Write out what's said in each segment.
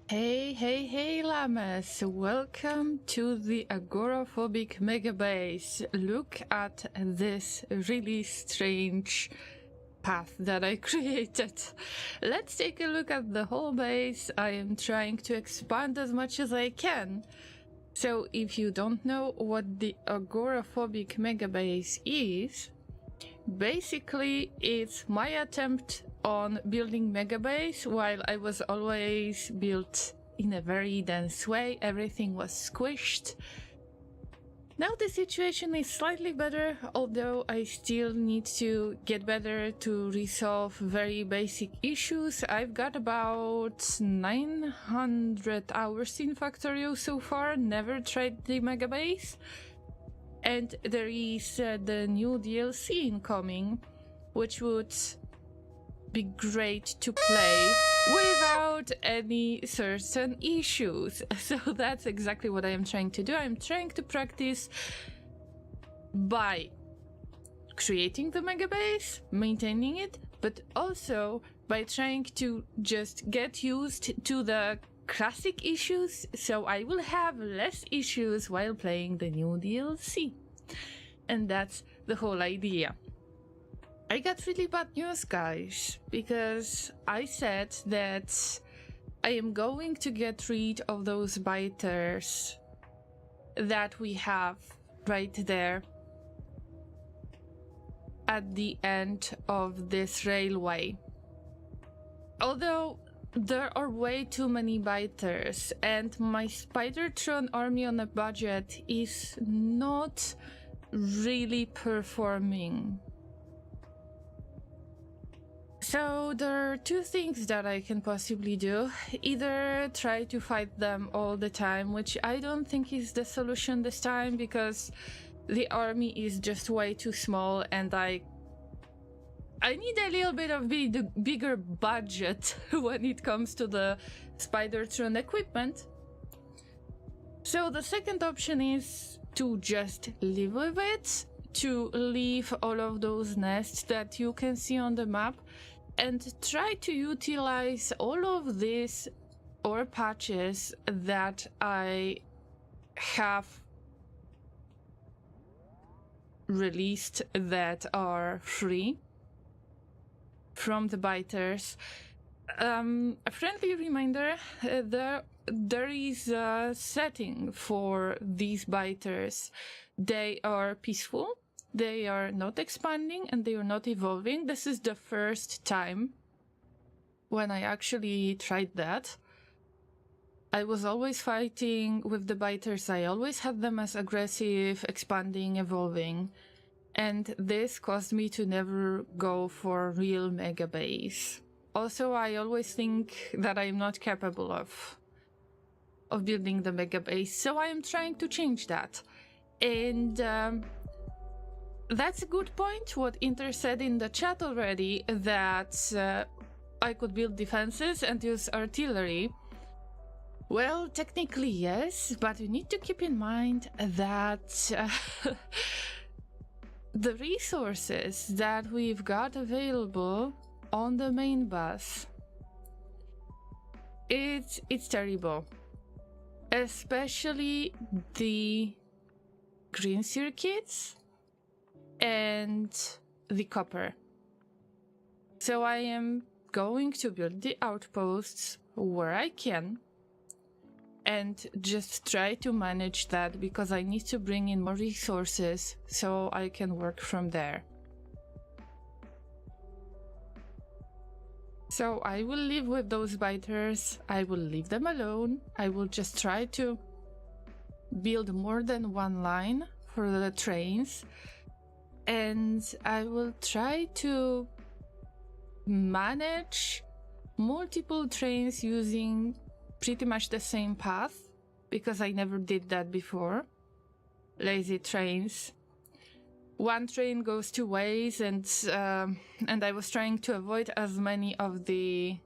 Hey, Llamas! Welcome to the Agoraphobic Megabase. Look at this really strange path that I created. Let's take a look at the whole base. I am trying to expand as much as I can. So if you don't know what the Agoraphobic Megabase is, basically it's my attempt on building Megabase while I was always built in a very dense way. Everything was squished. Now the situation is slightly better, although I still need to get better to resolve very basic issues. I've got about 900 hours in Factorio so far, never tried the Megabase. And there is the new DLC incoming, which would be great to play without any certain issues. So that's exactly what I am trying to do. I'm trying to practice by creating the Megabase, maintaining it, but also by trying to just get used to the classic issues, so I will have less issues while playing the new DLC. And that's the whole idea. I got really bad news, guys, because I said that I am going to get rid of those biters that we have right there at the end of this railway. Although there are way too many biters, and my Spidertron army on a budget is not really performing. So there are two things that I can possibly do. Either try to fight them all the time, which I don't think is the solution this time, because the army is just way too small and I need a little bit of bigger budget when it comes to the Spidertron equipment. So the second option is to just live with it, to leave all of those nests that you can see on the map and try to utilize all of these ore patches that I have released that are free from the biters. A friendly reminder, there is a setting for these biters. They are peaceful, they are not expanding, and they are not evolving. This is the first time when I actually tried that. I was always fighting with the biters. I always had them as aggressive, expanding, evolving. And this caused me to never go for real Megabase. Also, I always think that I'm not capable of building the Megabase, so I am trying to change that. And that's a good point, what Inter said in the chat already, that I could build defenses and use artillery. Well, technically yes, but you need to keep in mind that the resources that we've got available on the main bus, it's terrible. Especially the green circuits and the copper. So I am going to build the outposts where I can and just try to manage that, because I need to bring in more resources so I can work from there. So I will live with those biters, I will leave them alone, I will just try to build more than one line for the trains, and I will try to manage multiple trains using pretty much the same path, because I never did that before. Lazy trains. One train goes two ways, and I was trying to avoid as many of the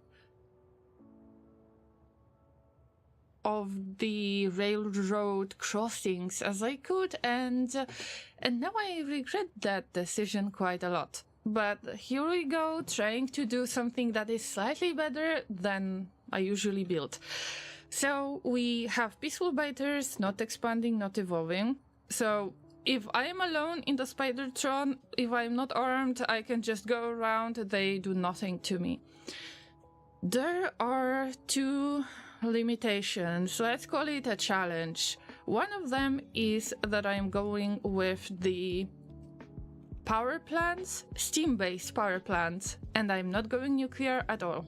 railroad crossings as I could, and now I regret that decision quite a lot. But here we go, trying to do something that is slightly better than I usually build. So we have peaceful biters, not expanding, not evolving. So if I am alone in the Spidertron, if I'm not armed, I can just go around, they do nothing to me. There are two limitations, let's call it a challenge. One of them is that I'm going with the power plants, steam-based power plants, and I'm not going nuclear at all.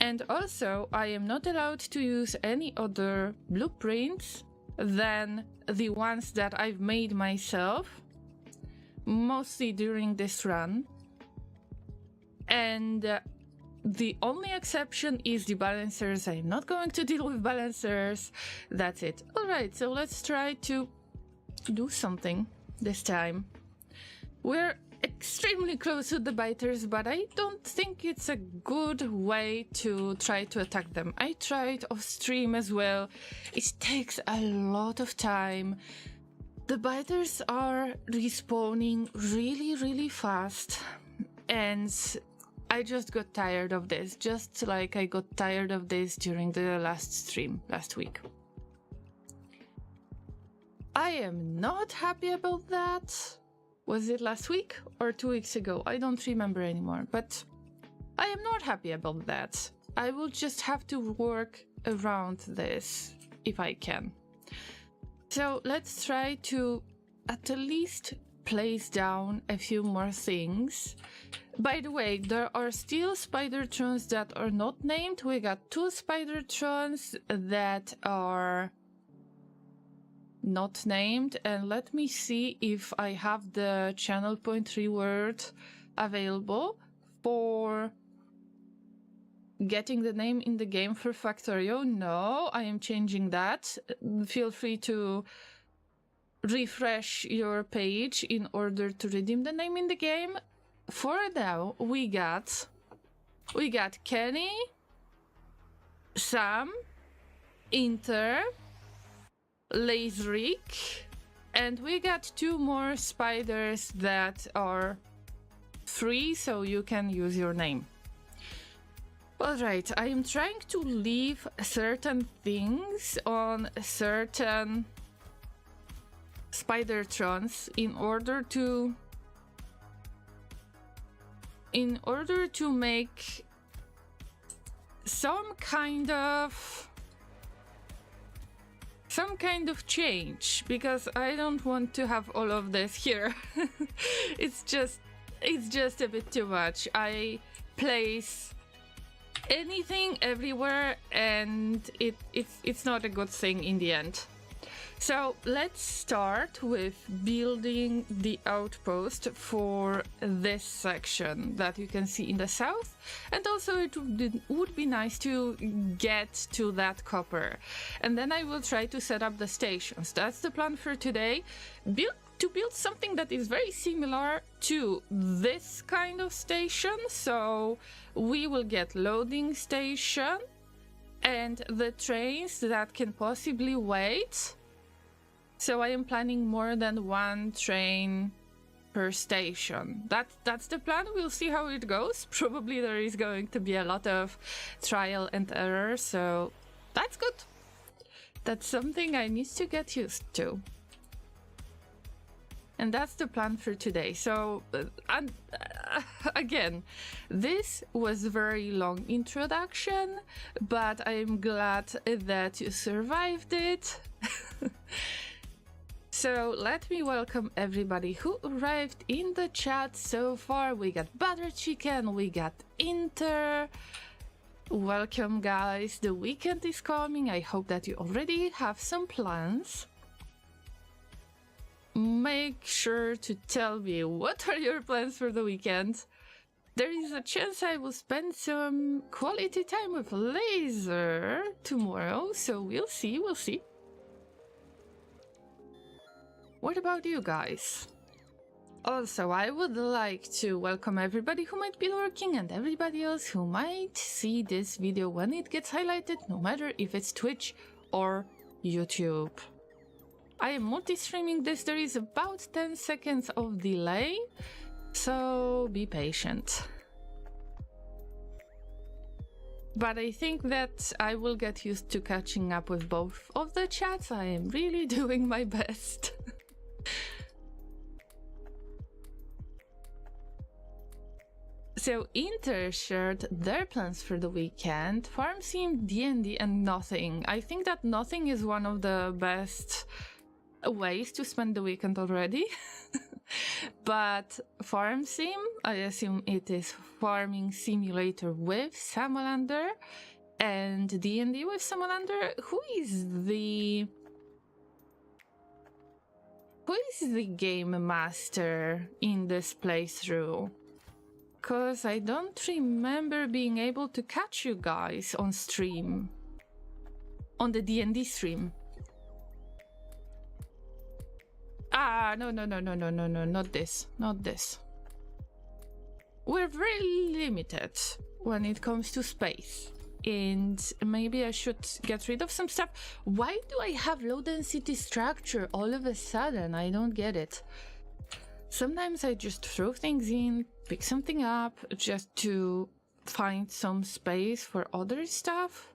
And also, I am not allowed to use any other blueprints than the ones that I've made myself, mostly during this run. And the only exception is the balancers. I'm not going to deal with balancers. That's it. Alright, so let's try to do something this time. We're extremely close to the biters, but I don't think it's a good way to try to attack them. I tried off stream as well. It takes a lot of time. The biters are respawning really fast, and I just got tired of this, just like I got tired of this during the last stream last week. I am not happy about that. Was it last week or 2 weeks ago? I don't remember anymore, but I am not happy about that. I will just have to work around this if I can. So let's try to at least place down a few more things. By the way, there are still Spidertrons that are not named. We got 2 Spidertrons that are not named, and let me see if I have the channel point reward available for getting the name in the game for Factorio. No, I am changing that. Feel free to refresh your page in order to redeem the name in the game. For now, we got Kenny, Sam, Inter, Lazerik, and we got 2 more spiders that are free, so you can use your name. Alright, I am trying to leave certain things on certain Spidertrons in order to make some kind of change, because I don't want to have all of this here. It's just a bit too much. I place anything everywhere, and it's not a good thing in the end. So let's start with building the outpost for this section that you can see in the south, and also it would be nice to get to that copper, and then I will try to set up the stations. That's the plan for today. Build something that is very similar to this kind of station. So we will get loading station and the trains that can possibly wait. So I am planning more than 1 train per station. That's the plan. We'll see how it goes. Probably there is going to be a lot of trial and error, so that's good. That's something I need to get used to. And that's the plan for today. So, again, this was a very long introduction, but I'm glad that you survived it. So let me welcome everybody who arrived in the chat so far. We got Butter Chicken, we got Inter. Welcome guys, the weekend is coming. I hope that you already have some plans. Make sure to tell me what are your plans for the weekend. There is a chance I will spend some quality time with Laser tomorrow, so we'll see. What about you guys? Also, I would like to welcome everybody who might be lurking and everybody else who might see this video when it gets highlighted, no matter if it's Twitch or YouTube. I am multi-streaming this. There is about 10 seconds of delay, so be patient. But I think that I will get used to catching up with both of the chats. I am really doing my best. So Inter shared their plans for the weekend. Farm Sim, D&D, and Nothing. I think that Nothing is one of the best ways to spend the weekend already. But Farm Sim, I assume it is Farming Simulator with Salamander, and D&D with Salamander. Who is the game master in this playthrough? Because I don't remember being able to catch you guys on stream. On the D&D stream. Ah, no, not this. Not this. We're very limited when it comes to space. And maybe I should get rid of some stuff. Why do I have low density structure all of a sudden? I don't get it. Sometimes I just throw things in, pick something up, just to find some space for other stuff.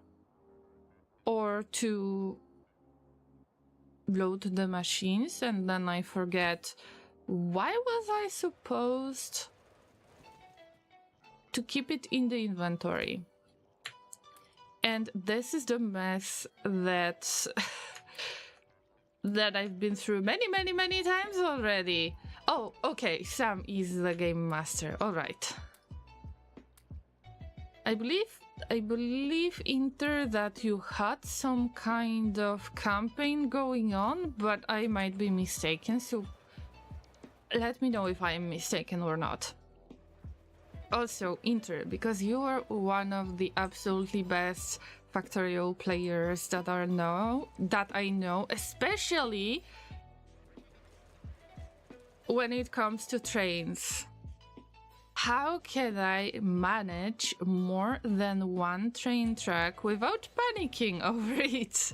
Or to load the machines, and then I forget, why was I supposed to keep it in the inventory? And this is the mess that that I've been through many times already. Oh, okay, Sam is the game master. All right. I believe, Inter, that you had some kind of campaign going on, but I might be mistaken, so let me know if I am mistaken or not. Also, Inter, because you are one of the absolutely best Factorial players that I know, especially when it comes to trains. How can I manage more than one train track without panicking over it?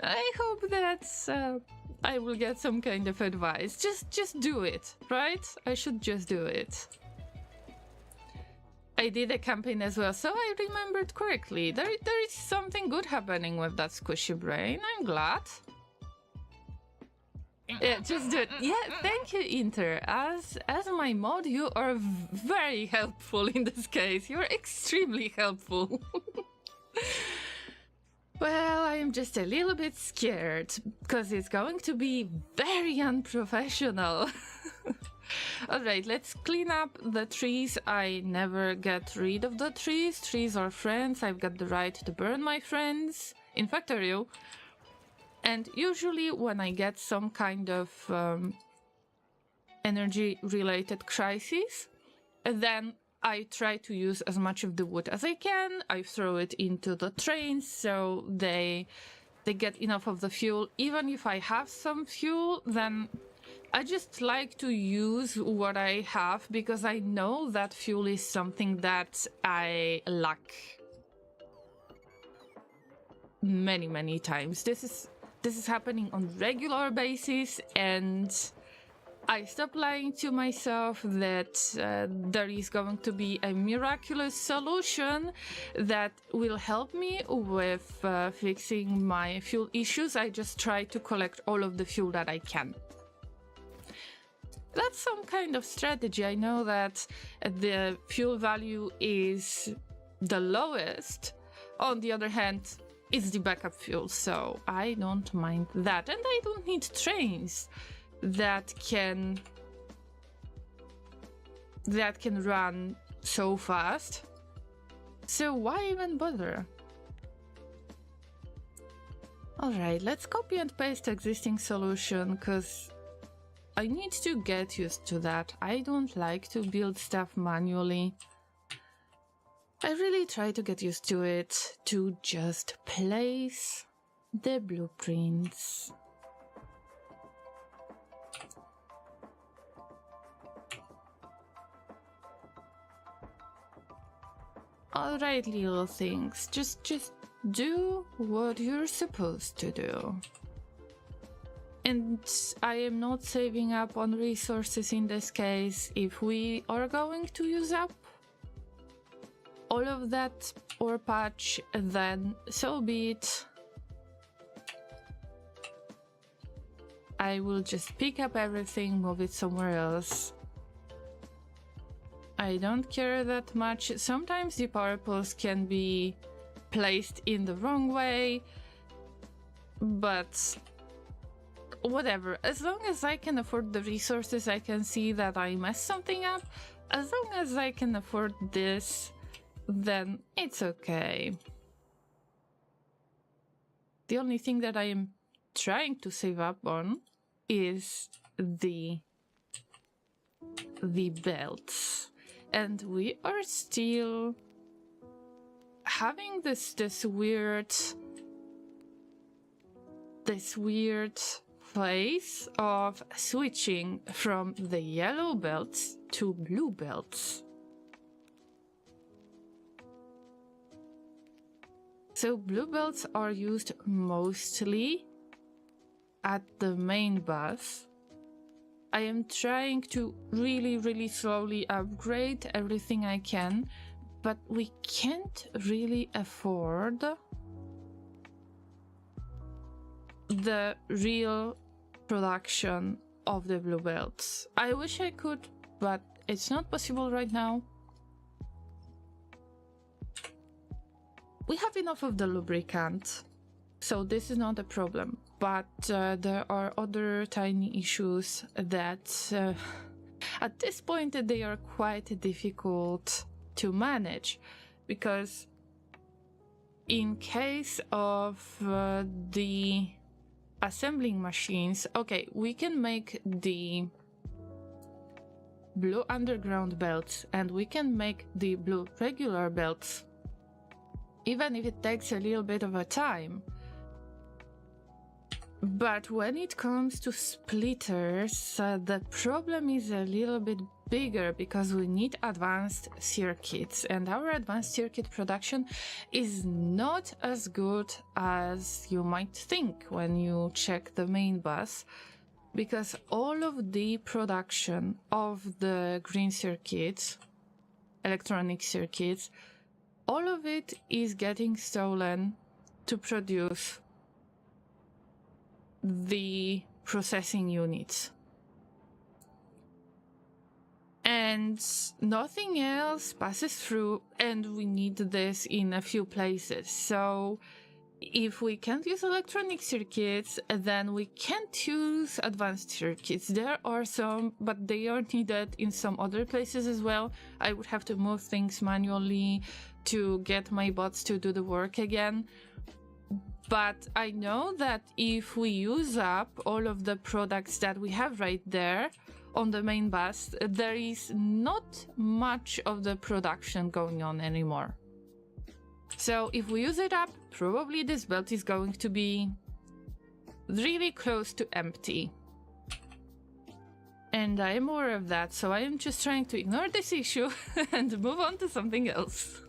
I hope that I will get some kind of advice. Just do it, right? I should just do it. I did a campaign as well, so I remembered correctly. There is something good happening with that squishy brain. I'm glad. Yeah, just do it. Yeah, thank you, Inter. As my mod, you are very helpful in this case. You're extremely helpful. Well, I am just a little bit scared, because it's going to be very unprofessional. Alright, let's clean up the trees. I never get rid of the trees. Trees are friends. I've got the right to burn my friends in Factorio. And usually when I get some kind of energy-related crisis, then I try to use as much of the wood as I can. I throw it into the trains so they get enough of the fuel. Even if I have some fuel, then I just like to use what I have, because I know that fuel is something that I lack many times. This is happening on regular basis, and I stopped lying to myself that there is going to be a miraculous solution that will help me with fixing my fuel issues. I just try to collect all of the fuel that I can. That's some kind of strategy. I know that the fuel value is the lowest. On the other hand, it's the backup fuel, so I don't mind that. And I don't need trains that can run so fast. So why even bother? Alright, let's copy and paste existing solution, because I need to get used to that. I don't like to build stuff manually. I really try to get used to it, to just place the blueprints. Alright, little things, just do what you're supposed to do. And I am not saving up on resources in this case. If we are going to use up all of that ore patch, then so be it. I will just pick up everything, move it somewhere else. I don't care that much. Sometimes the power poles can be placed in the wrong way, but whatever. As long as I can afford the resources, I can see that I messed something up. As long as I can afford this, then it's okay. The only thing that I am trying to save up on is the belts. And we are still having this weird phase of switching from the yellow belts to blue belts. So blue belts are used mostly at the main bus. I am trying to really slowly upgrade everything I can, but we can't really afford the real production of the blue belts. I wish I could, but it's not possible right now. We have enough of the lubricant, so this is not a problem. But there are other tiny issues that at this point they are quite difficult to manage, because in case of the assembling machines, okay, we can make the blue underground belts and we can make the blue regular belts, even if it takes a little bit of a time. But when it comes to splitters, the problem is a little bit bigger, because we need advanced circuits, and our advanced circuit production is not as good as you might think when you check the main bus, because all of the production of the green circuits, electronic circuits, all of it is getting stolen to produce the processing units. And nothing else passes through, and we need this in a few places. So if we can't use electronic circuits, then we can't use advanced circuits. There are some, but they are needed in some other places as well. I would have to move things manually to get my bots to do the work again. But I know that if we use up all of the products that we have right there on the main bus, there is not much of the production going on anymore. So if we use it up, probably this belt is going to be really close to empty. And I am aware of that, so I am just trying to ignore this issue and move on to something else.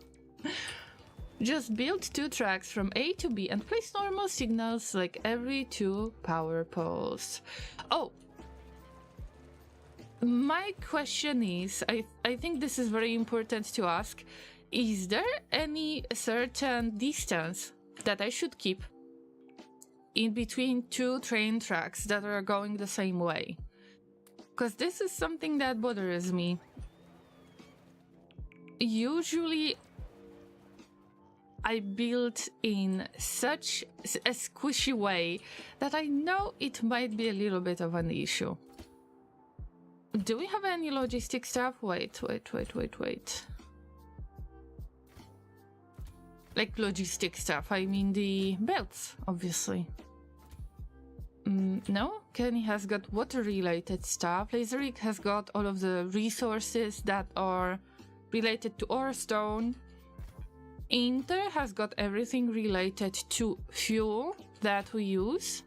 Just build 2 tracks from A to B and place normal signals like every 2 power poles. Oh! My question is, I think this is very important to ask, is there any certain distance that I should keep in between 2 train tracks that are going the same way? Because this is something that bothers me. Usually I build in such a squishy way that I know it might be a little bit of an issue. Do we have any logistic stuff? Wait. Like logistic stuff, I mean the belts, obviously. No, Kenny has got water-related stuff. Laserik has got all of the resources that are related to ore stone. Inter has got everything related to fuel that we use.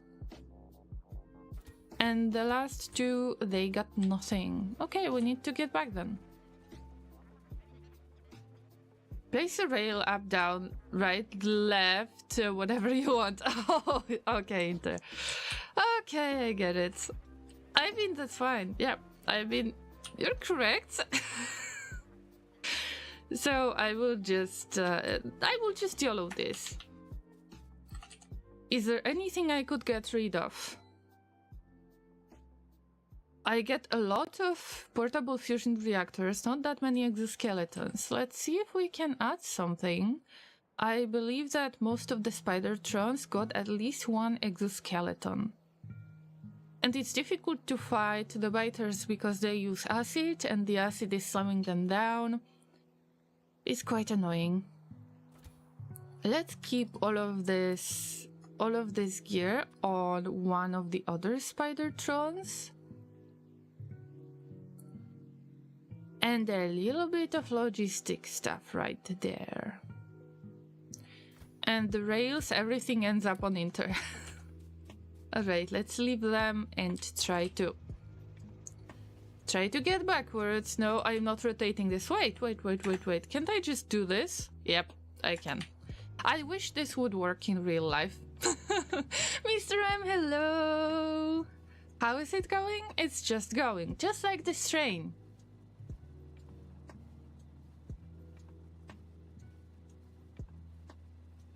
And the last 2, they got nothing. Okay, we need to get back then. Place a rail up, down, right, left, whatever you want. Oh, okay, Inter. Okay, I get it. I mean, that's fine. Yeah, I mean, you're correct. So I will just YOLO this. Is there anything I could get rid of? I get a lot of portable fusion reactors, not that many exoskeletons. Let's see if we can add something. I believe that most of the Spidertrons got at least one exoskeleton. And it's difficult to fight the biters because they use acid and the acid is slowing them down. It's quite annoying. Let's keep all of this gear on one of the other Spidertrons. And a little bit of logistic stuff right there. And the rails, everything ends up on Inter. Alright, let's leave them and try to get backwards. No, I'm not rotating this. Wait. Can't I just do this? Yep, I can. I wish this would work in real life. Mr. M, hello! How is it going? It's just going, just like this train.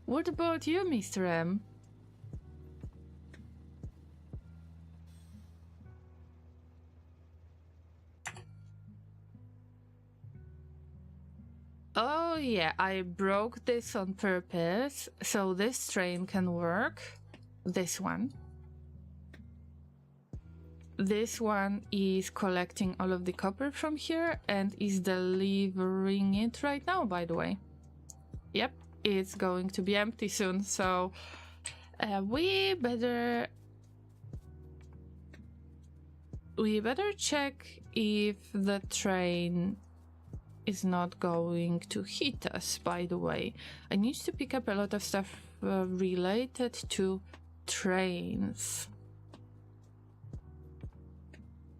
What about you, Mr. M? Oh yeah, I broke this on purpose, so this train can work. This one. This one is collecting all of the copper from here and is delivering it right now, by the way. Yep, it's going to be empty soon, so we better check if the train is not going to hit us, by the way. I need to pick up a lot of stuff related to trains.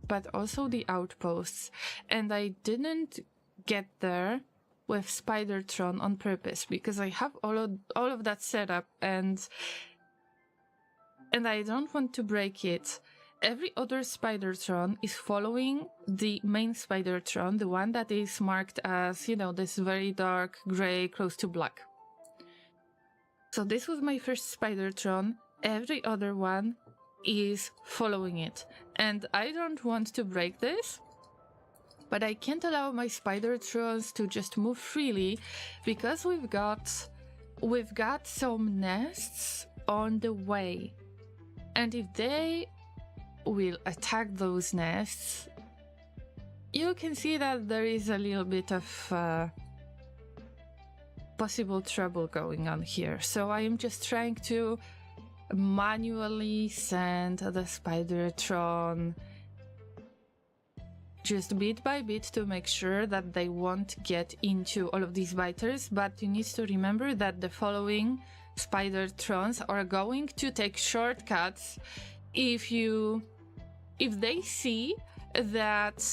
But also the outposts. And I didn't get there with Spidertron on purpose because I have all of that set up and I don't want to break it. Every other Spidertron is following the main Spidertron, the one that is marked as, you know, this very dark gray close to black. So this was my first Spidertron. Every other one is following it. And I don't want to break this, but I can't allow my Spidertrons to just move freely because we've got some nests on the way. And if they will attack those nests, you can see that there is a little bit of possible trouble going on here. So I am just trying to manually send the Spidertron just bit by bit to make sure that they won't get into all of these biters. But you need to remember that the following Spidertrons are going to take shortcuts if they see that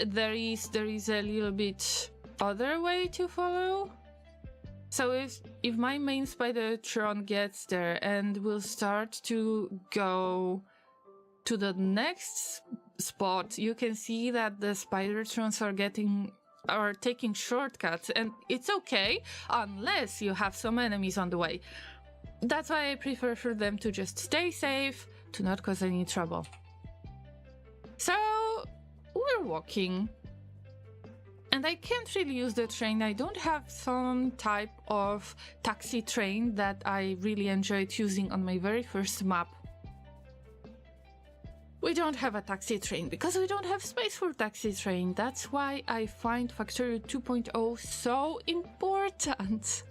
there is a little bit other way to follow. So if my main Spidertron gets there and will start to go to the next spot, you can see that the Spidertrons are taking shortcuts, and it's okay unless you have some enemies on the way. That's why I prefer for them to just stay safe, to not cause any trouble. So we're walking. And I can't really use the train. I don't have some type of taxi train that I really enjoyed using on my very first map. We don't have a taxi train because we don't have space for taxi train. That's why I find Factorio 2.0 so important.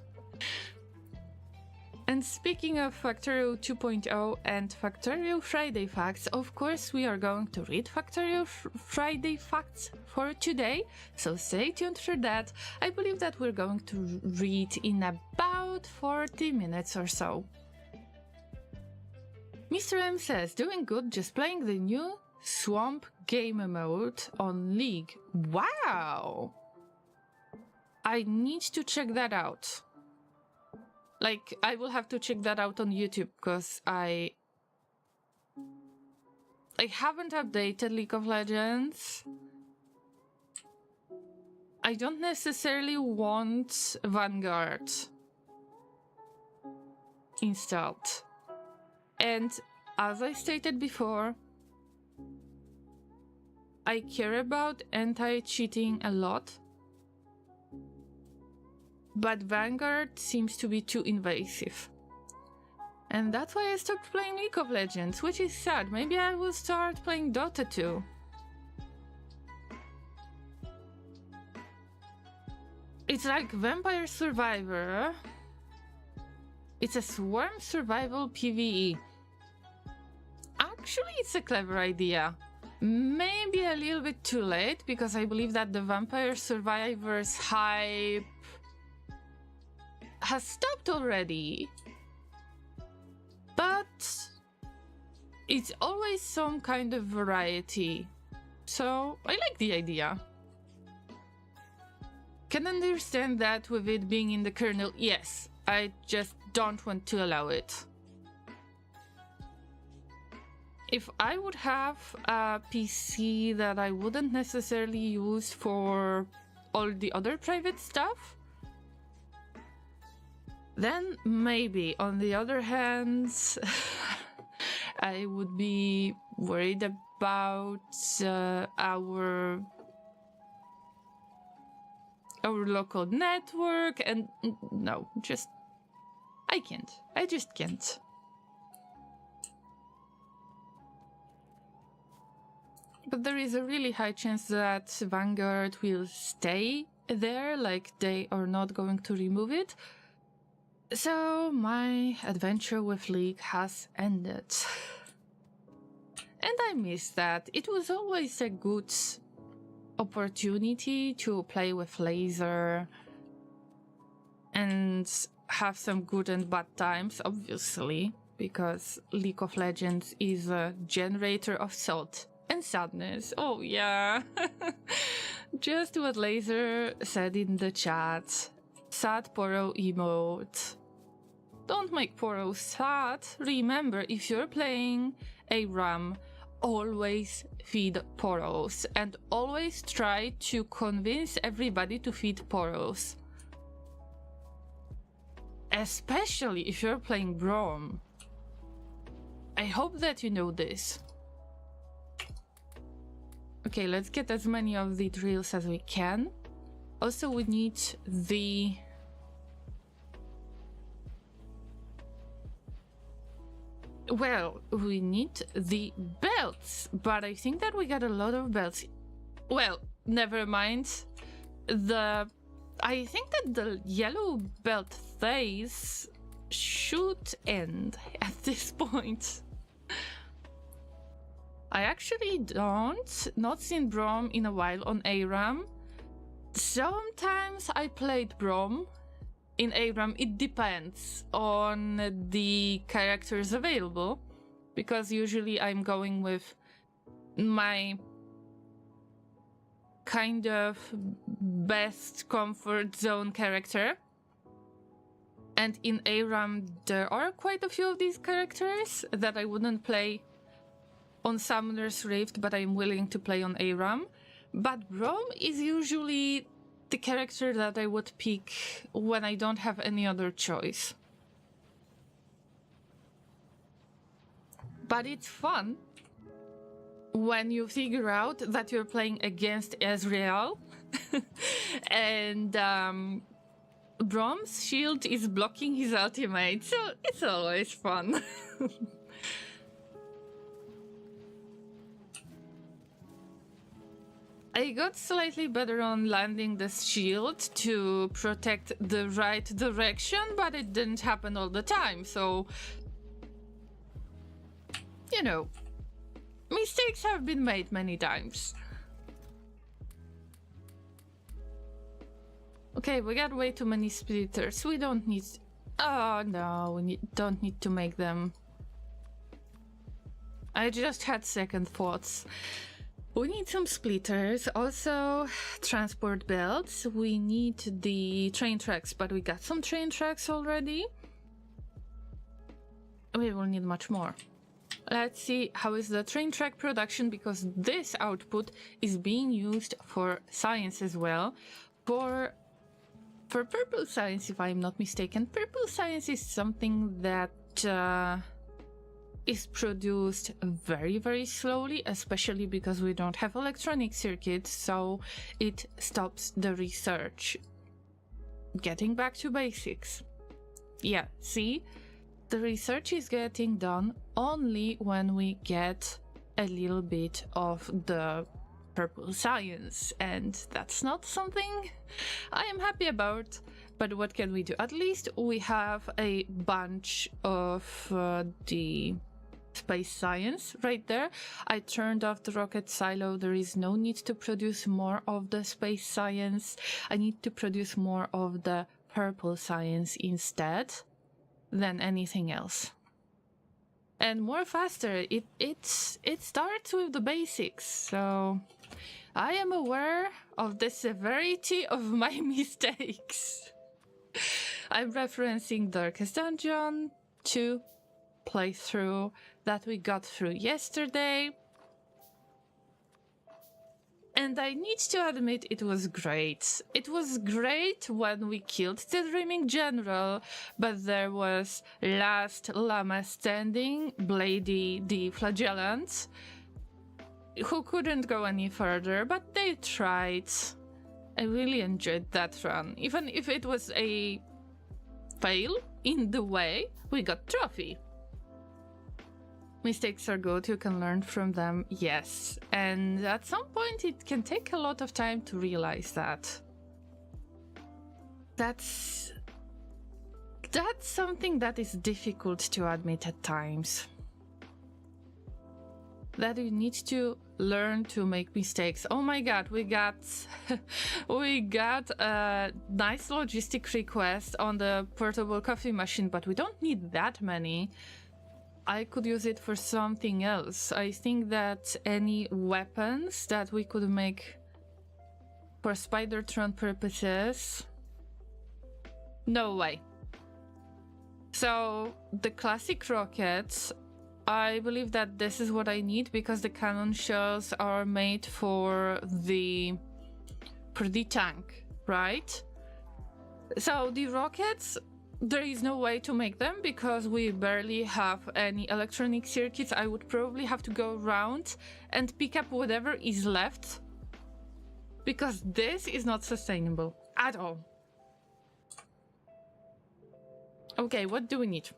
And speaking of Factorio 2.0 and Factorio Friday Facts, of course we are going to read Factorio Friday Facts for today, so stay tuned for that. I believe that we're going to read in about 40 minutes or so. Mr. M says, doing good, just playing the new Swamp game mode on League. Wow! I need to check that out. Like, I will have to check that out on YouTube, because I haven't updated League of Legends I don't necessarily want Vanguard installed. And as I stated before, I care about anti-cheating a lot, but Vanguard seems to be too invasive. And that's why I stopped playing League of Legends, which is sad. Maybe I will start playing Dota 2. It's like Vampire Survivor. It's a swarm survival PvE. Actually, it's a clever idea. Maybe a little bit too late, because I believe that the Vampire Survivors hype has stopped already. But it's always some kind of variety. So I like the idea. Can understand that with it being in the kernel, yes. I just don't want to allow it. If I would have a PC that I wouldn't necessarily use for all the other private stuff, then maybe. On the other hand, I would be worried about our local network, and no, I just can't. But there is a really high chance that Vanguard will stay there, like they are not going to remove it. So my adventure with League has ended. And I miss that. It was always a good opportunity to play with laser and have some good and bad times, obviously, because League of Legends is a generator of salt and sadness. Oh yeah. Just what Laser said in the chat. Sad Poro emote. Don't make Poro sad. Remember, if you're playing a RAM, always feed Poros, and always try to convince everybody to feed Poros. Especially if you're playing Braum. I hope that you know this. Okay, let's get as many of the drills as we can. Also, we need the... Well, we need the belts, but I think that we got a lot of belts. Well, never mind. I think that the yellow belt phase should end at this point. I actually not seen Braum in a while on ARAM. Sometimes I played Braum in ARAM. It depends on the characters available, because usually I'm going with my kind of best comfort zone character. And in ARAM there are quite a few of these characters that I wouldn't play on Summoner's Rift, but I'm willing to play on ARAM. But Braum is usually the character that I would pick when I don't have any other choice. But it's fun when you figure out that you're playing against Ezreal and Braum's shield is blocking his ultimate, so it's always fun. I got slightly better on landing the shield to protect the right direction, but it didn't happen all the time, so... You know, mistakes have been made many times. Okay, we got way too many splitters. We don't need... Oh no, don't need to make them. I just had second thoughts. We need some splitters, also transport belts. We need the train tracks, but we got some train tracks already. We will need much more. Let's see how is the train track production, because this output is being used for science as well, For purple science, if I'm not mistaken, purple science is something that is produced very, very slowly, especially because we don't have electronic circuits, so it stops the research. Getting back to basics. Yeah, see? The research is getting done only when we get a little bit of the purple science, and that's not something I am happy about. But what can we do? At least we have a bunch of the space science right there. I turned off the rocket silo. There is no need to produce more of the space science. I need to produce more of the purple science instead than anything else. And more faster. It starts with the basics, so I am aware of the severity of my mistakes. I'm referencing Darkest Dungeon 2 playthrough that we got through yesterday. And I need to admit it was great. It was great when we killed the Dreaming General, but there was last Llama standing, Blady the Flagellant, who couldn't go any further, but they tried. I really enjoyed that run. Even if it was a fail in the way, we got trophy. Mistakes are good, you can learn from them, yes. And at some point it can take a lot of time to realize that. That's something that is difficult to admit at times. That you need to learn to make mistakes. Oh my god, we got a nice logistic request on the portable coffee machine, but we don't need that many. I could use it for something else. I think that any weapons that we could make for Spidertron purposes... No way. So, the classic rockets, I believe that this is what I need because the cannon shells are made for the tank, right? So, the rockets... There is no way to make them because we barely have any electronic circuits. I would probably have to go around and pick up whatever is left because this is not sustainable at all. Okay, what do we need?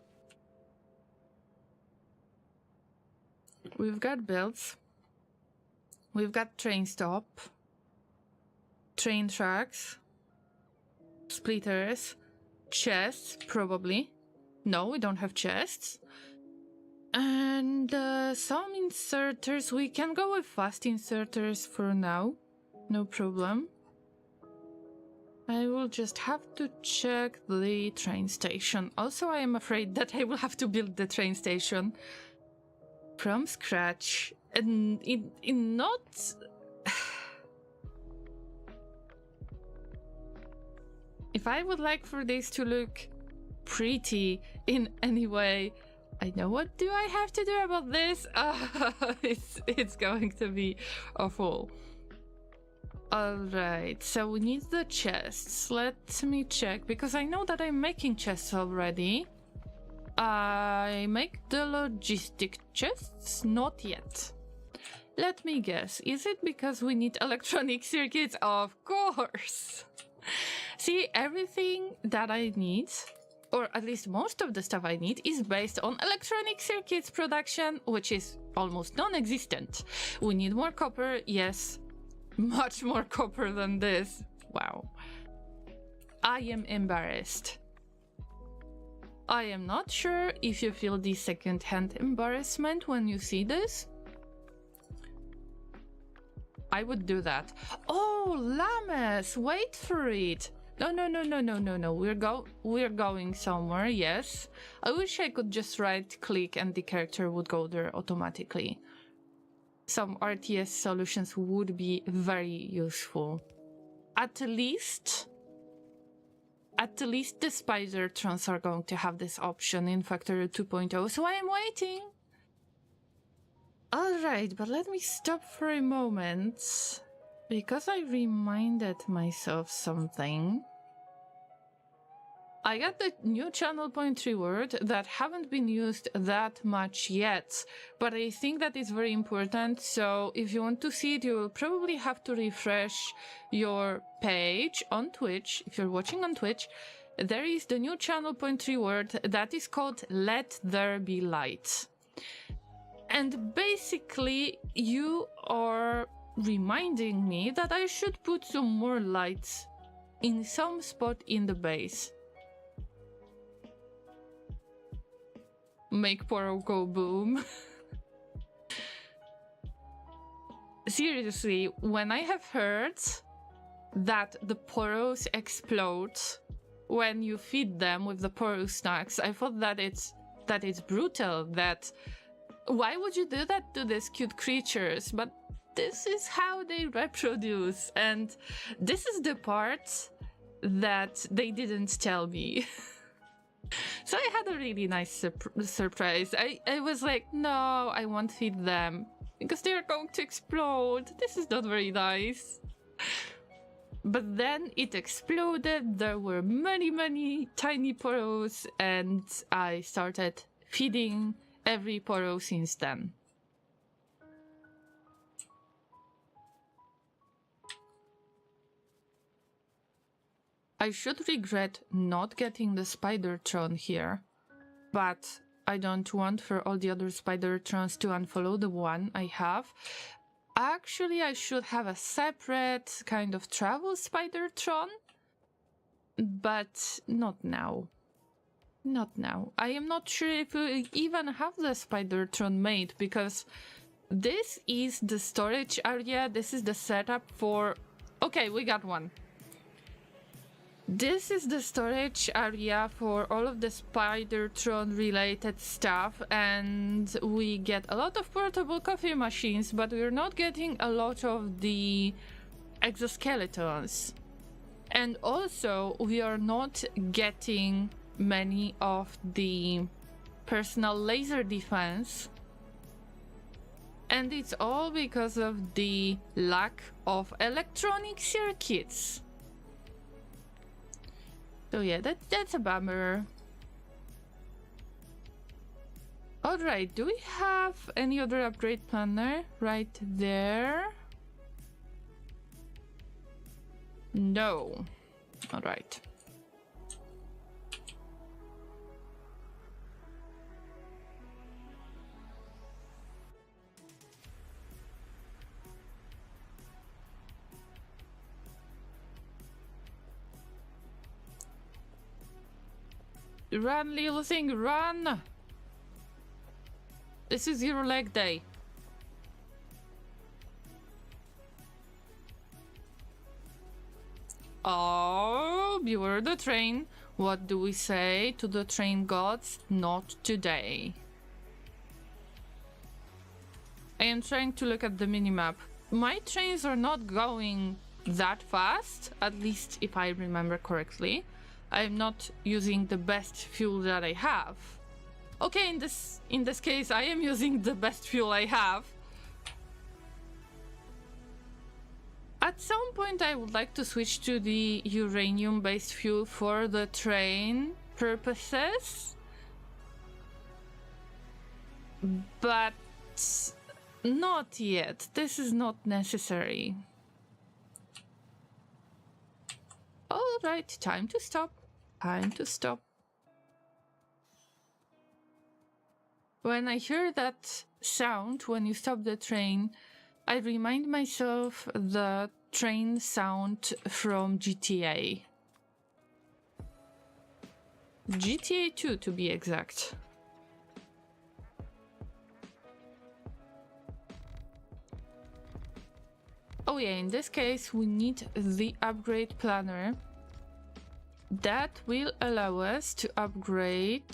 We've got belts. We've got train stop. Train tracks. Splitters. Chests, probably. No, we don't have chests. And some inserters. We can go with fast inserters for now. No problem. I will just have to check the train station. Also, I am afraid that I will have to build the train station from scratch. And in not... If I would like for this to look pretty in any way, I know what do I have to do about this? It's going to be awful. Alright, so we need the chests. Let me check, because I know that I'm making chests already. I make the logistic chests? Not yet. Let me guess, is it because we need electronic circuits? Of course! See, everything that I need, or at least most of the stuff I need, is based on electronic circuits production, which is almost non-existent. We need more copper, yes. Much more copper than this. Wow. I am embarrassed. I am not sure if you feel the second-hand embarrassment when you see this. I would do that. Oh, llamas! Wait for it! No. We're going somewhere, yes. I wish I could just right-click and the character would go there automatically. Some RTS solutions would be very useful. At least the Spidertrons are going to have this option in Factory 2.0, so I am waiting. Alright, but let me stop for a moment. because I reminded myself something. I got the new channel point reward that haven't been used that much yet, but I think that is very important, so if you want to see it, you will probably have to refresh your page on Twitch. If you're watching on Twitch, there is the new channel point reward that is called Let There Be Light. And basically, you are reminding me that I should put some more lights in some spot in the base. Make Poro go boom. Seriously, when I have heard that the Poros explode when you feed them with the Poro snacks, I thought that it's brutal. That why would you do that to these cute creatures? But this is how they reproduce, and this is the part that they didn't tell me. So I had a really nice surprise. I was like, no, I won't feed them because they're going to explode. This is not very nice. But then it exploded. There were many tiny Poros, and I started feeding every Poro since then. I should regret not getting the Spidertron here, but I don't want for all the other Spidertrons to unfollow the one I have. Actually, I should have a separate kind of travel Spidertron, but not now. Not now. I am not sure if we even have the Spidertron made, because this is the storage area, this is the setup for... Okay, we got one. This is the storage area for all of the Spidertron related stuff, and we get a lot of portable coffee machines, but we're not getting a lot of the exoskeletons. And also, we are not getting many of the personal laser defense. And it's all because of the lack of electronic circuits. So yeah, that's a bummer. Alright, do we have any other upgrade planner right there? No. Alright. Run, little thing, run! This is your leg day. Oh, beware the train. What do we say to the train gods? Not today. I am trying to look at the minimap. My trains are not going that fast, at least if I remember correctly. I'm not using the best fuel that I have. Okay, in this case, I am using the best fuel I have. At some point, I would like to switch to the uranium-based fuel for the train purposes. But not yet. This is not necessary. All right, time to stop. Time to stop. When I hear that sound, when you stop the train, I remind myself the train sound from GTA. GTA 2 to be exact. Oh yeah, in this case we need the upgrade planner. That will allow us to upgrade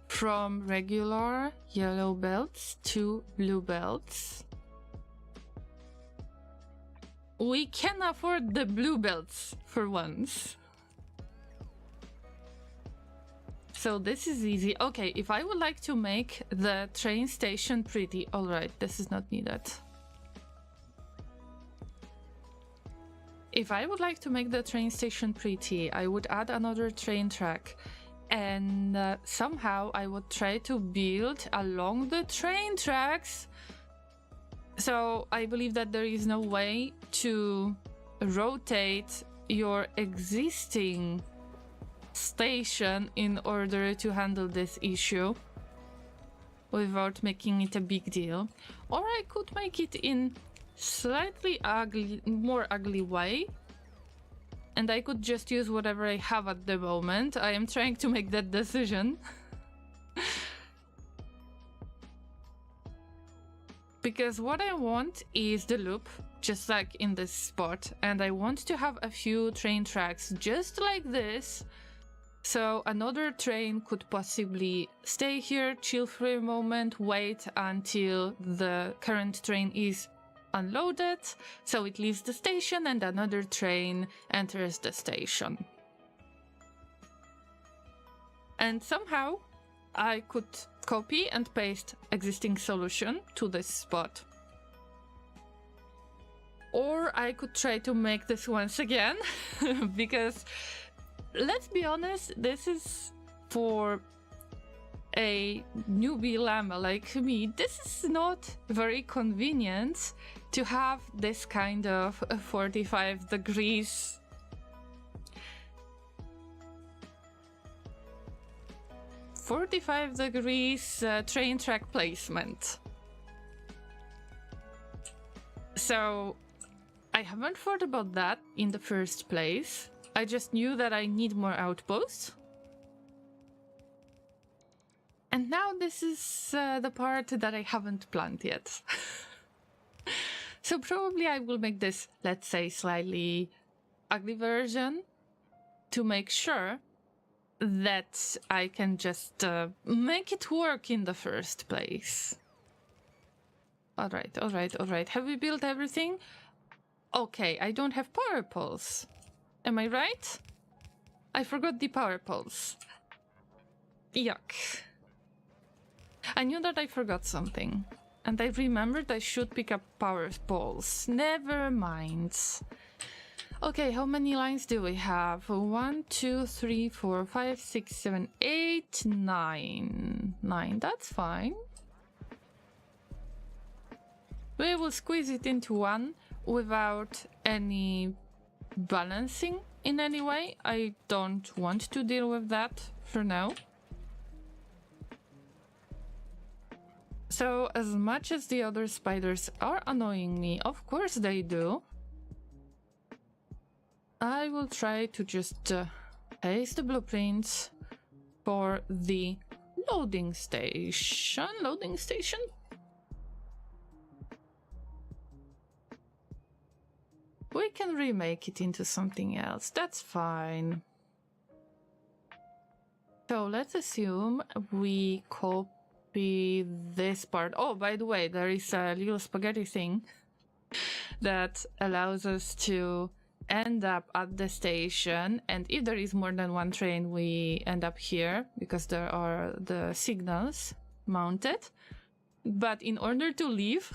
from regular yellow belts to blue belts. We can afford the blue belts for once. So this is easy. Okay, if I would like to make the train station pretty, alright, this is not needed. if I would like to make the train station pretty, I would add another train track. And somehow I would try to build along the train tracks. So I believe that there is no way to rotate your existing station in order to handle this issue without making it a big deal. Or I could make it in slightly more ugly way, and I could just use whatever I have at the moment. I am trying to make that decision. Because what I want is the loop, just like in this spot, and I want to have a few train tracks just like this. So another train could possibly stay here, chill for a moment, wait until the current train is unloaded, so it leaves the station and another train enters the station. And somehow I could copy and paste existing solution to this spot. Or I could try to make this once again, because let's be honest, this is for a newbie llama like me. This is not very convenient to have this kind of 45 degrees train track placement. So I haven't thought about that in the first place. I just knew that I need more outposts. And now this is the part that I haven't planned yet. So probably I will make this, let's say, slightly ugly version to make sure that I can just make it work in the first place. Alright. Have we built everything? Okay, I don't have power poles. Am I right? I forgot the power poles. Yuck. I knew that I forgot something. And I remembered I should pick up power poles. Never mind. Okay, how many lines do we have? 1, 2, 3, 4, 5, 6, 7, 8, 9. 9, that's fine. We will squeeze it into one without any balancing in any way. I don't want to deal with that for now. So as much as the other spiders are annoying me, of course they do, I will try to just paste the blueprints for the loading station. Loading station? We can remake it into something else, that's fine. So let's assume we copy this part. Oh, by the way, there is a little spaghetti thing that allows us to end up at the station, and if there is more than one train, we end up here because there are the signals mounted. But in order to leave,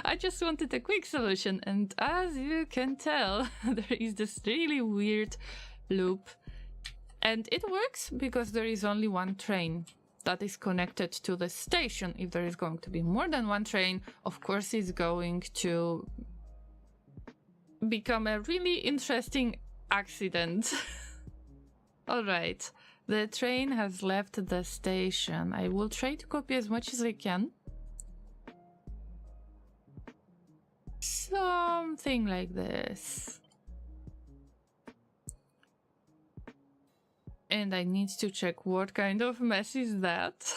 I just wanted a quick solution, and as you can tell, there is this really weird loop, and it works because there is only one train that is connected to the station. If there is going to be more than one train, of course it's going to become a really interesting accident. Alright, the train has left the station. I will try to copy as much as I can. Something like this. And I need to check what kind of mess is that.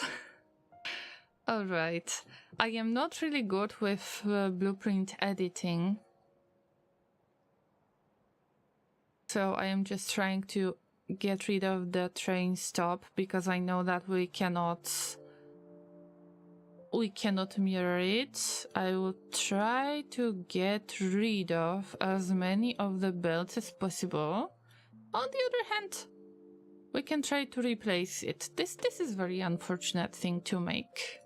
Alright, I am not really good with blueprint editing. So I am just trying to get rid of the train stop because I know that we cannot mirror it. I will try to get rid of as many of the belts as possible. On the other hand, we can try to replace it. This is a very unfortunate thing to make.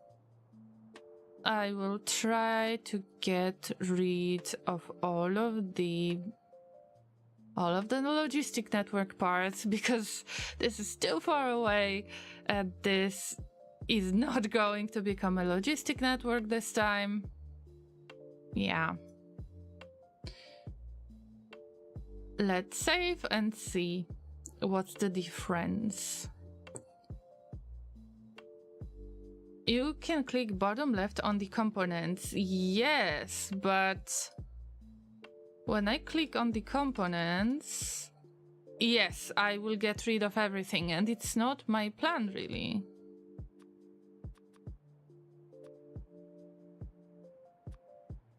I will try to get rid of all of the all of the logistic network parts, because this is still far away and this is not going to become a logistic network this time. Yeah. Let's save and see what's the difference. You can click bottom left on the components. Yes, but when I click on the components, yes, I will get rid of everything, and it's not my plan really.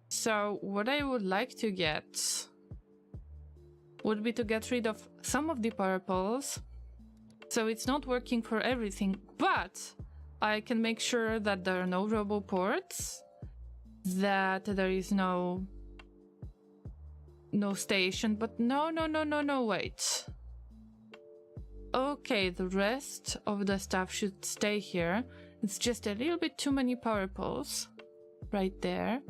So what I would like to get would be to get rid of some of the purples, so it's not working for everything, but I can make sure that there are no robo ports, that there is no station, but no, wait. Okay, the rest of the stuff should stay here. It's just a little bit too many power poles right there.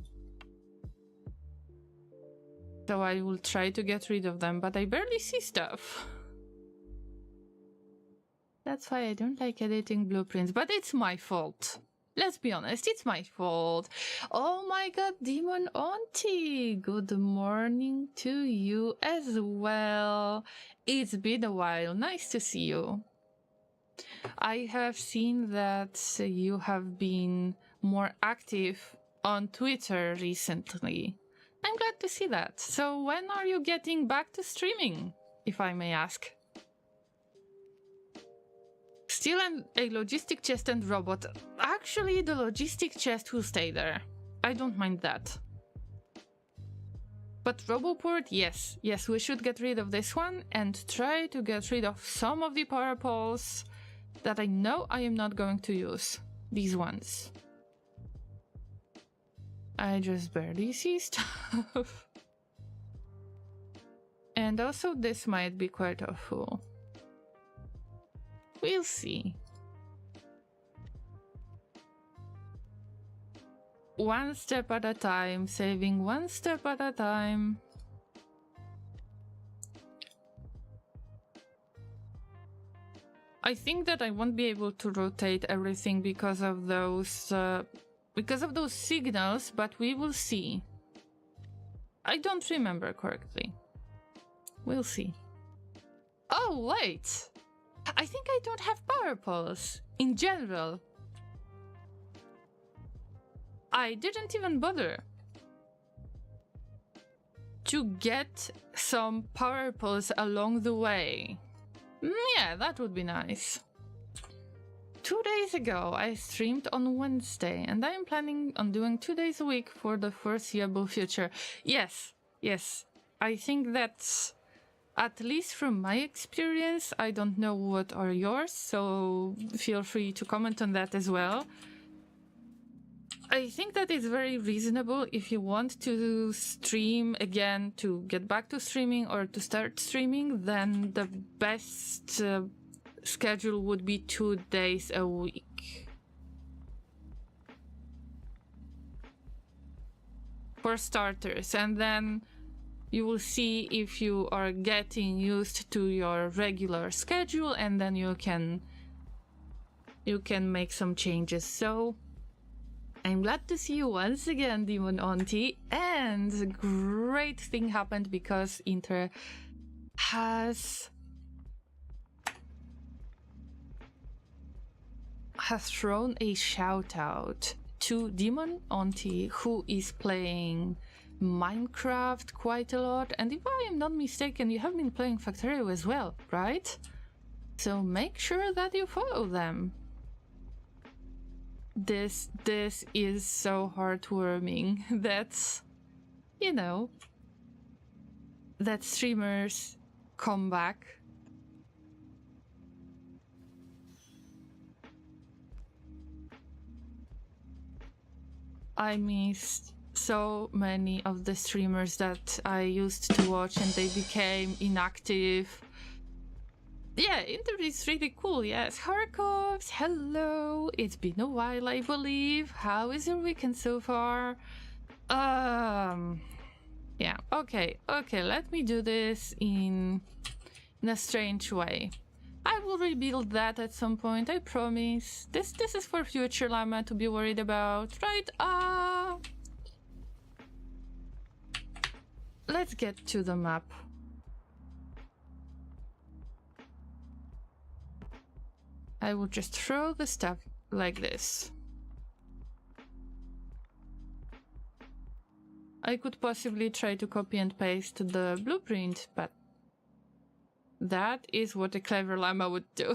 So I will try to get rid of them, but I barely see stuff. That's why I don't like editing blueprints, but it's my fault. Let's be honest, it's my fault. Oh my god, Demon Auntie! Good morning to you as well. It's been a while, nice to see you. I have seen that you have been more active on Twitter recently. I'm glad to see that. So when are you getting back to streaming, if I may ask? Still a logistic chest and robot. Actually, the logistic chest will stay there. I don't mind that. But Roboport, yes. Yes, we should get rid of this one and try to get rid of some of the power poles that I know I am not going to use. These ones. I just barely see stuff. And also this might be quite a fool. We'll see. One step at a time, saving one step at a time. I think that I won't be able to rotate everything because of those signals, but we will see. I don't remember correctly. We'll see. Oh, wait! I think I don't have power poles in general. I didn't even bother to get some power poles along the way. Yeah, that would be nice. 2 days ago, I streamed on Wednesday, and I am planning on doing 2 days a week for the foreseeable future. Yes, I think that's, at least from my experience. I don't know what are yours, so feel free to comment on that as well. I think that is very reasonable if you want to stream again, to get back to streaming or to start streaming, then the best schedule would be 2 days a week. For starters, and then you will see if you are getting used to your regular schedule, and then you can make some changes. So I'm glad to see you once again, Demon Auntie, and a great thing happened because Inter has thrown a shout out to Demon Auntie, who is playing Minecraft quite a lot, and if I am not mistaken, you have been playing Factorio as well, right? So make sure that you follow them. This is so heartwarming that, you know, that streamers come back. I missed so many of the streamers that I used to watch and they became inactive. Yeah, Inter is really cool, yes. Harkovs, hello! It's been a while, I believe. How is your weekend so far? Yeah, okay, let me do this in a strange way. I will rebuild that at some point, I promise. This is for future Llama to be worried about, right? Let's get to the map. I will just throw the stuff like this. I could possibly try to copy and paste the blueprint, but that is what a clever llama would do.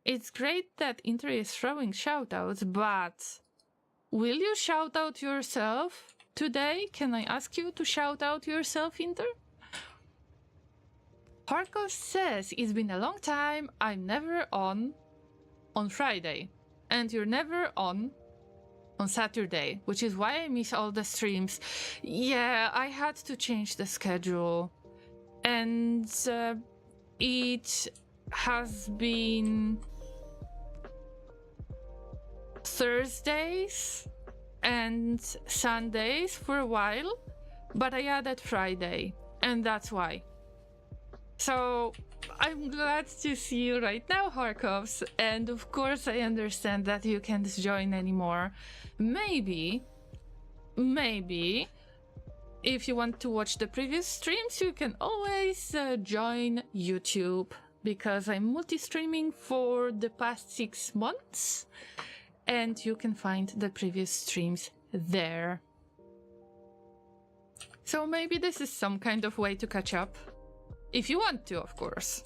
It's great that Inter is throwing shoutouts, but will you shout out yourself today? Can I ask you to shout out yourself, Inter? Harkov says, it's been a long time, I'm never on Friday. And you're never on Saturday, which is why I miss all the streams. Yeah, I had to change the schedule. And it has been Thursdays and Sundays for a while, but I added Friday, and that's why. So I'm glad to see you right now, Harkovs, and of course I understand that you can't join anymore. Maybe, if you want to watch the previous streams, you can always join YouTube, because I'm multi-streaming for the past 6 months, and you can find the previous streams there. So maybe this is some kind of way to catch up. If you want to, of course.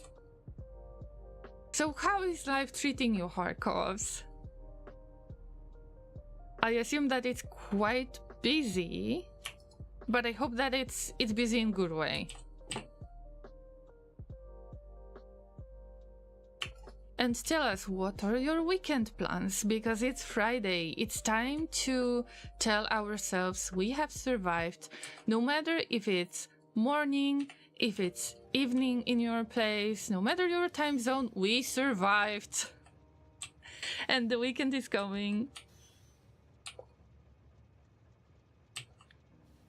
So how is life treating you, Harkovs? I assume that it's quite busy, but I hope that it's busy in a good way. And tell us, what are your weekend plans? Because it's Friday. It's time to tell ourselves we have survived, no matter if it's morning, if it's evening in your place, no matter your time zone, we survived. And the weekend is coming.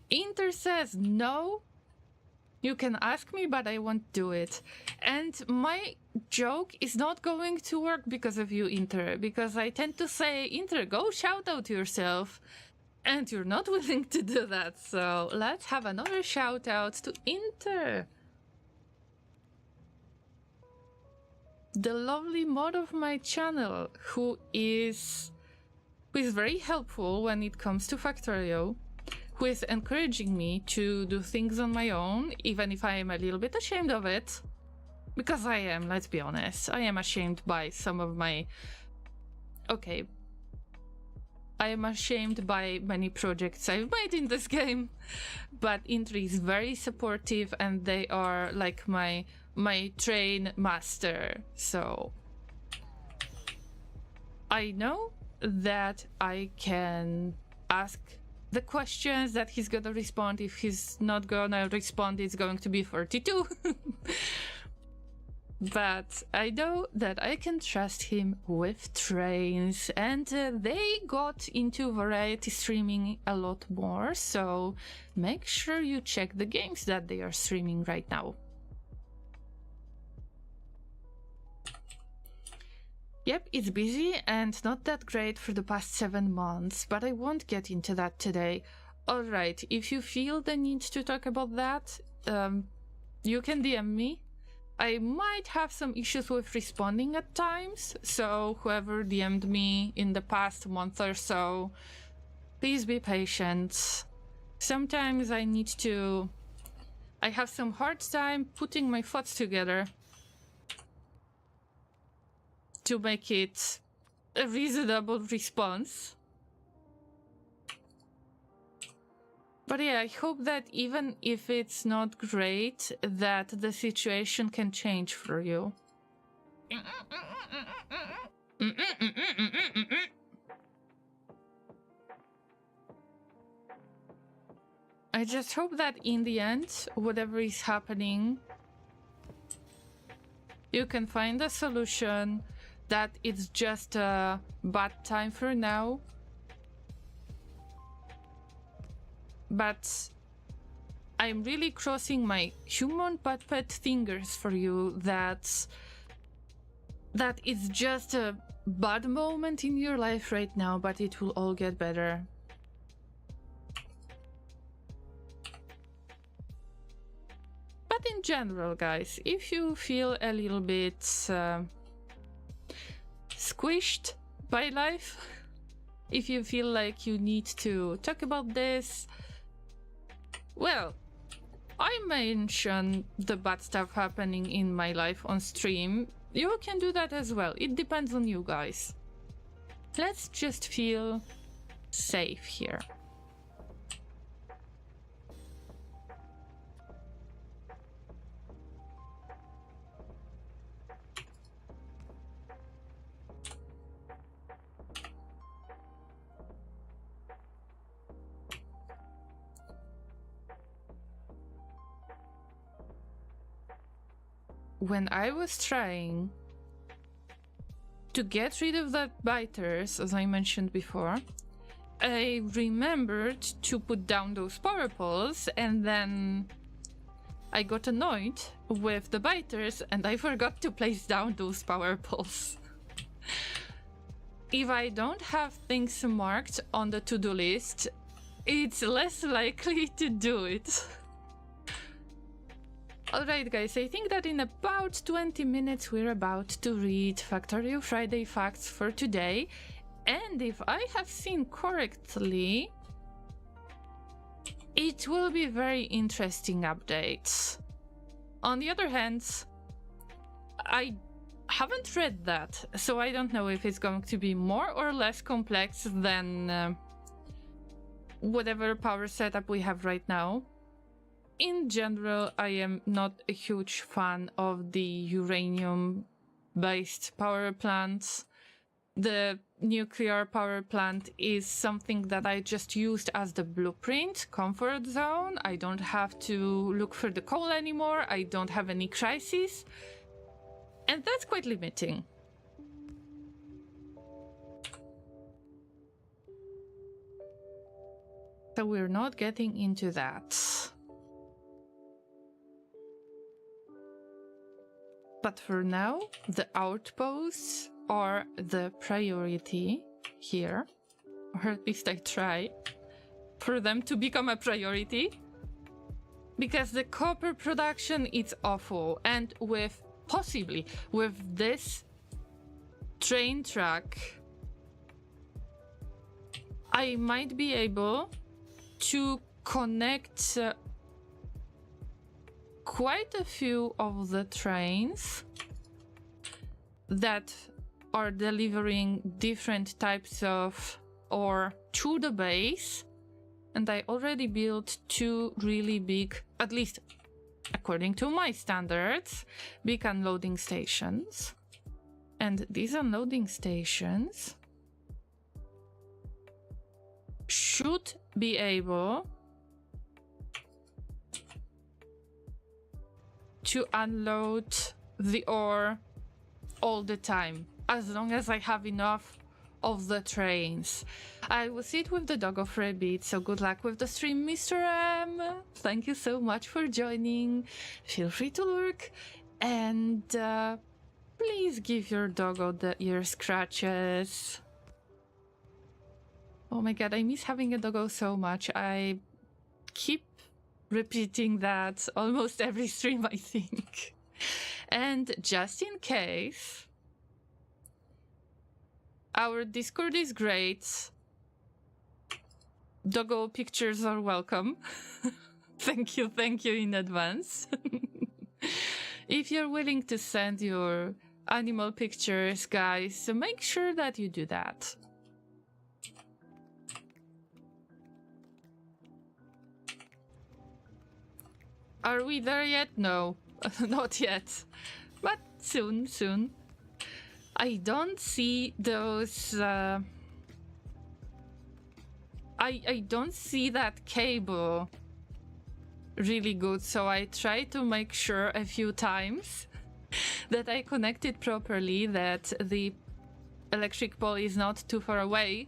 Inter says, no, you can ask me, but I won't do it. And my joke is not going to work because of you, Inter, because I tend to say, Inter, go shout out yourself. And you're not willing to do that, so let's have another shout out to Inter. The lovely mod of my channel, who is very helpful when it comes to Factorio, who is encouraging me to do things on my own, even if I am a little bit ashamed of it. Because I am, let's be honest, I am ashamed by some of my... Okay. I am ashamed by many projects I've made in this game, but Inter is very supportive and they are like my train master, so I know that I can ask the questions that he's gonna respond. If he's not gonna respond, it's going to be 42. But I know that I can trust him with trains, and they got into variety streaming a lot more, so make sure you check the games that they are streaming right now. Yep, it's busy and not that great for the past 7 months, but I won't get into that today. Alright, if you feel the need to talk about that, you can DM me. I might have some issues with responding at times, so whoever DM'd me in the past month or so, please be patient. Sometimes I have some hard time putting my thoughts together to make it a reasonable response. But yeah, I hope that even if it's not great, that the situation can change for you. I just hope that in the end, whatever is happening, you can find a solution, that it's just a bad time for now, but I'm really crossing my human puppet fingers for you that it's just a bad moment in your life right now, but it will all get better. But in general, guys, if you feel a little bit squished by life, if you feel like you need to talk about this, well, I mention the bad stuff happening in my life on stream. You can do that as well. It depends on you guys. Let's just feel safe here. When I was trying to get rid of that biters, as I mentioned before, I remembered to put down those power poles, and then I got annoyed with the biters and I forgot to place down those power poles. If I don't have things marked on the to-do list, it's less likely to do it. Alright guys, I think that in about 20 minutes we're about to read Factorio Friday facts for today, and if I have seen correctly, it will be very interesting updates. On the other hand, I haven't read that, so I don't know if it's going to be more or less complex than whatever power setup we have right now. In general, I am not a huge fan of the uranium-based power plants. The nuclear power plant is something that I just used as the blueprint, comfort zone. I don't have to look for the coal anymore. I don't have any crises. And that's quite limiting. So we're not getting into that. But for now, the outposts are the priority here, or at least I try for them to become a priority, because the copper production is awful, and possibly with this train track, I might be able to connect quite a few of the trains that are delivering different types of ore to the base, and I already built 2 really big, at least according to my standards, big unloading stations. And these unloading stations should be able to unload the ore all the time, as long as I have enough of the trains. I will sit with the doggo for a bit, so good luck with the stream, Mr. M. Thank you so much for joining. Feel free to lurk, and please give your doggo the ear scratches. Oh my god, I miss having a doggo so much. I keep repeating that almost every stream, I think. And just in case, our Discord is great. Doggo pictures are welcome. Thank you in advance. If you're willing to send your animal pictures, guys, so make sure that you do that. Are we there yet? No, not yet. But soon, soon. I don't see those... I don't see that cable really good, so I try to make sure a few times that I connect it properly, that the electric pole is not too far away.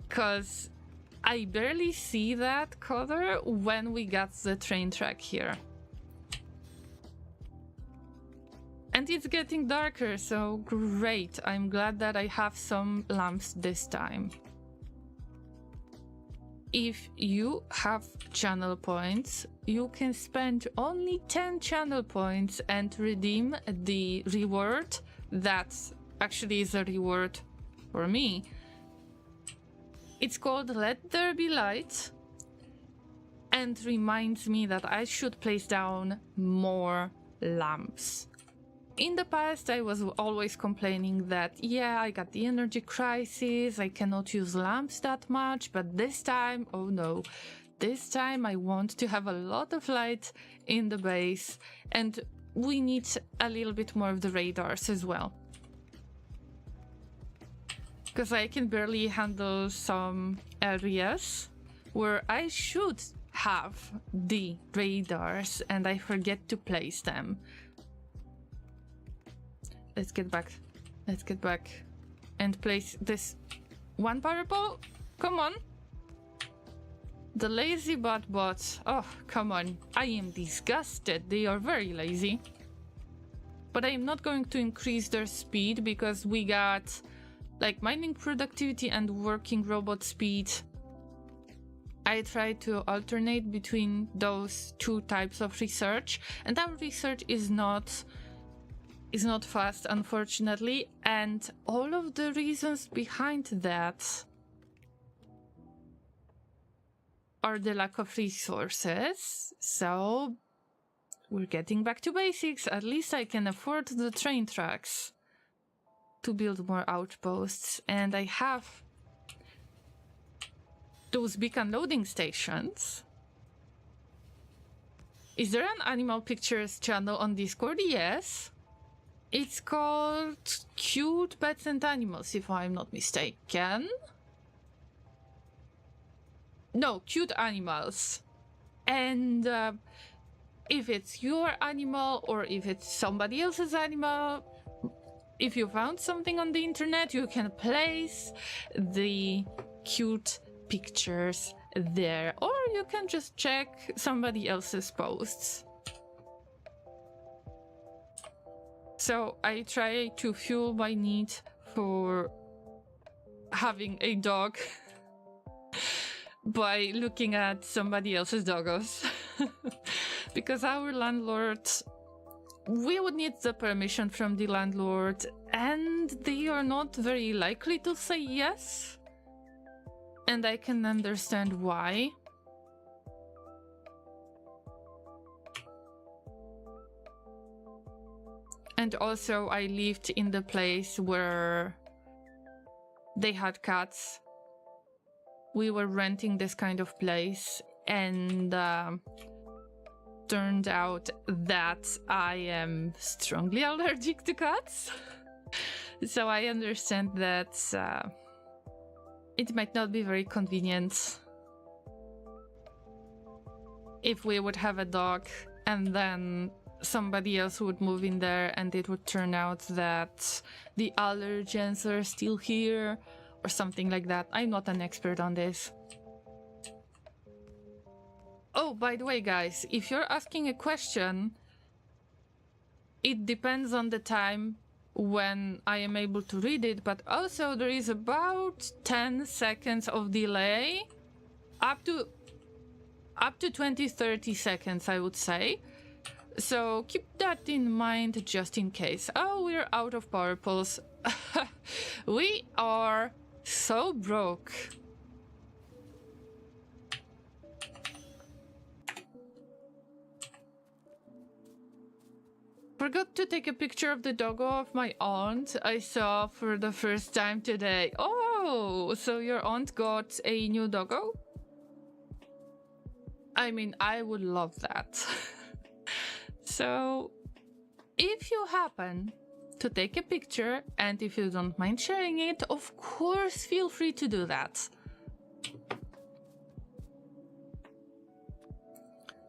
Because I barely see that color when we got the train track here. And it's getting darker, so great. I'm glad that I have some lamps this time. If you have channel points, you can spend only 10 channel points and redeem the reward that actually is a reward for me. It's called Let There Be Light and reminds me that I should place down more lamps. In the past, I was always complaining that, yeah, I got the energy crisis, I cannot use lamps that much, but this time, oh no, this time I want to have a lot of light in the base, and we need a little bit more of the radars as well. Because I can barely handle some areas where I should have the radars and I forget to place them. Let's get back and place this one power pole. Come on. The lazy bots. Oh, come on. I am disgusted. They are very lazy. But I am not going to increase their speed because we got like mining productivity and working robot speed. I try to alternate between those two types of research, and our research is not fast, unfortunately, and all of the reasons behind that are the lack of resources. So we're getting back to basics. At least I can afford the train tracks to build more outposts, and I have those beacon loading stations. Is there an animal pictures channel on Discord? Yes. It's called Cute Pets and Animals, if I'm not mistaken. No, Cute Animals. And if it's your animal or if it's somebody else's animal, if you found something on the internet, you can place the cute pictures there, or you can just check somebody else's posts. So I try to fuel my need for having a dog by looking at somebody else's doggos. Because our landlord, we would need the permission from the landlord, and they are not very likely to say yes. And I can understand why. And also I lived in the place where they had cats. We were renting this kind of place, and turned out that I am strongly allergic to cats. So I understand that it might not be very convenient if we would have a dog and then somebody else would move in there and it would turn out that the allergens are still here or something like that. I'm not an expert on this. Oh, by the way, guys, if you're asking a question, it depends on the time when I am able to read it, but also there is about 10 seconds of delay, up to 20-30 seconds, I would say. So keep that in mind just in case. Oh, we're out of power poles. We are so broke. Forgot to take a picture of the doggo of my aunt I saw for the first time today. Oh, so your aunt got a new doggo? I mean, I would love that. So, if you happen to take a picture, and if you don't mind sharing it, of course, feel free to do that.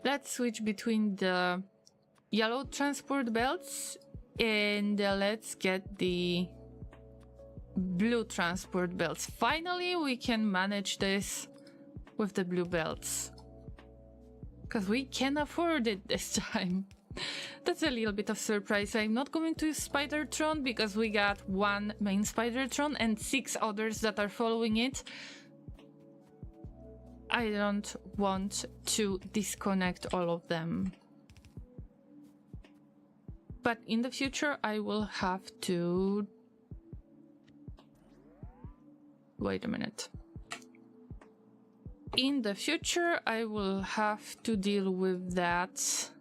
Let's switch between the yellow transport belts and let's get the blue transport belts. Finally, we can manage this with the blue belts. Because we can afford it this time. That's a little bit of surprise. I'm not going to use Spidertron because we got one main Spidertron and 6 others that are following it. I don't want to disconnect all of them. But in the future, I will have to... Wait a minute. In the future, I will have to deal with that.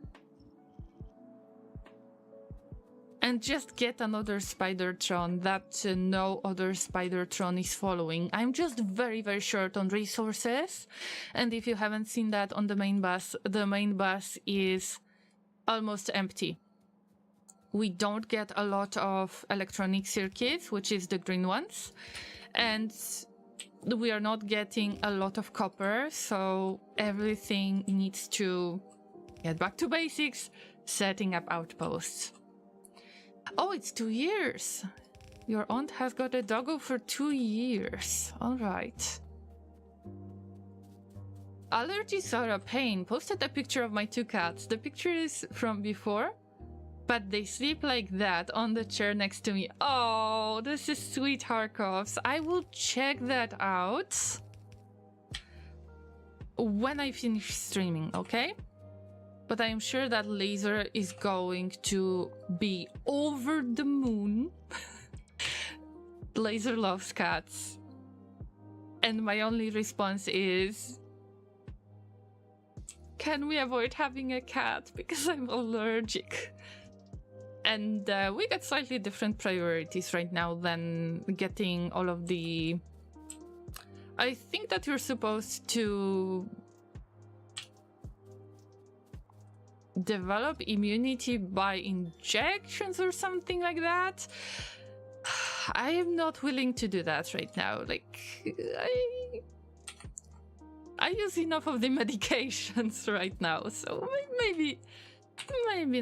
And just get another Spidertron that no other Spidertron is following. I'm just very, very short on resources. And if you haven't seen that on the main bus is almost empty. We don't get a lot of electronic circuits, which is the green ones. And we are not getting a lot of copper, so everything needs to get back to basics, setting up outposts. Oh, it's 2 years. Your aunt has got a doggo for 2 years. All right. Allergies are a pain. Posted a picture of my 2 cats. The picture is from before, but they sleep like that on the chair next to me. Oh, this is sweet, Harkovs. I will check that out when I finish streaming, okay? But I am sure that Laser is going to be over the moon. Laser loves cats. And my only response is... Can we avoid having a cat? Because I'm allergic. And we got slightly different priorities right now than getting all of the... I think that you're supposed to develop immunity by injections or something like that. I am not willing to do that right now. Like, I use enough of the medications right now, so maybe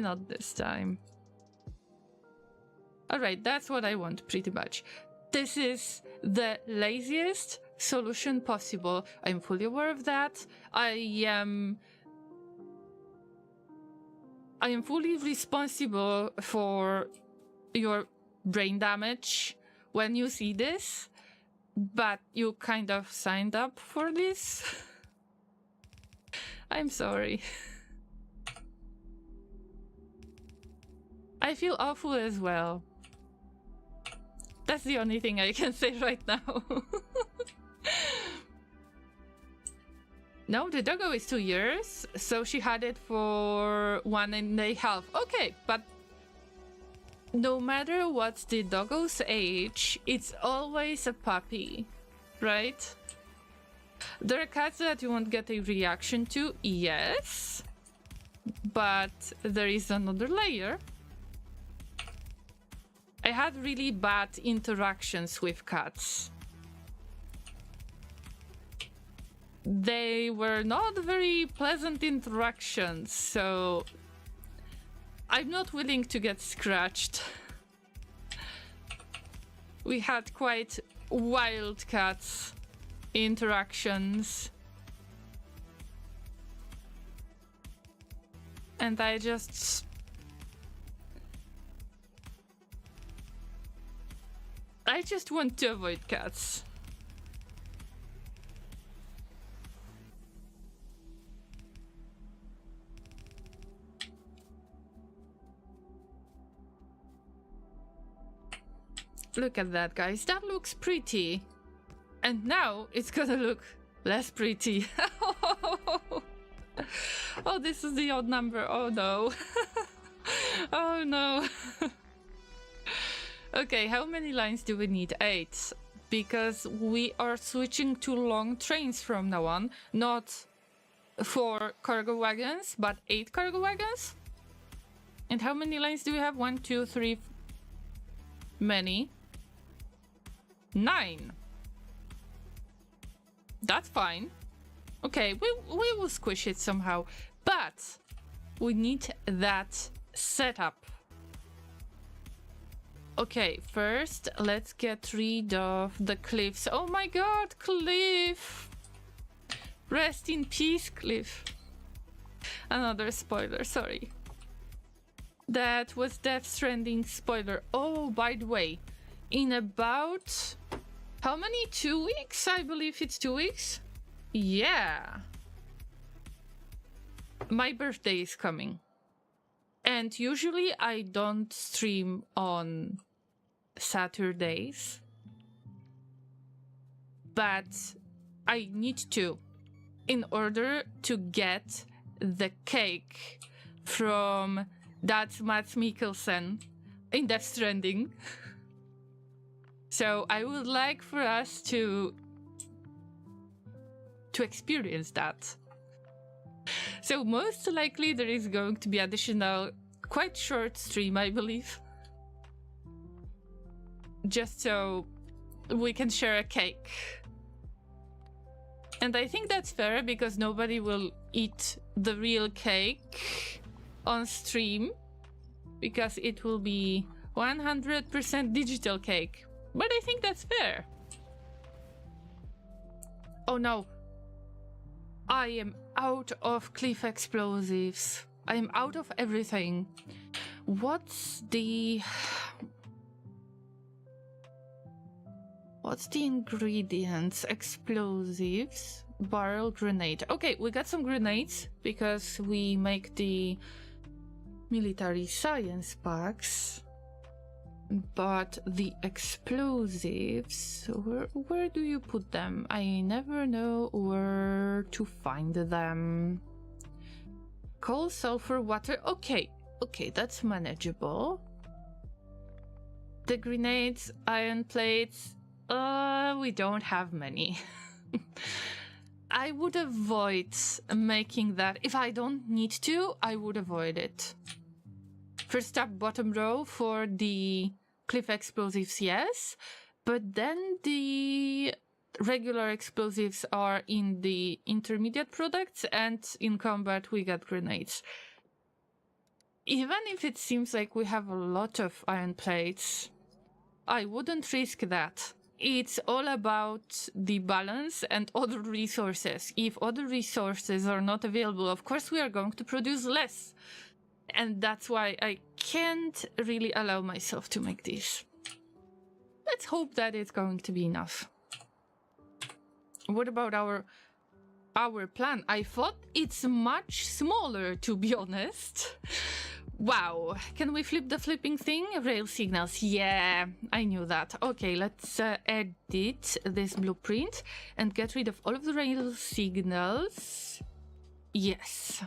not this time. Alright, that's what I want, pretty much. This is the laziest solution possible. I'm fully aware of that. I am fully responsible for your brain damage when you see this, but you kind of signed up for this. I'm sorry. I feel awful as well. That's the only thing I can say right now. No, the doggo is 2 years, so she had it for 1.5. Okay, but no matter what's the doggo's age, it's always a puppy, right? There are cats that you won't get a reaction to, yes, but there is another layer. I had really bad interactions with cats. They were not very pleasant interactions, so I'm not willing to get scratched. We had quite wild cats interactions. And I just want to avoid cats. Look at that, guys. That looks pretty. And now it's gonna look less pretty. Oh, this is the odd number. Oh no. Oh no. Okay, how many lines do we need? 8. Because we are switching to long trains from now on. Not 4 cargo wagons, but 8 cargo wagons. And how many lines do we have? 1, 2, 3... Many. 9. That's fine. Okay, we will squish it somehow. But we need that setup. Okay, first let's get rid of the cliffs. Oh my god, cliff! Rest in peace, Cliff. Another spoiler, sorry. That was Death Stranding spoiler. Oh, by the way, in about... how many? 2 weeks? I believe it's 2 weeks. Yeah. My birthday is coming. And usually I don't stream on Saturdays. But I need to, in order to get the cake from that Mads Mikkelsen in Death Stranding. So I would like for us to experience that. So most likely there is going to be additional, quite short stream, I believe. Just so we can share a cake. And I think that's fair because nobody will eat the real cake on stream because it will be 100% digital cake. But I think that's fair. Oh no. I am out of cliff explosives. I am out of everything. What's the ingredients? Explosives, barrel, grenade. Okay, we got some grenades because we make the military science packs. But the explosives, where do you put them? I never know where to find them. Coal, sulfur, water. Okay, that's manageable. The grenades, iron plates. We don't have many. I would avoid making that. If I don't need to, I would avoid it. First up, bottom row for the cliff explosives, yes. But then the regular explosives are in the intermediate products, and in combat we got grenades. Even if it seems like we have a lot of iron plates, I wouldn't risk that. It's all about the balance and other resources. If other resources are not available, of course we are going to produce less. And that's why I can't really allow myself to make this. Let's hope that it's going to be enough. What about our plan? I thought it's much smaller, to be honest. Wow, can we flip the flipping thing? Rail signals, yeah, I knew that. Okay, let's edit this blueprint and get rid of all of the rail signals. Yes.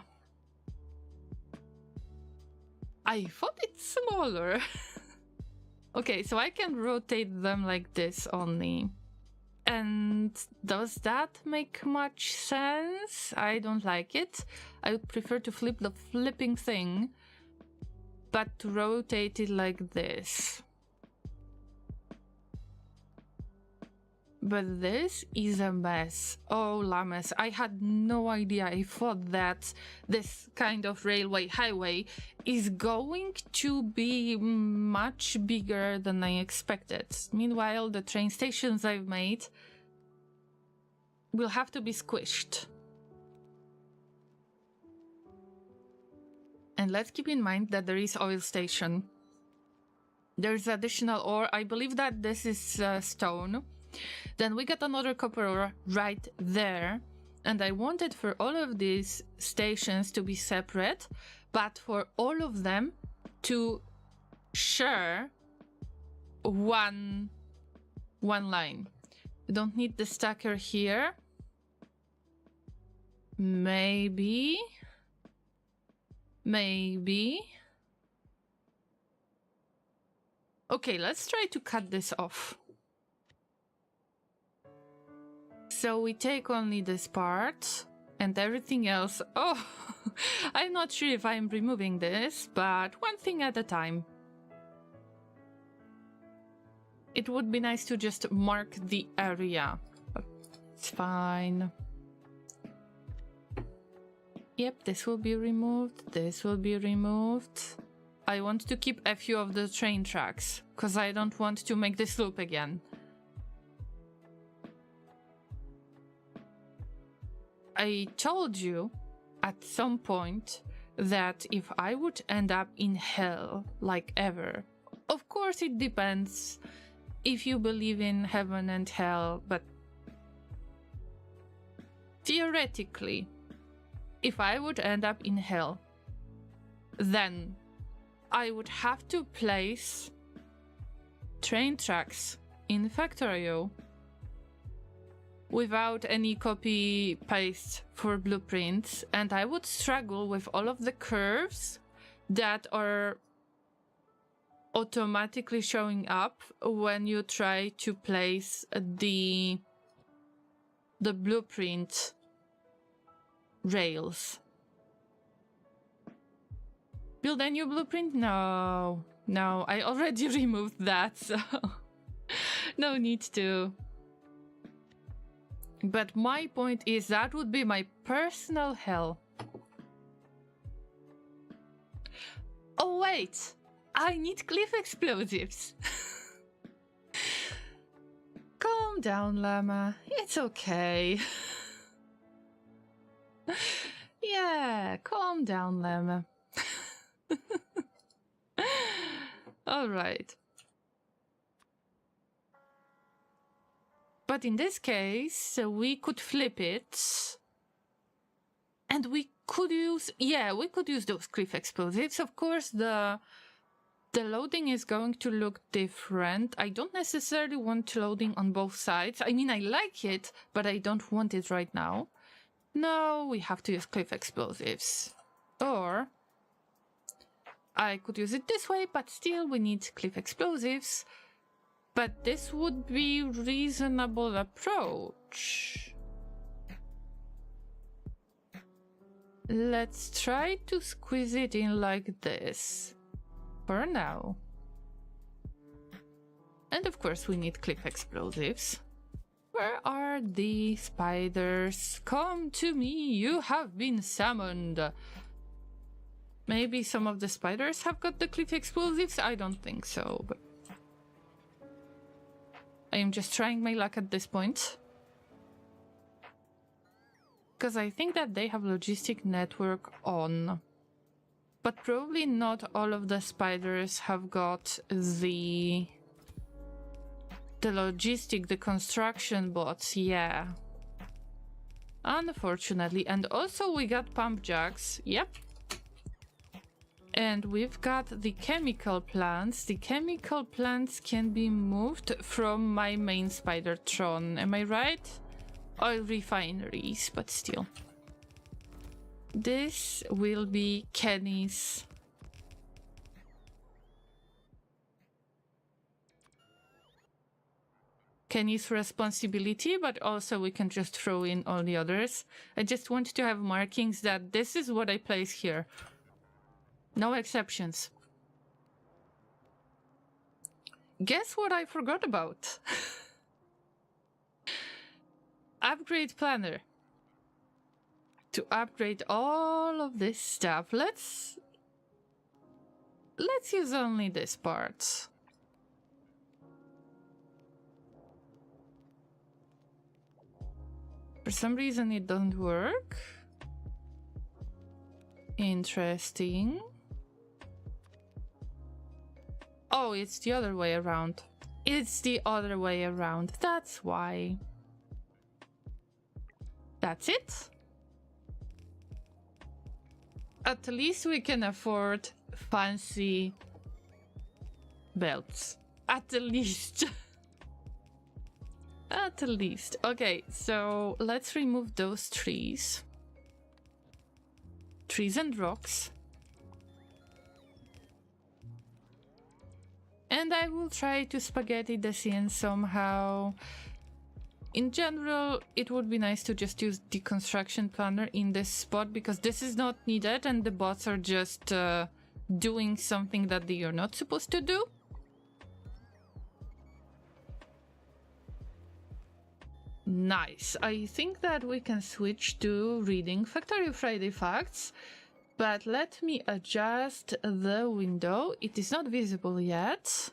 I thought it's smaller. Okay, so I can rotate them like this only. And does that make much sense? I don't like it. I would prefer to flip the flipping thing, but to rotate it like this. But this is a mess. Oh, Llamas, I had no idea. I thought that this kind of railway highway is going to be much bigger than I expected. Meanwhile, the train stations I've made will have to be squished. And let's keep in mind that there is oil station. There's additional ore. I believe that this is stone. Then we got another copper ore right there. And I wanted for all of these stations to be separate, but for all of them to share one line. We don't need the stacker here. Maybe. Okay, let's try to cut this off. So we take only this part and everything else. Oh, I'm not sure if I'm removing this, but one thing at a time. It would be nice to just mark the area, but it's fine. Yep, this will be removed. This will be removed. I want to keep a few of the train tracks because I don't want to make this loop again. I told you at some point that if I would end up in hell, like ever, of course it depends if you believe in heaven and hell, but theoretically, if I would end up in hell, then I would have to place train tracks in Factorio without any copy paste for blueprints, and I would struggle with all of the curves that are automatically showing up when you try to place the blueprint rails. Build a new blueprint? No, I already removed that, so no need to. But my point is that would be my personal hell. Oh wait, I need cliff explosives. Calm down, Llama. It's okay. Yeah, calm down, Llama. All right. But in this case, we could flip it. And we could use... Yeah, we could use those cliff explosives. Of course, the loading is going to look different. I don't necessarily want loading on both sides. I mean, I like it, but I don't want it right now. No, we have to use cliff explosives. Or I could use it this way, but still we need cliff explosives. But this would be a reasonable approach. Let's try to squeeze it in like this. For now. And of course we need cliff explosives. Where are the spiders? Come to me, you have been summoned. Maybe some of the spiders have got the cliff explosives? I don't think so, but I am just trying my luck at this point. Because I think that they have logistic network on. But probably not all of the spiders have got the logistic, the construction bots, yeah. Unfortunately. And also we got pump jacks, yep. And we've got the chemical plants. The chemical plants can be moved from my main Spidertron, am I right? Oil refineries, but still. This will be Kenny's responsibility, but also we can just throw in all the others. I just want to have markings that this is what I place here. No exceptions. Guess what I forgot about? Upgrade planner. To upgrade all of this stuff, let's use only this part. For some reason it doesn't work. Interesting. Oh, it's the other way around. It's the other way around. That's why. That's it. At least we can afford fancy belts. At least. At least. Okay, so let's remove those trees. Trees and rocks. And I will try to spaghetti this in somehow. In general, it would be nice to just use the construction planner in this spot because this is not needed and the bots are just doing something that they are not supposed to do. Nice. I think that we can switch to reading Factorio Friday Facts, but let me adjust the window. It is not visible yet.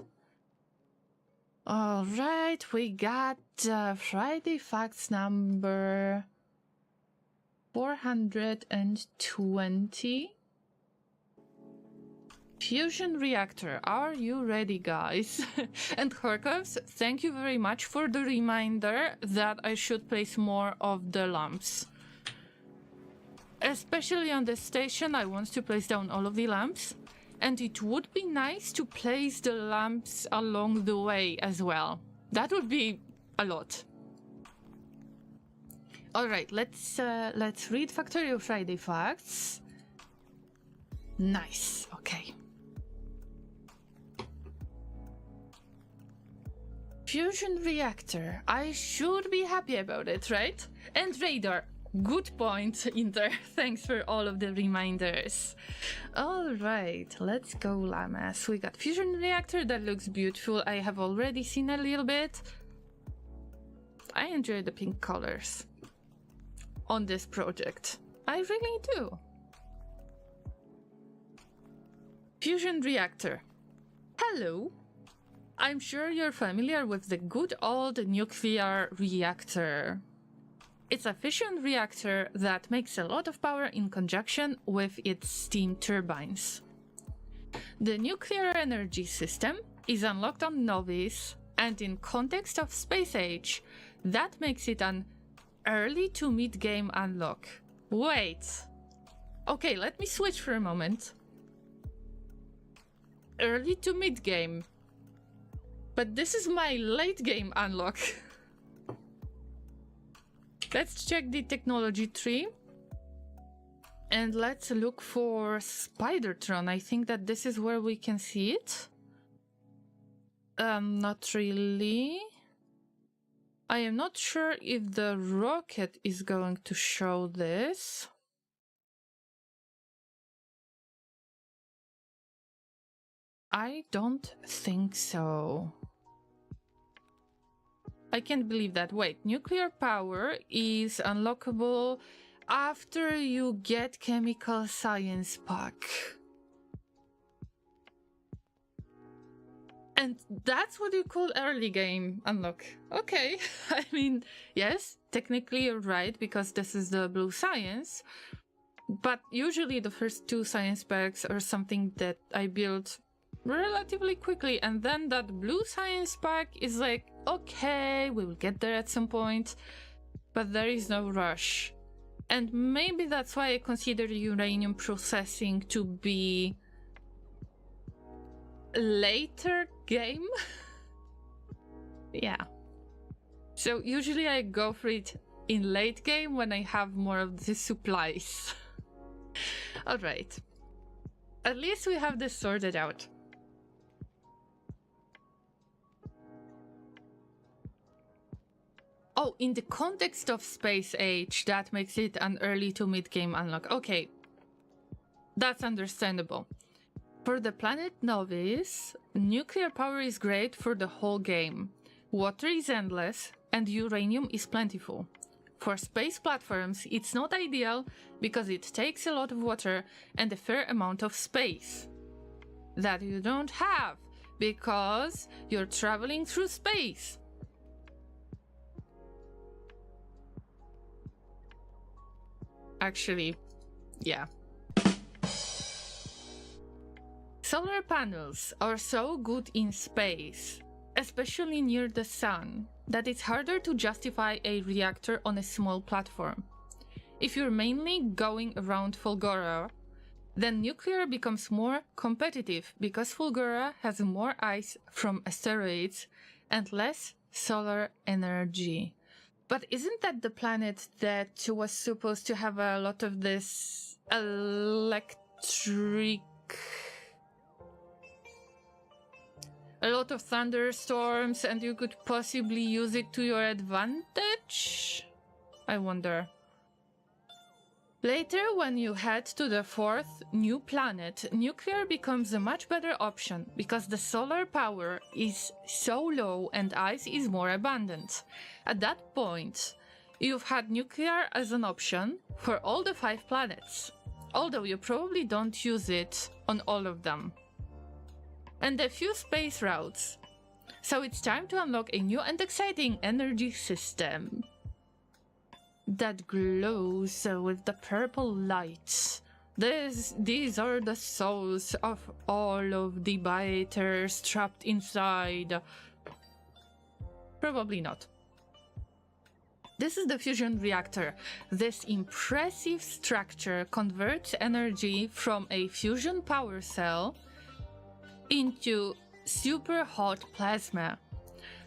All right, we got Friday Facts number 420. Fusion reactor, are you ready, guys? And Horkovs, thank you very much for the reminder that I should place more of the lamps. Especially on this station, I want to place down all of the lamps. And it would be nice to place the lamps along the way as well. That would be a lot. Alright, let's read Factorio Friday facts. Nice, okay. Fusion reactor. I should be happy about it, right? And radar. Good point, Inter. Thanks for all of the reminders. Alright, let's go, Llamas. We got fusion reactor. That looks beautiful. I have already seen a little bit. I enjoy the pink colors on this project. I really do. Fusion reactor. Hello. I'm sure you're familiar with the good old nuclear reactor. It's a fission reactor that makes a lot of power in conjunction with its steam turbines. The nuclear energy system is unlocked on Novice, and in context of Space Age, that makes it an early to mid-game unlock. Wait. Okay, let me switch for a moment. Early to mid-game. But this is my late game unlock. Let's check the technology tree. And let's look for Spidertron. I think that this is where we can see it. Not really. I am not sure if the rocket is going to show this. I don't think so. I can't believe that. Wait, nuclear power is unlockable after you get chemical science pack. And that's what you call early game unlock. Okay, I mean, yes, technically you're right because this is the blue science. But usually the first two science packs are something that I build relatively quickly, and then that blue science pack is like, okay, we will get there at some point, but there is no rush. And maybe that's why I consider uranium processing to be later game. Yeah. So usually I go for it in late game when I have more of the supplies. Alright. At least we have this sorted out. Oh, in the context of Space Age, that makes it an early to mid-game unlock. Okay, that's understandable. For the planet Novice, nuclear power is great for the whole game. Water is endless, and uranium is plentiful. For space platforms, it's not ideal because it takes a lot of water and a fair amount of space. That you don't have, because you're traveling through space. Actually, yeah. Solar panels are so good in space, especially near the sun, that it's harder to justify a reactor on a small platform. If you're mainly going around Fulgora, then nuclear becomes more competitive because Fulgora has more ice from asteroids and less solar energy. But isn't that the planet that was supposed to have a lot of this electric... a lot of thunderstorms, and you could possibly use it to your advantage? I wonder. Later, when you head to the fourth new planet, nuclear becomes a much better option because the solar power is so low and ice is more abundant. At that point, you've had nuclear as an option for all the 5 planets, although you probably don't use it on all of them. And a few space routes. So it's time to unlock a new and exciting energy system. that glows with the purple light. These are the souls of all of the biters trapped inside. Probably not. This is the fusion reactor. This impressive structure converts energy from a fusion power cell into super hot plasma.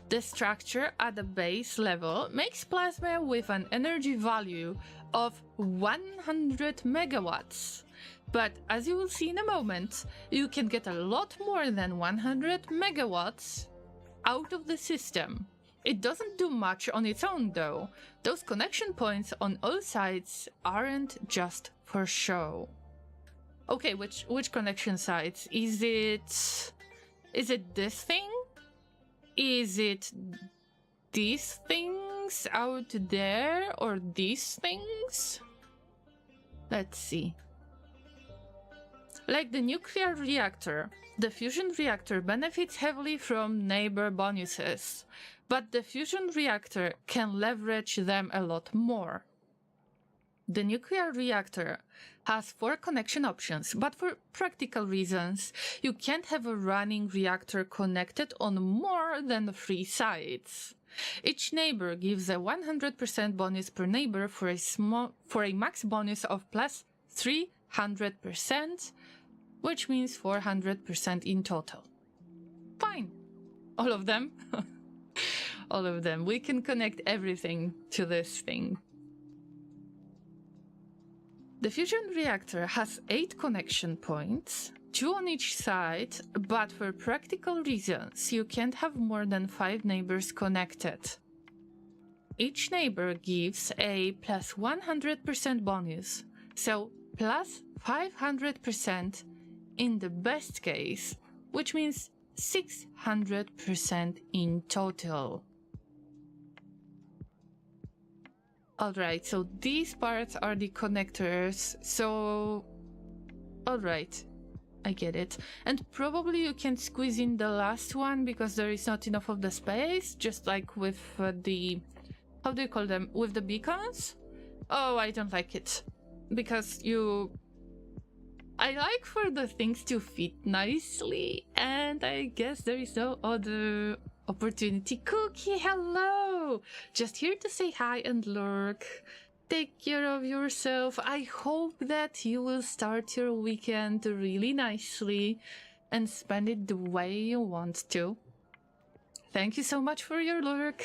The structure at the base level makes plasma with an energy value of 100 megawatts. But as you will see in a moment, you can get a lot more than 100 megawatts out of the system. It doesn't do much on its own though. Those connection points on all sides aren't just for show. Okay, which connection sites? Is it this thing? Is it these things out there or these things? Let's see. Like the nuclear reactor, the fusion reactor benefits heavily from neighbor bonuses, but the fusion reactor can leverage them a lot more. The nuclear reactor has 4 connection options, but for practical reasons, you can't have a running reactor connected on more than 3 sides. Each neighbor gives a 100% bonus per neighbor for a max bonus of plus 300%, which means 400% in total. Fine. All of them. All of them. We can connect everything to this thing. The fusion reactor has 8 connection points, 2 on each side, but for practical reasons, you can't have more than 5 neighbors connected. Each neighbor gives a plus 100% bonus, so plus 500% in the best case, which means 600% in total. Alright, so these parts are the connectors, so... Alright, I get it. And probably you can squeeze in the last one because there is not enough of the space, just like with the... How do you call them? With the beacons? Oh, I don't like it. Because I like for the things to fit nicely, and I guess there is no other opportunity. Cookie, hello! Just here to say hi and lurk. Take care of yourself. I hope that you will start your weekend really nicely and spend it the way you want to. Thank you so much for your lurk.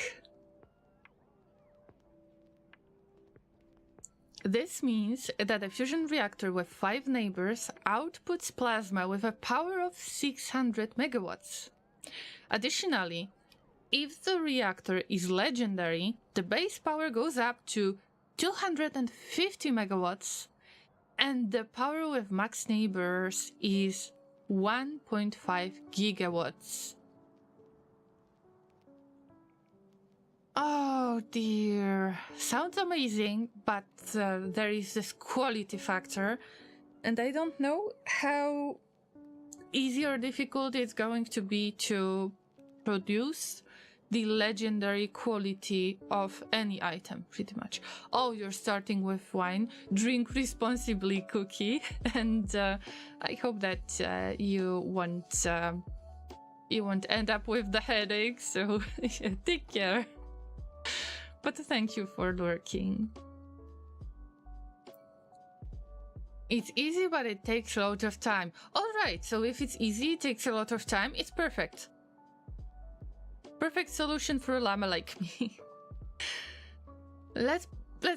This means that a fusion reactor with 5 neighbors outputs plasma with a power of 600 megawatts. Additionally, if the reactor is legendary, the base power goes up to 250 megawatts, and the power with max neighbors is 1.5 gigawatts. Oh dear, sounds amazing, but there is this quality factor, and I don't know how easy or difficult it's going to be to produce the legendary quality of any item, pretty much. Oh, you're starting with wine. Drink responsibly, Cookie, and I hope that you won't end up with the headache, so take care. But thank you for lurking. It's easy, but it takes a lot of time. Alright, so if it's easy, it takes a lot of time, it's perfect. Perfect solution for a llama like me. Let's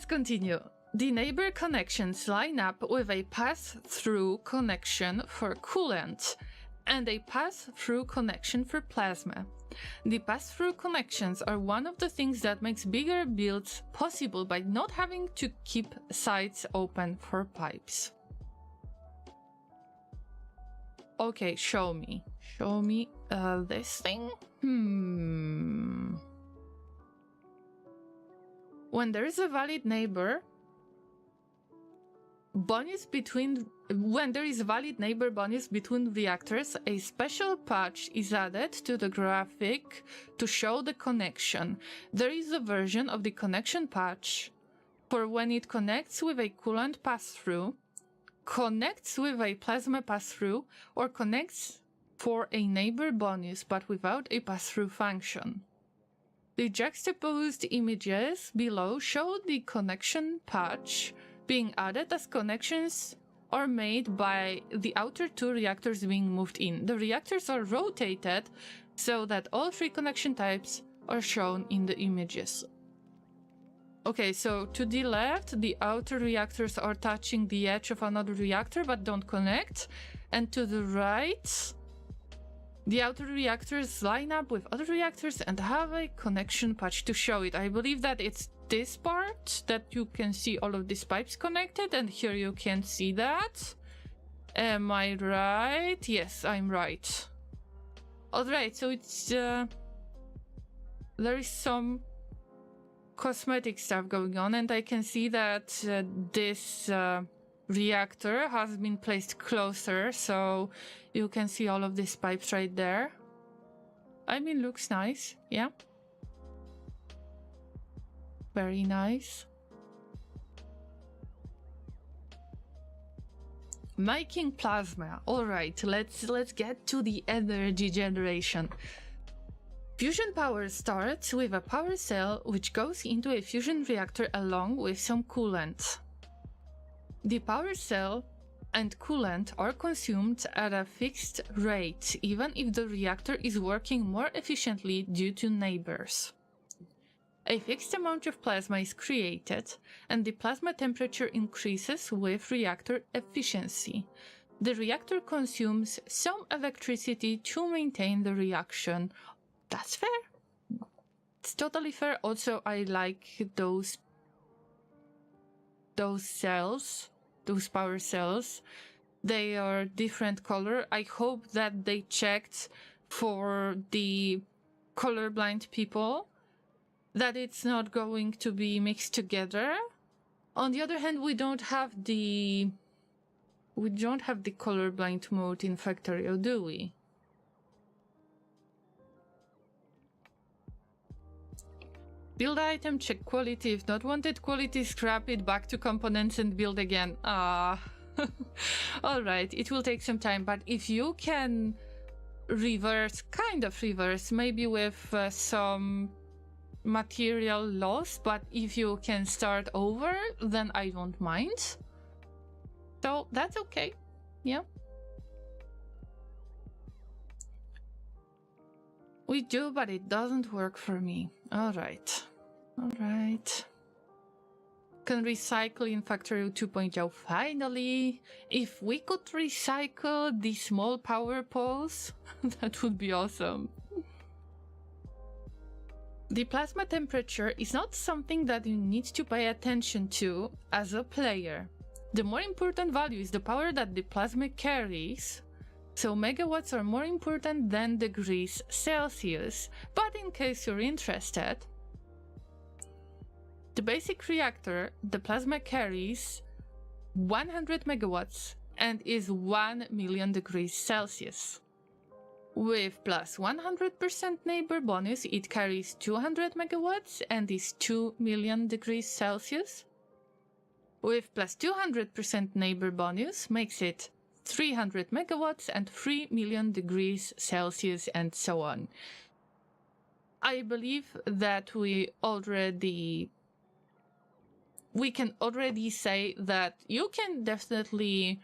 continue. The neighbor connections line up with a pass-through connection for coolant and a pass-through connection for plasma. The pass-through connections are one of the things that makes bigger builds possible by not having to keep sites open for pipes. Okay, show me. Show me this thing. When there is a valid neighbor bonus between reactors, a special patch is added to the graphic to show the connection. There is a version of the connection patch for when it connects with a coolant pass-through, connects with a plasma pass-through, or connects for a neighbor bonus but without a pass-through function. The juxtaposed images below show the connection patch being added as connections are made by the outer two reactors being moved in. The reactors are rotated so that all three connection types are shown in the images. Okay, so to the left, the outer reactors are touching the edge of another reactor but don't connect. And to the right, the outer reactors line up with other reactors and have a connection patch to show it. I believe that it's this part that you can see all of these pipes connected, and here you can see that. Am I right? Yes, I'm right. Alright, so it's there is some cosmetic stuff going on, and I can see that this reactor has been placed closer, so you can see all of these pipes right there. I mean, looks nice, yeah. Very nice. Making plasma. Alright, let's get to the energy generation. Fusion power starts with a power cell which goes into a fusion reactor along with some coolant. The power cell and coolant are consumed at a fixed rate, even if the reactor is working more efficiently due to neighbors. A fixed amount of plasma is created, and the plasma temperature increases with reactor efficiency. The reactor consumes some electricity to maintain the reaction. That's fair. It's totally fair. Also, I like those cells, those power cells. They are different color. I hope that they checked for the colorblind people that it's not going to be mixed together. On the other hand, we don't have the colorblind mode in Factorio, do we? Build item, check quality. If not wanted quality, scrap it back to components and build again. Ah. Alright, it will take some time, but if you can kind of reverse, maybe with some material loss, but if you can start over, then I don't mind. So that's okay. Yeah. We do, but it doesn't work for me. Alright. Alright. Can recycle in Factorio 2.0 finally. If we could recycle the small power poles, that would be awesome. The plasma temperature is not something that you need to pay attention to as a player. The more important value is the power that the plasma carries. So megawatts are more important than degrees Celsius, but in case you're interested, the basic reactor, the plasma carries 100 megawatts and is 1 million degrees Celsius. With plus 100% neighbor bonus, it carries 200 megawatts and is 2 million degrees Celsius. With plus 200% neighbor bonus, makes it 300 megawatts and 3 million degrees Celsius, and so on. I believe that we can already say that you can definitely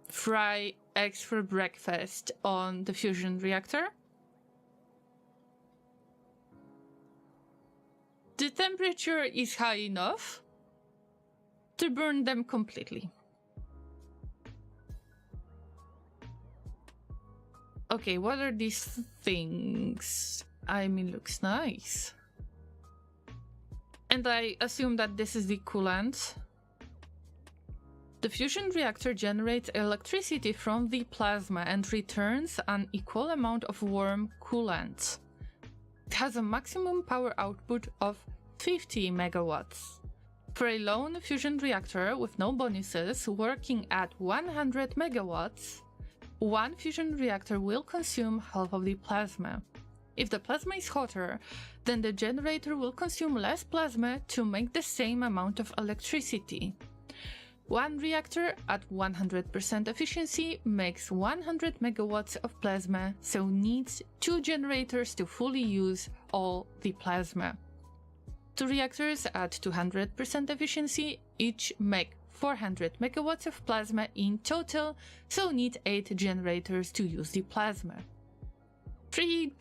fry eggs for breakfast on the fusion reactor. The temperature is high enough to burn them completely. Okay, what are these things? I mean, looks nice. And I assume that this is the coolant. The fusion reactor generates electricity from the plasma and returns an equal amount of warm coolant. It has a maximum power output of 50 megawatts. For a lone fusion reactor with no bonuses working at 100 megawatts, one fusion reactor will consume half of the plasma. If the plasma is hotter, then the generator will consume less plasma to make the same amount of electricity. One reactor at 100% efficiency makes 100 megawatts of plasma, so needs 2 generators to fully use all the plasma. 2 reactors at 200% efficiency each make 400 megawatts of plasma in total, so need 8 generators to use the plasma. 3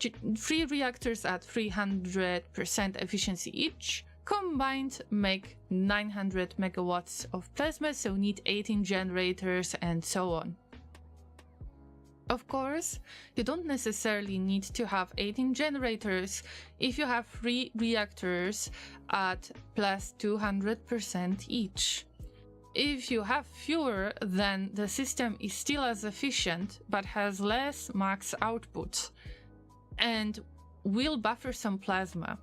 reactors at 300% efficiency each combined make 900 megawatts of plasma, so need 18 generators and so on. Of course, you don't necessarily need to have 18 generators if you have 3 reactors at plus 200% each. If you have fewer, then the system is still as efficient but has less max output and will buffer some plasma.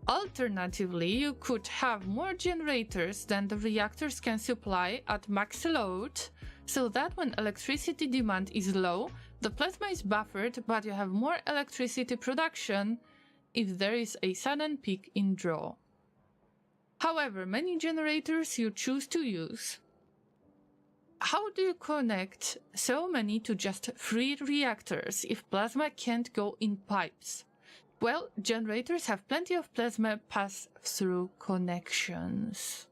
Alternatively, you could have more generators than the reactors can supply at max load, so that when electricity demand is low, the plasma is buffered, but you have more electricity production if there is a sudden peak in draw. However many generators you choose to use, how do you connect so many to just 3 reactors if plasma can't go in pipes? Well, generators have plenty of plasma pass-through connections.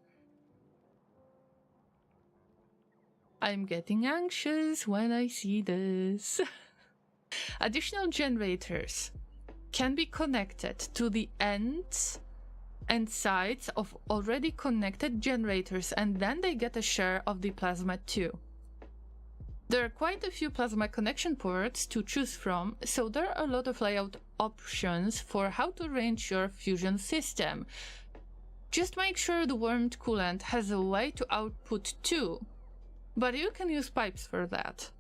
I'm getting anxious when I see this. Additional generators can be connected to the ends and sides of already connected generators, and then they get a share of the plasma too. There are quite a few plasma connection ports to choose from, so there are a lot of layout options for how to arrange your fusion system. Just make sure the warmed coolant has a way to output too, but you can use pipes for that.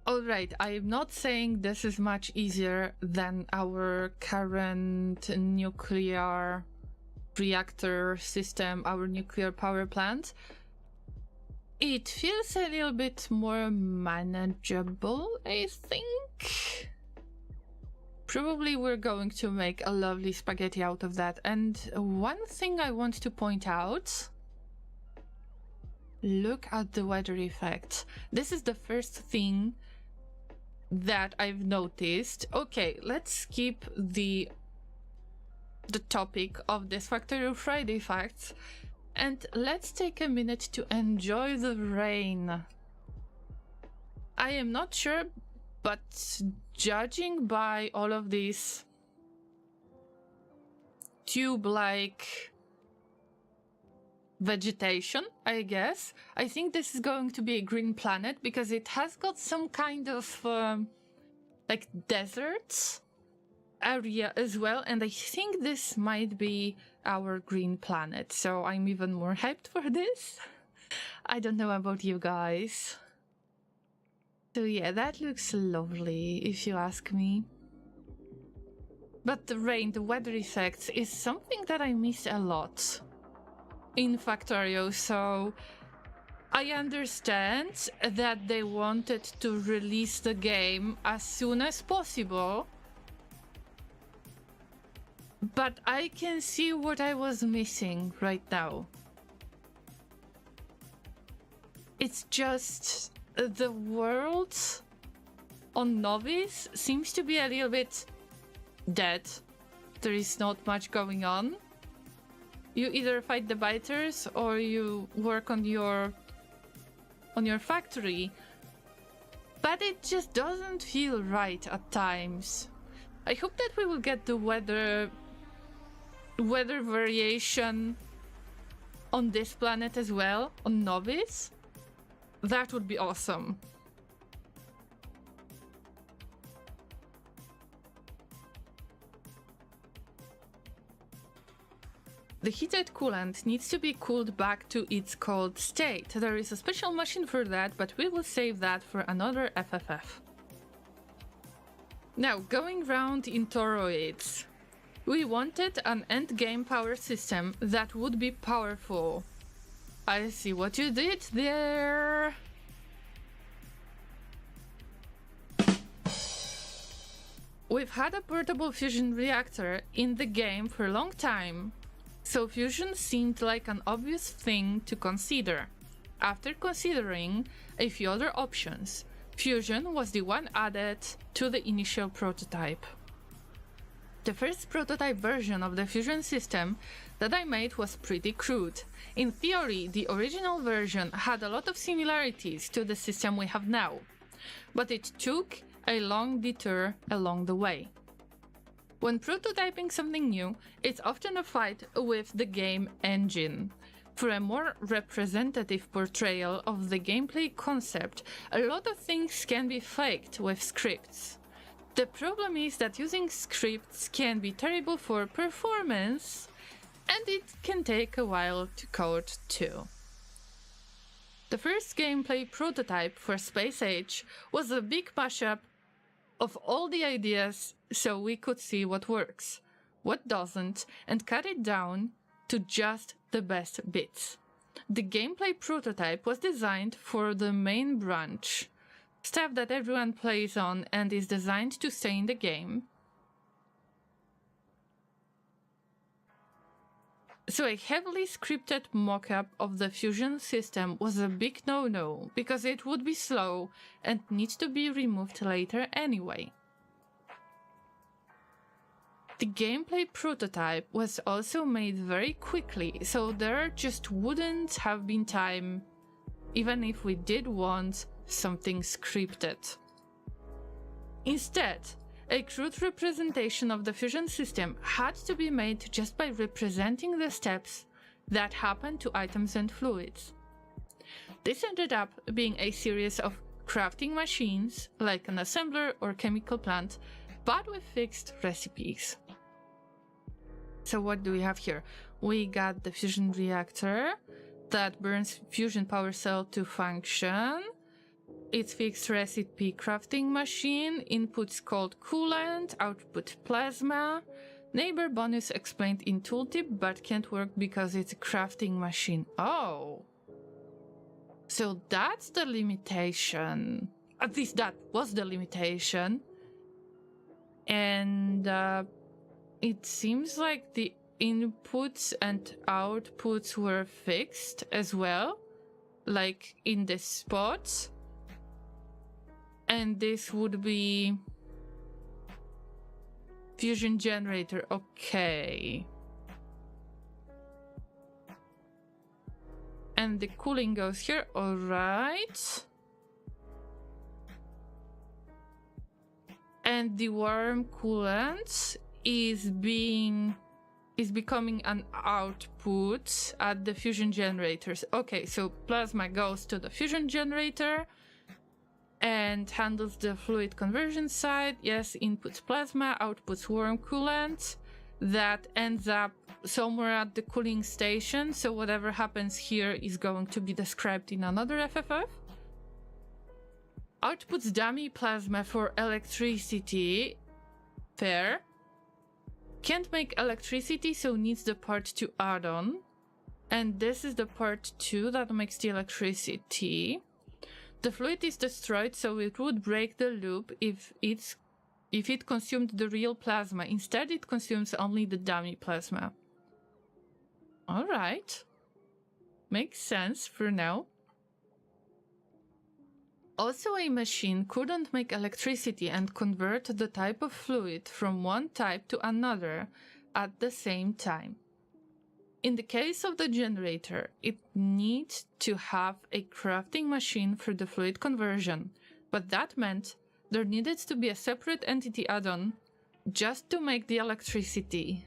Alright, I'm not saying this is much easier than our current nuclear reactor system, our nuclear power plant. It feels a little bit more manageable, I think. Probably we're going to make a lovely spaghetti out of that. And one thing I want to point out, look at the weather effect. This is the first thing that I've noticed. Okay, let's skip the topic of this Factory Friday facts and let's take a minute to enjoy the rain. I am not sure, but judging by all of these tube-like vegetation, I guess, I think this is going to be a green planet because it has got some kind of like desert area as well, and I think this might be our green planet, so I'm even more hyped for this. I don't know about you guys. So yeah, that looks lovely if you ask me. But the rain, the weather effects is something that I miss a lot in Factorio, so I understand that they wanted to release the game as soon as possible, but I can see what I was missing right now. It's just the world on Novice seems to be a little bit dead. There is not much going on. You either fight the biters or you work on your factory, but it just doesn't feel right at times. I hope that we will get the weather variation on this planet as well, on Novice. That would be awesome. The heated coolant needs to be cooled back to its cold state. There is a special machine for that, but we will save that for another FFF. Now, going round in toroids. We wanted an endgame power system that would be powerful. I see what you did there. We've had a portable fusion reactor in the game for a long time, so fusion seemed like an obvious thing to consider. After considering a few other options, fusion was the one added to the initial prototype. The first prototype version of the fusion system that I made was pretty crude. In theory, the original version had a lot of similarities to the system we have now, but it took a long detour along the way. When prototyping something new, it's often a fight with the game engine. For a more representative portrayal of the gameplay concept, a lot of things can be faked with scripts. The problem is that using scripts can be terrible for performance, and it can take a while to code too. The first gameplay prototype for Space Age was a big mashup of all the ideas so we could see what works, what doesn't, and cut it down to just the best bits. The gameplay prototype was designed for the main branch, stuff that everyone plays on and is designed to stay in the game. So a heavily scripted mock-up of the fusion system was a big no-no, because it would be slow and needs to be removed later anyway. The gameplay prototype was also made very quickly, so there just wouldn't have been time, even if we did want something scripted. Instead, a crude representation of the fusion system had to be made just by representing the steps that happen to items and fluids. This ended up being a series of crafting machines, like an assembler or chemical plant, but with fixed recipes. So what do we have here? We got the fusion reactor that burns fusion power cell to function. Its fixed recipe crafting machine, inputs called coolant, output plasma. Neighbor bonus explained in tooltip, but can't work because it's a crafting machine. Oh. So that's the limitation. At least that was the limitation. And it seems like the inputs and outputs were fixed as well, like in the spots. And this would be fusion generator. Okay. And the cooling goes here. All right. And the warm coolant is becoming an output at the fusion generators. Okay, so plasma goes to the fusion generator and handles the fluid conversion side. Yes, inputs plasma, outputs warm coolant. That ends up somewhere at the cooling station, so whatever happens here is going to be described in another FFF. Outputs dummy plasma for electricity. Fair. Can't make electricity, so needs the part to add on. And this is the part 2 that makes the electricity. The fluid is destroyed, so it would break the loop if it consumed the real plasma. Instead, it consumes only the dummy plasma. Alright. Makes sense for now. Also, a machine couldn't make electricity and convert the type of fluid from one type to another at the same time. In the case of the generator, it needs to have a crafting machine for the fluid conversion, but that meant there needed to be a separate entity add-on just to make the electricity.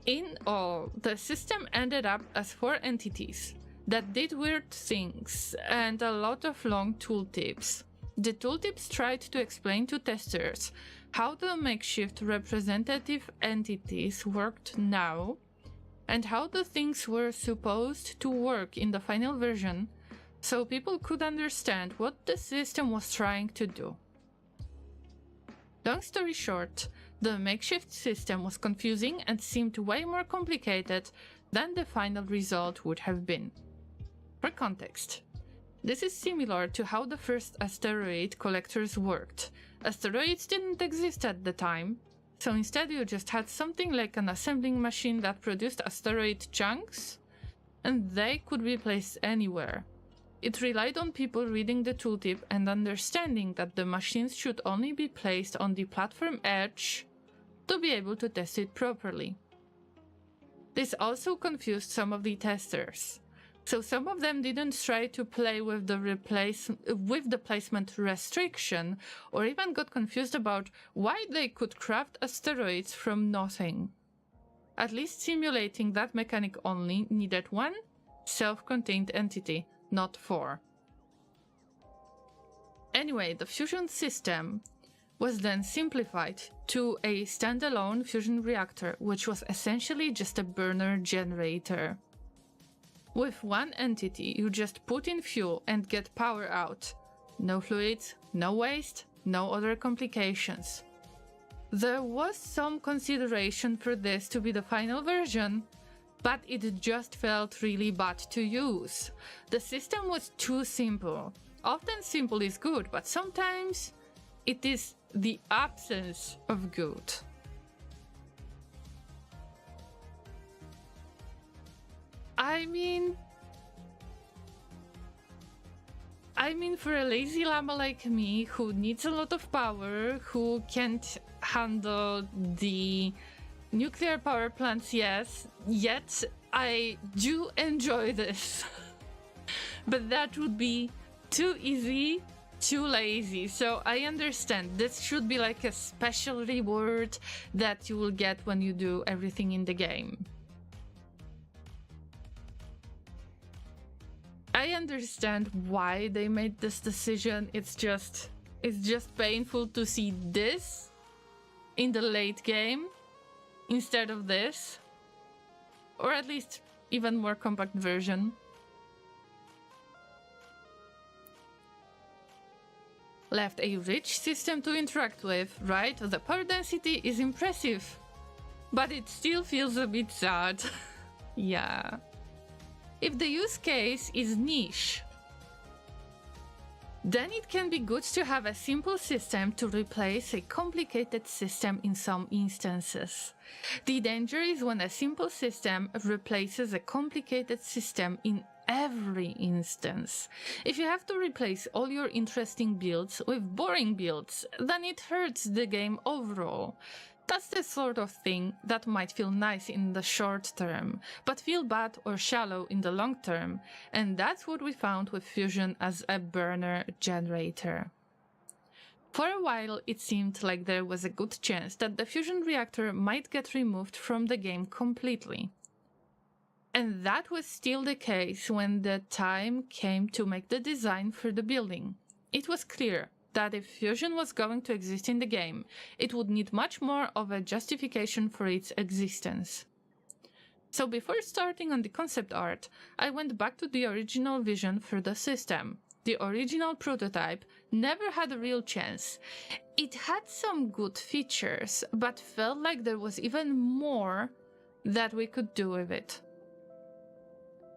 In all, the system ended up as 4 entities that did weird things and a lot of long tooltips. The tooltips tried to explain to testers how the makeshift representative entities worked now and how the things were supposed to work in the final version, so people could understand what the system was trying to do. Long story short, the makeshift system was confusing and seemed way more complicated than the final result would have been. For context, this is similar to how the first asteroid collectors worked. Asteroids didn't exist at the time, so instead you just had something like an assembling machine that produced asteroid chunks, and they could be placed anywhere. It relied on people reading the tooltip and understanding that the machines should only be placed on the platform edge to be able to test it properly. This also confused some of the testers, so some of them didn't try to play with the placement restriction, or even got confused about why they could craft asteroids from nothing. At least simulating that mechanic only needed one self-contained entity, not 4. Anyway, the fusion system was then simplified to a standalone fusion reactor, which was essentially just a burner generator. With one entity, you just put in fuel and get power out. No fluids, no waste, no other complications. There was some consideration for this to be the final version, but it just felt really bad to use. The system was too simple. Often simple is good, but sometimes it is the absence of good. I mean, for a lazy llama like me, who needs a lot of power, who can't handle the nuclear power plants, yes, yet I do enjoy this. But that would be too easy, too lazy. So I understand this should be like a special reward that you will get when you do everything in the game. I understand why they made this decision. It's just painful to see this in the late game instead of this, or at least even more compact version. Left a rich system to interact with, right? The power density is impressive, but it still feels a bit sad. Yeah. If the use case is niche, then it can be good to have a simple system to replace a complicated system in some instances. The danger is when a simple system replaces a complicated system in every instance. If you have to replace all your interesting builds with boring builds, then it hurts the game overall. That's the sort of thing that might feel nice in the short term, but feel bad or shallow in the long term, and that's what we found with Fusion as a burner generator. For a while, it seemed like there was a good chance that the fusion reactor might get removed from the game completely. And that was still the case when the time came to make the design for the building. It was clear that if fusion was going to exist in the game, it would need much more of a justification for its existence. So before starting on the concept art, I went back to the original vision for the system. The original prototype never had a real chance. It had some good features, but felt like there was even more that we could do with it.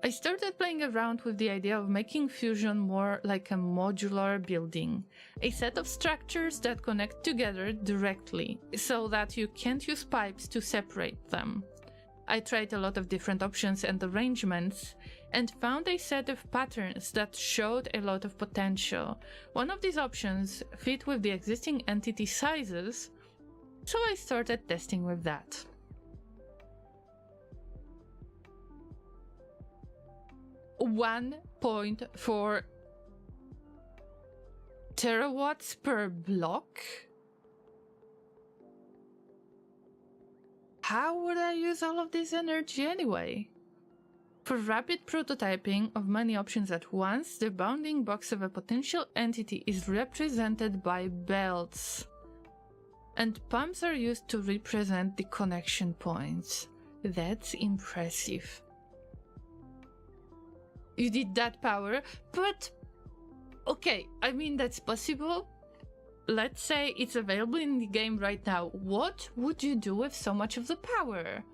I started playing around with the idea of making Fusion more like a modular building, a set of structures that connect together directly, so that you can't use pipes to separate them. I tried a lot of different options and arrangements, and found a set of patterns that showed a lot of potential. One of these options fit with the existing entity sizes, so I started testing with that. 1.4 terawatts per block? How would I use all of this energy anyway? For rapid prototyping of many options at once, the bounding box of a potential entity is represented by belts, and pumps are used to represent the connection points. That's impressive. You did that power, but okay, I mean that's possible, let's say it's available in the game right now. What would you do with so much of the power?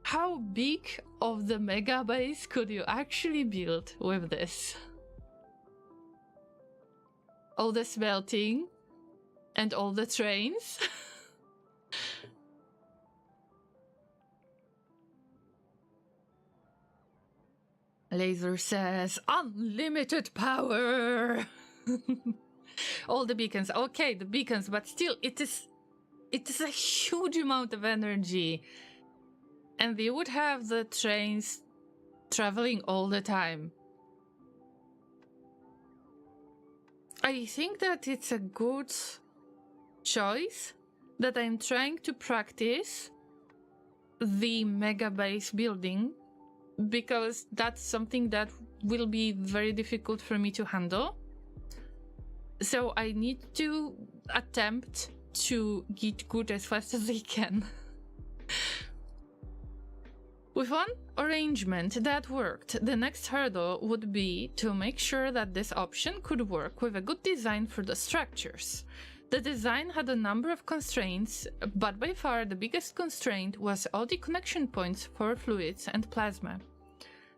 How big of the Megabase could you actually build with this? All the smelting and all the trains? Laser says, unlimited power! All the beacons. Okay, the beacons, but still, it is a huge amount of energy. And they would have the trains traveling all the time. I think that it's a good choice that I'm trying to practice the Megabase building, because that's something that will be very difficult for me to handle. So I need to attempt to get good as fast as I can. With one arrangement that worked, the next hurdle would be to make sure that this option could work with a good design for the structures. The design had a number of constraints, but by far the biggest constraint was all the connection points for fluids and plasma.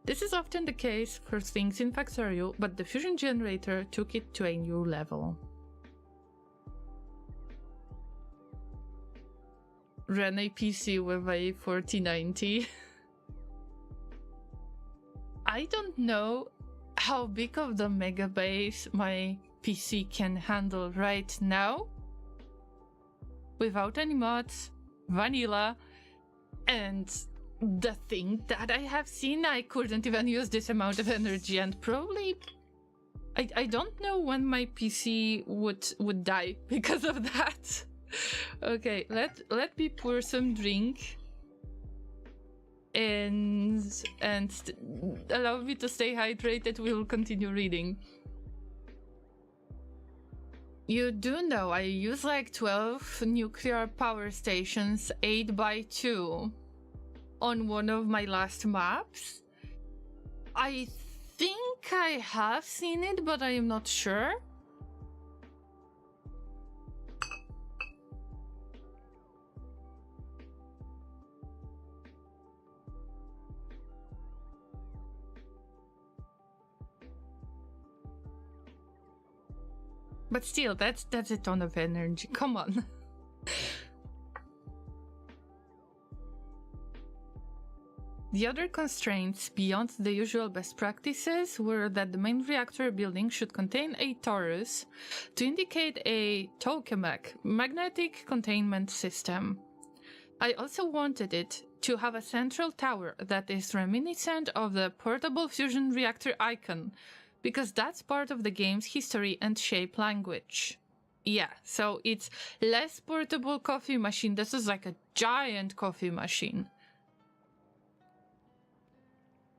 This is often the case for things in Factorio, but the fusion generator took it to a new level. Ran a PC with a 4090. I don't know how big of the Megabase my PC can handle right now. Without any mods, vanilla, and the thing that I have seen, I couldn't even use this amount of energy, and probably I don't know when my PC would die because of that. Okay, let me pour some drink and allow me to stay hydrated. We will continue reading. You do know I use like 12 nuclear power stations 8x2 on one of my last maps. I think I have seen it, but I am not sure. But still, that's a ton of energy. Come on. The other constraints beyond the usual best practices were that the main reactor building should contain a torus to indicate a tokamak, magnetic containment system. I also wanted it to have a central tower that is reminiscent of the portable fusion reactor icon, because that's part of the game's history and shape language. Yeah, so it's less portable coffee machine. This is like a giant coffee machine.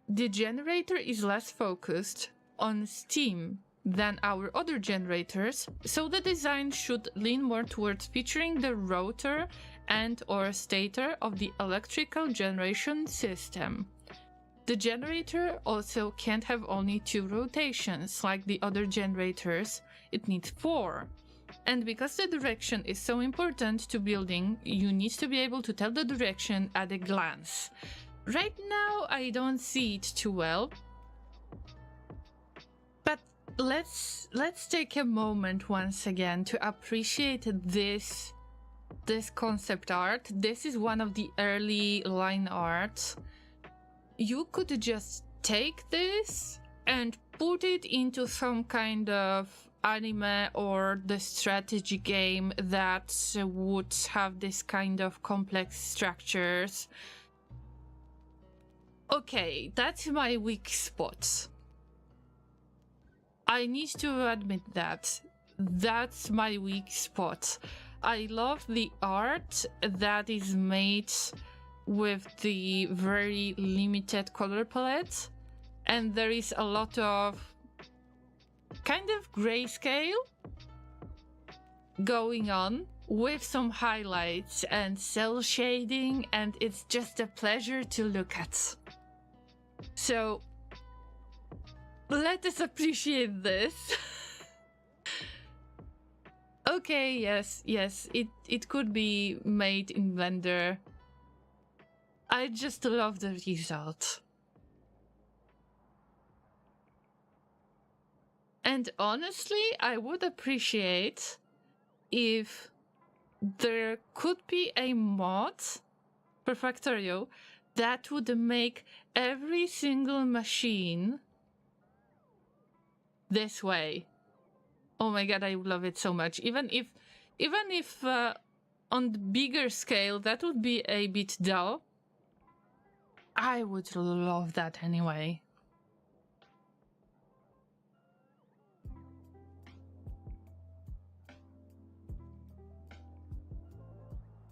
The generator is less focused on steam than our other generators, so the design should lean more towards featuring the rotor and/or stator of the electrical generation system. The generator also can't have only 2 rotations like the other generators, it needs 4. And because the direction is so important to building, you need to be able to tell the direction at a glance. Right now, I don't see it too well. But let's take a moment once again to appreciate this concept art. This is one of the early line art. You could just take this and put it into some kind of anime or the strategy game that would have this kind of complex structures. Okay, that's my weak spot. I need to admit that. That's my weak spot. I love the art that is made with the very limited color palette, and there is a lot of kind of grayscale going on with some highlights and cell shading, and it's just a pleasure to look at. So let us appreciate this. Okay, yes, it could be made in Blender. I just love the result. And honestly, I would appreciate if there could be a mod for Factorio that would make every single machine this way. Oh my god, I love it so much. Even if on the bigger scale that would be a bit dull, I would love that anyway.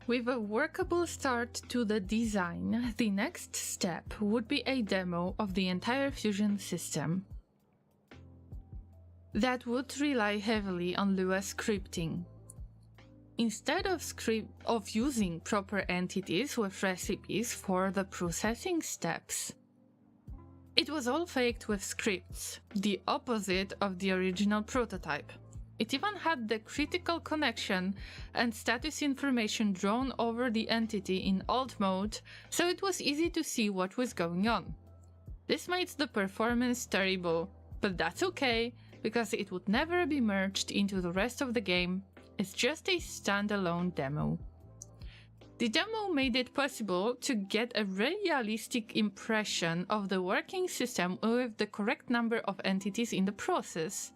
With a workable start to the design, the next step would be a demo of the entire Fusion system. That would rely heavily on Lua scripting. Instead of using proper entities with recipes for the processing steps, it was all faked with scripts, the opposite of the original prototype. It even had the critical connection and status information drawn over the entity in alt mode, so it was easy to see what was going on. This made the performance terrible, but that's okay, because it would never be merged into the rest of the game. It's just a standalone demo. The demo made it possible to get a realistic impression of the working system with the correct number of entities in the process,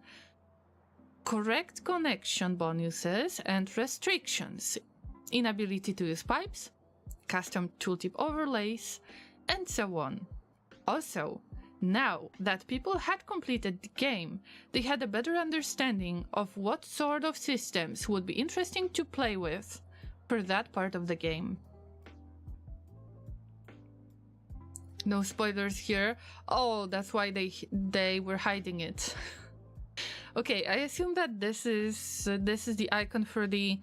correct connection bonuses and restrictions, inability to use pipes, custom tooltip overlays, and so on. Also, now that people had completed the game, they had a better understanding of what sort of systems would be interesting to play with for that part of the game. No spoilers here. Oh, that's why they were hiding it. Okay, I assume that this is the icon for the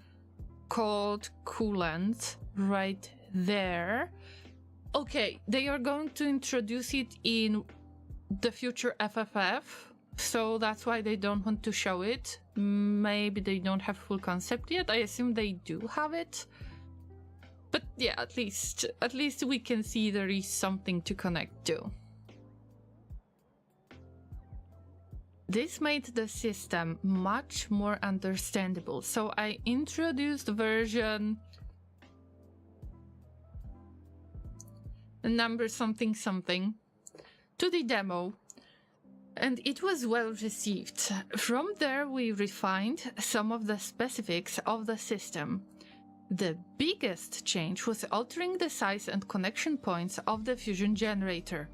cold coolant right there. Okay, they are going to introduce it in the future FFF, so that's why they don't want to show it. Maybe they don't have full concept yet. I assume they do have it. But yeah, at least we can see there is something to connect to. This made the system much more understandable, so I introduced version number something something to the demo, and it was well received. From there we refined some of the specifics of the system. The biggest change was altering the size and connection points of the fusion generator.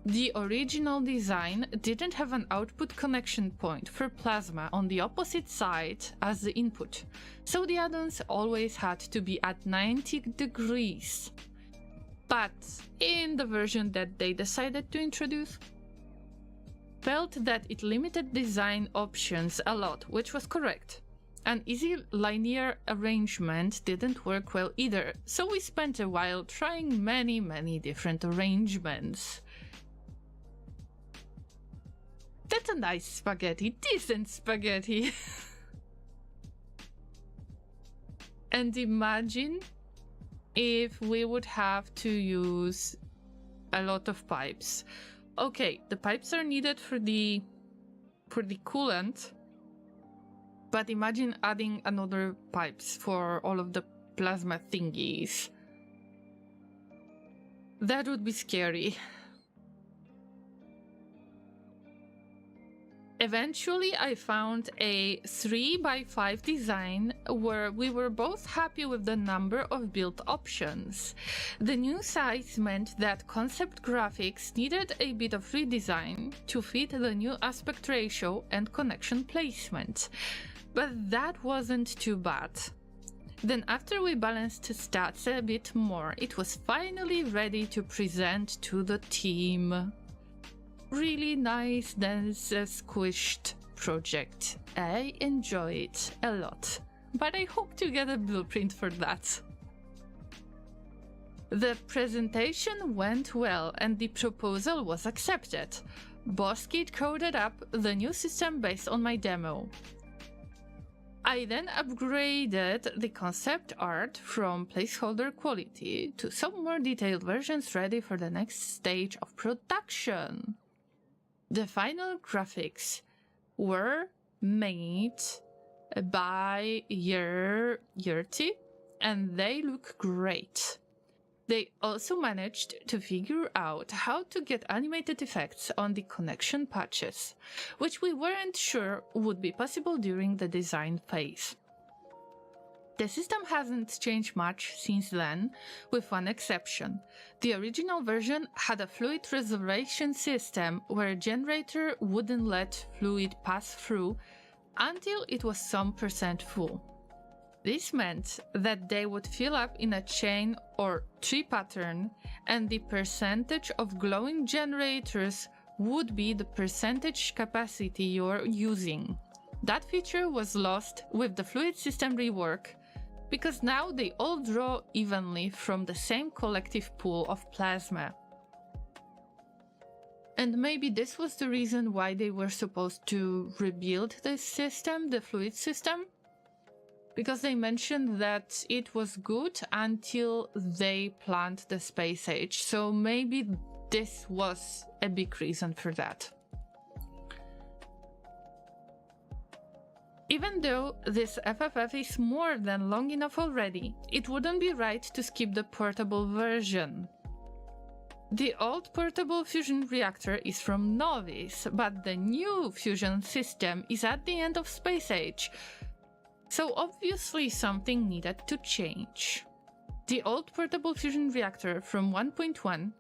The original design didn't have an output connection point for plasma on the opposite side as the input, so the add-ons always had to be at 90 degrees. But in the version that they decided to introduce, felt that it limited design options a lot, which was correct. An easy linear arrangement didn't work well either, so we spent a while trying many different arrangements. That's a nice spaghetti, decent spaghetti. And imagine if we would have to use a lot of pipes. Okay, the pipes are needed for the coolant, but imagine adding another pipes for all of the plasma thingies. That would be scary. Eventually, I found a 3x5 design where we were both happy with the number of build options. The new size meant that concept graphics needed a bit of redesign to fit the new aspect ratio and connection placement, but that wasn't too bad. Then after we balanced stats a bit more, it was finally ready to present to the team. Really nice, dense, squished project. I enjoy it a lot, but I hope to get a blueprint for that. The presentation went well and the proposal was accepted. BossKit coded up the new system based on my demo. I then upgraded the concept art from placeholder quality to some more detailed versions ready for the next stage of production. The final graphics were made by Yurti, and they look great. They also managed to figure out how to get animated effects on the connection patches, which we weren't sure would be possible during the design phase. The system hasn't changed much since then, with one exception. The original version had a fluid reservation system where a generator wouldn't let fluid pass through until it was some percent full. This meant that they would fill up in a chain or tree pattern, and the percentage of glowing generators would be the percentage capacity you're using. That feature was lost with the fluid system rework, because now they all draw evenly from the same collective pool of plasma. And maybe this was the reason why they were supposed to rebuild this system, the fluid system, because they mentioned that it was good until they planned the space age. So maybe this was a big reason for that. Even though this FFF is more than long enough already, it wouldn't be right to skip the portable version. The old portable fusion reactor is from Novice, but the new fusion system is at the end of space age, so obviously something needed to change. The old portable fusion reactor from 1.1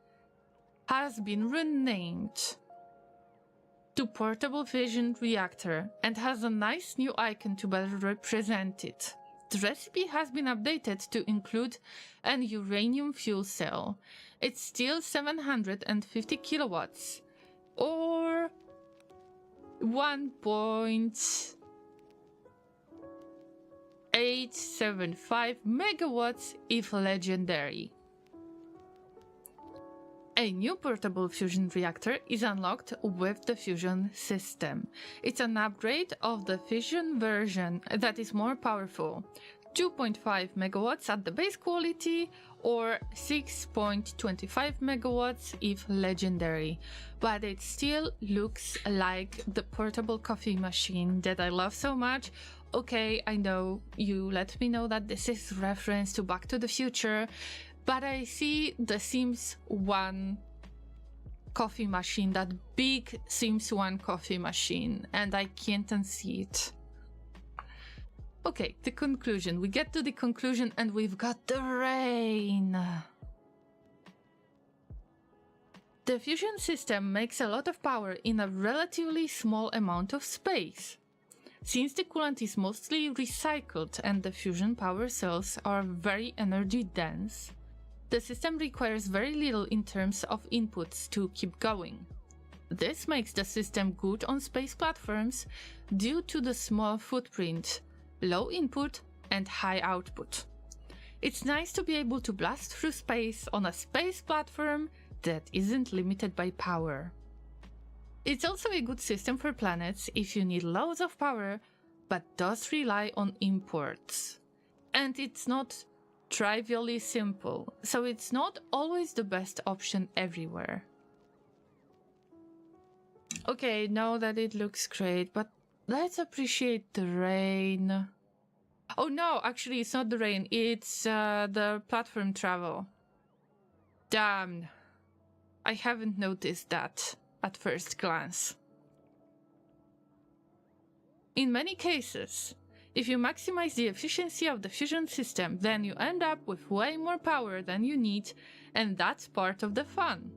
has been renamed to Portable Fission Reactor and has a nice new icon to better represent it. The recipe has been updated to include an uranium fuel cell. It's still 750 kilowatts, or 1.875 megawatts if legendary. A new portable fusion reactor is unlocked with the fusion system. It's an upgrade of the fission version that is more powerful. 2.5 megawatts at the base quality or 6.25 megawatts if legendary. But it still looks like the portable coffee machine that I love so much. Okay, I know you let me know that this is reference to Back to the Future, but I see the Sims 1 coffee machine, that big Sims 1 coffee machine, and I can't unsee it. Okay, the conclusion. We get to the conclusion and we've got the rain. The fusion system makes a lot of power in a relatively small amount of space. Since the coolant is mostly recycled and the fusion power cells are very energy dense, the system requires very little in terms of inputs to keep going. This makes the system good on space platforms due to the small footprint, low input and high output. It's nice to be able to blast through space on a space platform that isn't limited by power. It's also a good system for planets if you need loads of power, but does rely on imports. And it's not trivially simple, so it's not always the best option everywhere. Okay, now that it looks great, but let's appreciate the rain. Oh no, actually it's not the rain, it's the platform travel. Damn, I haven't noticed that at first glance. In many cases, if you maximize the efficiency of the fusion system, then you end up with way more power than you need, and that's part of the fun.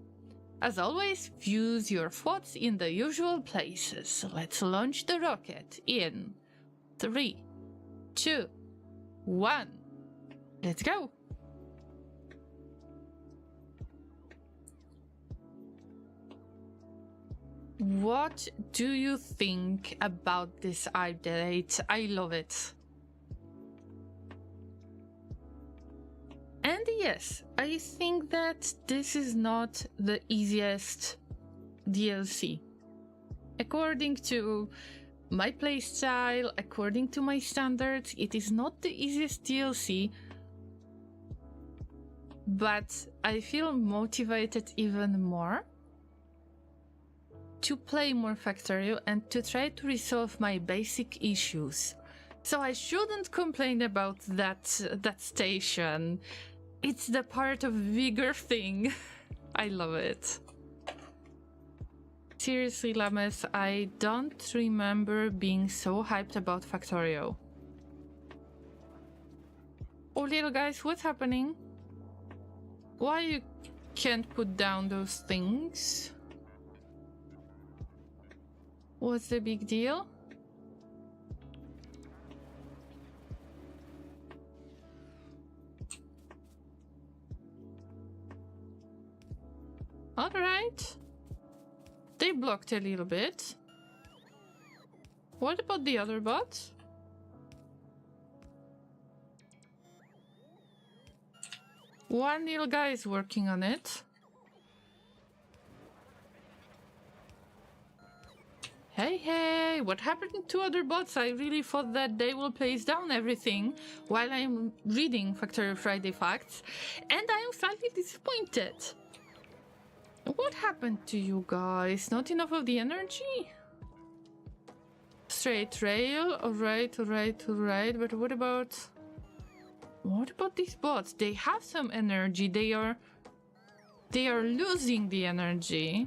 As always, fuse your thoughts in the usual places. Let's launch the rocket in 3, 2, 1. Let's go! What do you think about this update? I love it. And yes, I think that this is not the easiest DLC. According to my playstyle, according to my standards, it is not the easiest DLC, but I feel motivated even more to play more Factorio and to try to resolve my basic issues. So I shouldn't complain about that station. It's the part of bigger thing. I love it. Seriously, Llamas, I don't remember being so hyped about Factorio. Oh, little guys, what's happening? Why you can't put down those things? What's the big deal? All right. They blocked a little bit. What about the other bots? One little guy is working on it. Hey, what happened to other bots? I really thought that they will place down everything while I'm reading Factorio Friday Facts, and I am slightly disappointed. What happened to you guys? Not enough of the energy? Straight rail, alright, but what about these bots? They have some energy, they are losing the energy.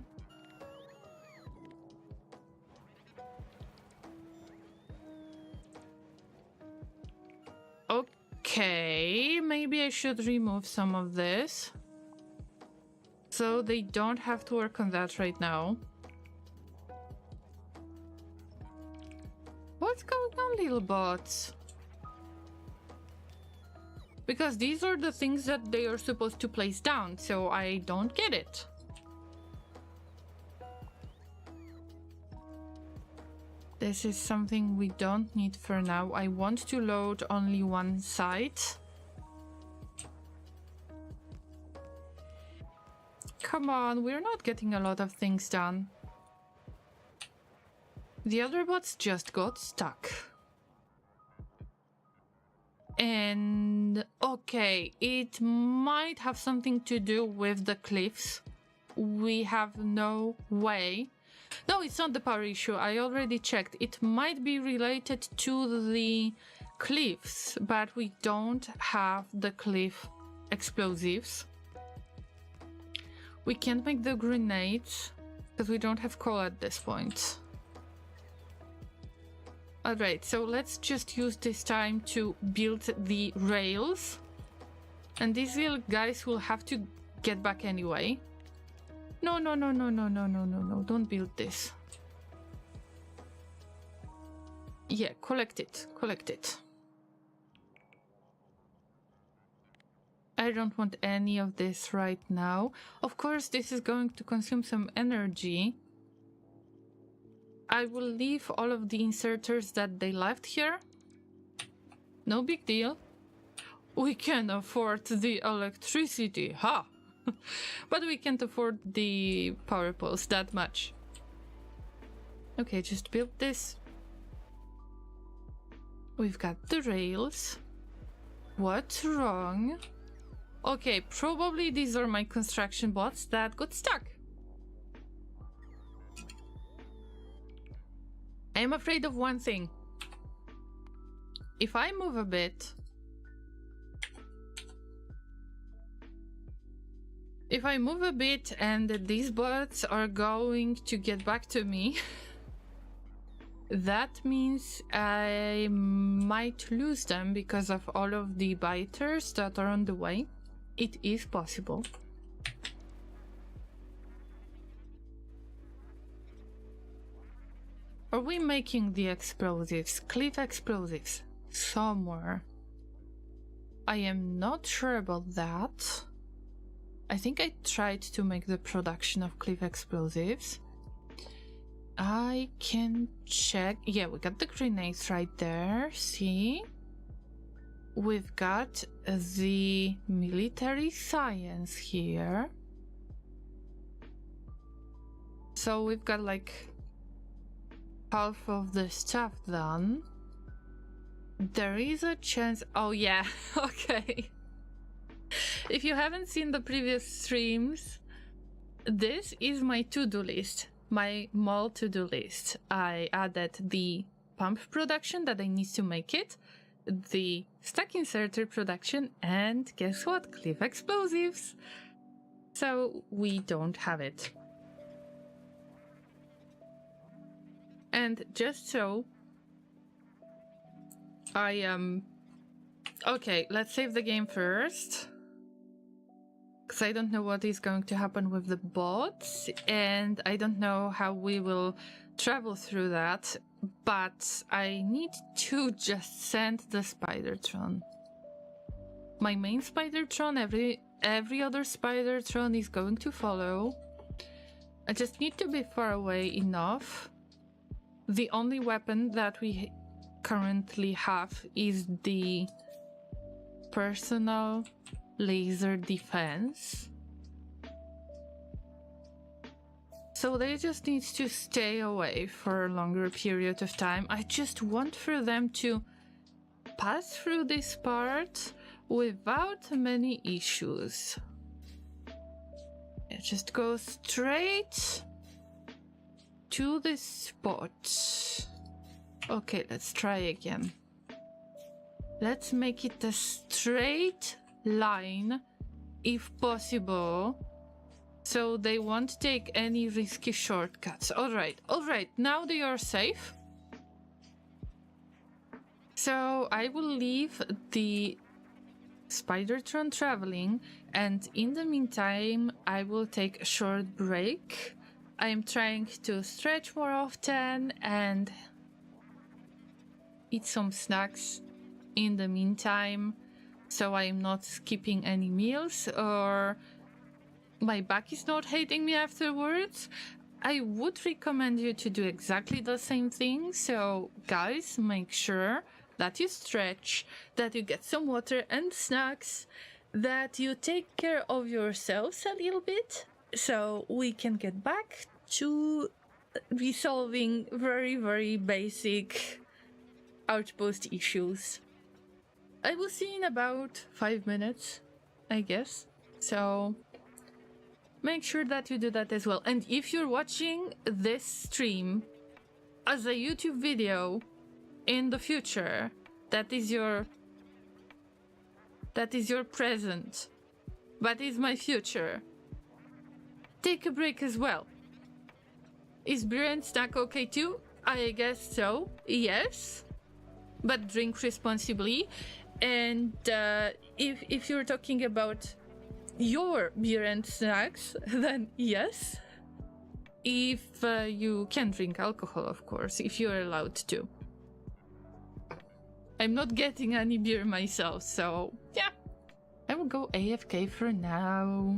Okay, maybe I should remove some of this, so they don't have to work on that right now. What's going on, little bots? Because these are the things that they are supposed to place down, so I don't get it. This is something we don't need for now. I want to load only one site. Come on, we're not getting a lot of things done. The other bots just got stuck. And okay, it might have something to do with the cliffs. We have no way. No, it's not the power issue. I already checked. It might be related to the cliffs, but we don't have the cliff explosives. We can't make the grenades because we don't have coal at this point. Alright, so let's just use this time to build the rails. And these little guys will have to get back anyway. No, don't build this. Yeah, collect it. I don't want any of this right now. Of course, this is going to consume some energy. I will leave all of the inserters that they left here. No big deal. We can afford the electricity, ha! But we can't afford the power poles that much. Okay, just build this. We've got the rails. What's wrong? Okay, probably these are my construction bots that got stuck. I am afraid of one thing. If I move a bit... If I move a bit and these bots are going to get back to me, that means I might lose them because of all of the biters that are on the way. It is possible. Are we making the explosives, cliff explosives, somewhere? I am not sure about that. I think I tried to make the production of cliff explosives. I can check. Yeah, we got the grenades right there. See? We've got the military science here. So we've got like half of the stuff done, there is a chance. Oh yeah, okay. If you haven't seen the previous streams, this is my to-do list, my mall to-do list. I added the pump production that I need to make it, the stack inserter production, and guess what? Cliff explosives. So we don't have it. And just so I okay, let's save the game first, because I don't know what is going to happen with the bots, and I don't know how we will travel through that, but I need to just send the Spidertron. My main Spidertron, every other Spidertron is going to follow. I just need to be far away enough. The only weapon that we currently have is the personal laser defense. So they just need to stay away for a longer period of time. I just want for them to pass through this part without many issues. It just goes straight to this spot. Okay, let's try again. Let's make it a straight line if possible, so they won't take any risky shortcuts. Alright, now they are safe. So I will leave the Spidertron traveling, and in the meantime I will take a short break. I'm trying to stretch more often and eat some snacks in the meantime, so I'm not skipping any meals or my back is not hating me afterwards. I would recommend you to do exactly the same thing. So guys, make sure that you stretch, that you get some water and snacks, that you take care of yourselves a little bit, so we can get back to resolving very, very basic Outpost issues. I will see you in about 5 minutes, I guess. So make sure that you do that as well. And if you're watching this stream as a YouTube video in the future, that is your present. That is my future. Take a break as well. Is beer and snack okay too? I guess so, yes. But drink responsibly. And if you're talking about your beer and snacks, then yes. If you can drink alcohol, of course, if you're allowed to. I'm not getting any beer myself, so yeah. I will go AFK for now.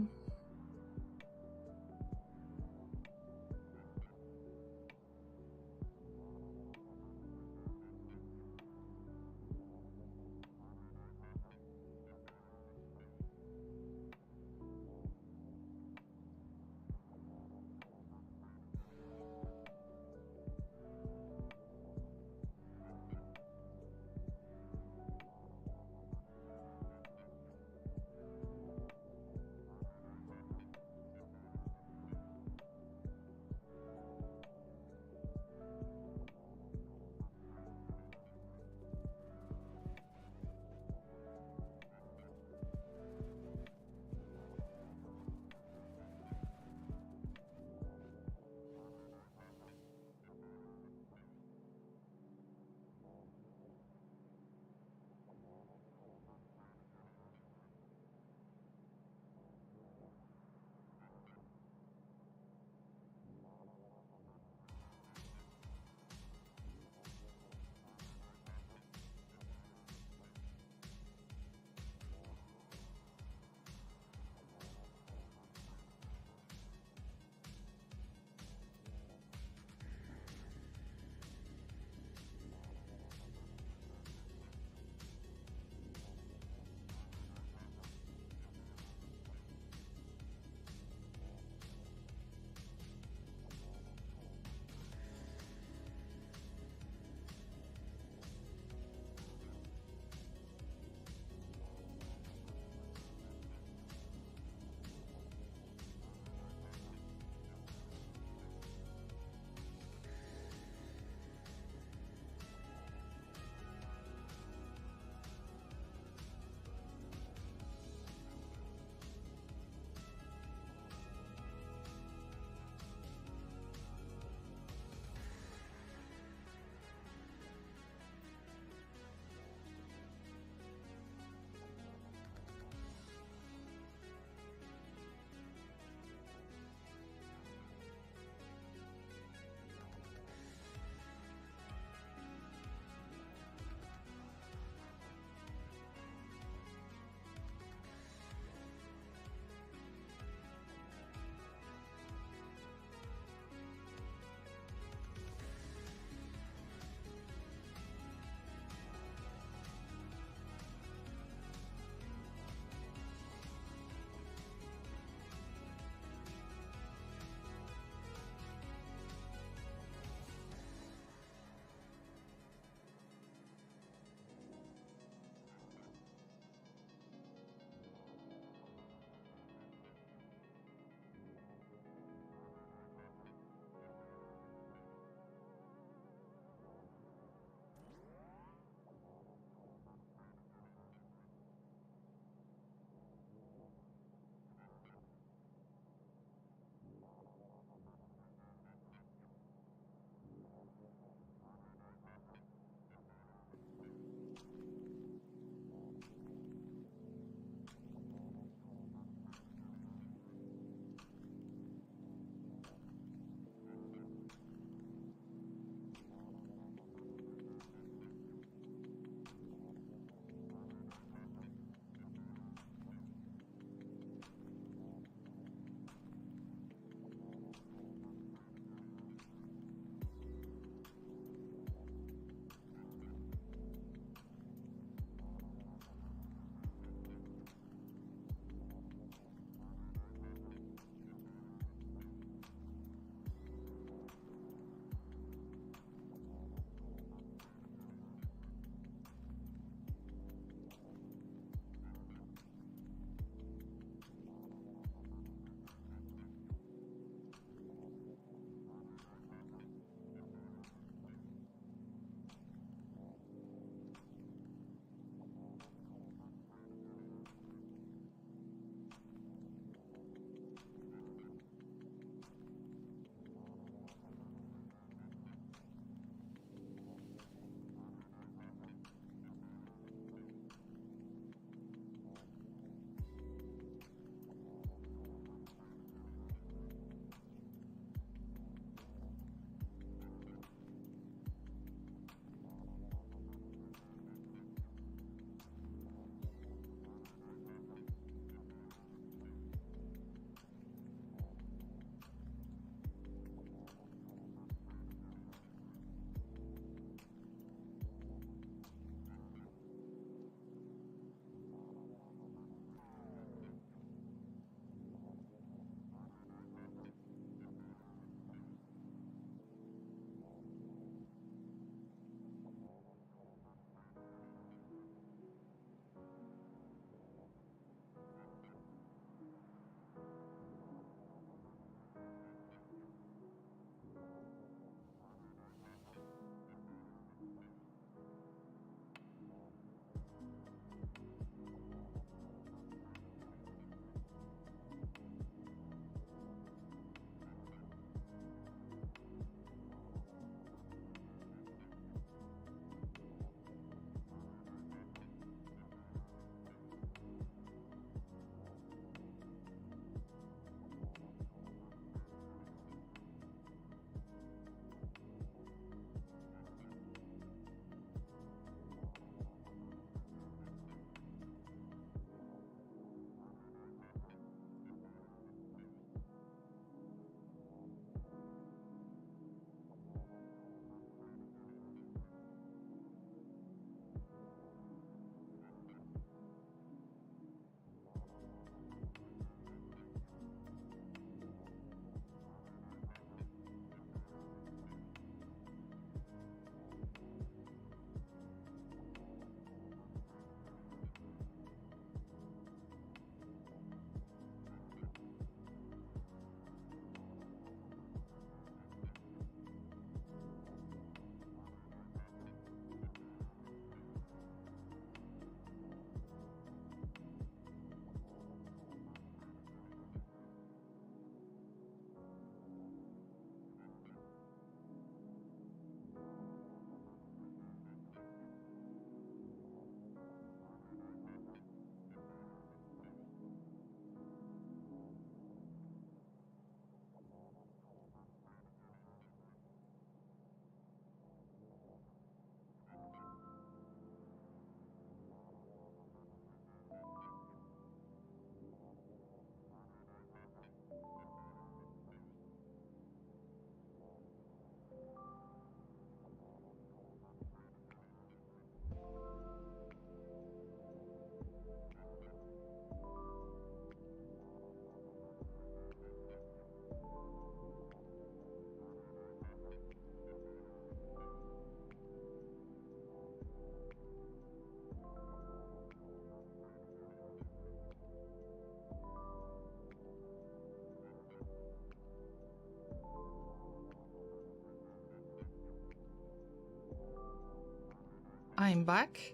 I'm back.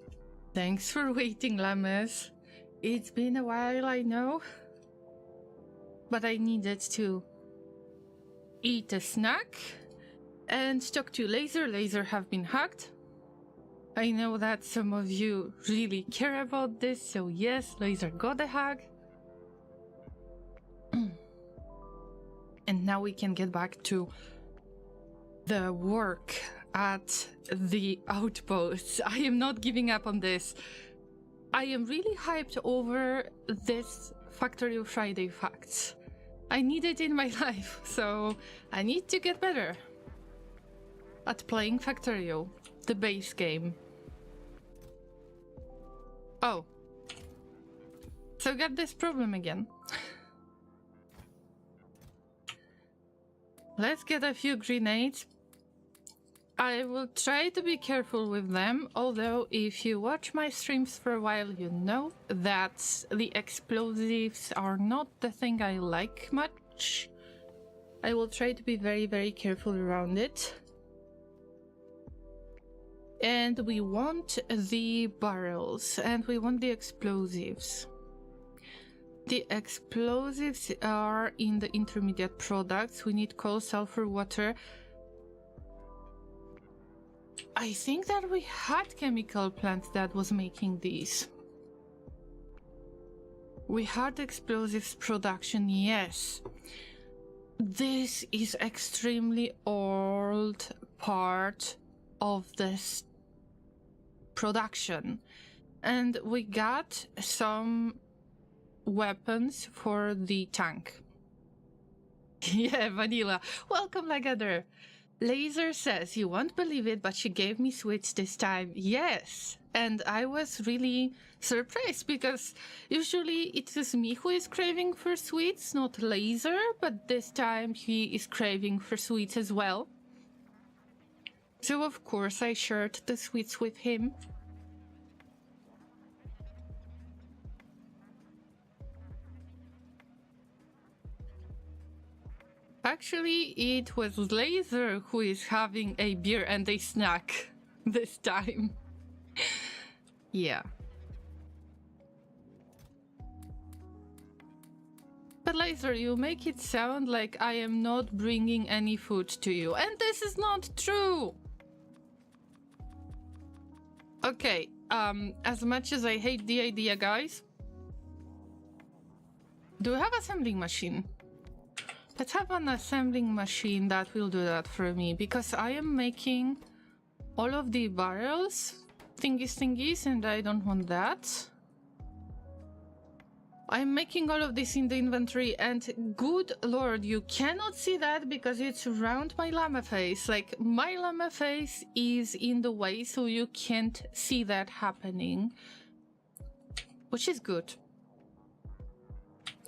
Thanks for waiting, Llamas. It's been a while, I know. But I needed to eat a snack and talk to Laser. Laser have been hacked. I know that some of you really care about this, so yes, Laser got a hack. And now we can get back to the work at the Outpost. I am not giving up on this. I am really hyped over this Factorio Friday facts. I need it in my life, so I need to get better at playing Factorio, the base game. Oh. So got this problem again. Let's get a few grenades. I will try to be careful with them, although if you watch my streams for a while, you know that the explosives are not the thing I like much. I will try to be very, very careful around it. And we want the barrels, and we want the explosives. The explosives are in the intermediate products. We need coal, sulfur, water. I think that we had chemical plant that was making these. We had explosives production, yes. This is extremely old part of this production. And we got some weapons for the tank. Yeah, Vanilla. Welcome, Lagadder. Laser says, you won't believe it, but she gave me sweets this time. Yes. And I was really surprised because usually it is me who is craving for sweets, not Laser, but this time he is craving for sweets as well. So of course I shared the sweets with him. Actually, it was Laser who is having a beer and a snack this time. Yeah. But Laser, you make it sound like I am not bringing any food to you, and this is not true! Okay, as much as I hate the idea, guys, do we have assembling machine? Let's have an assembling machine that will do that for me, because I am making all of the barrels, thingies, and I don't want that. I'm making all of this in the inventory, and good lord, you cannot see that because it's around my llama face. Like, my llama face is in the way, so you can't see that happening, which is good.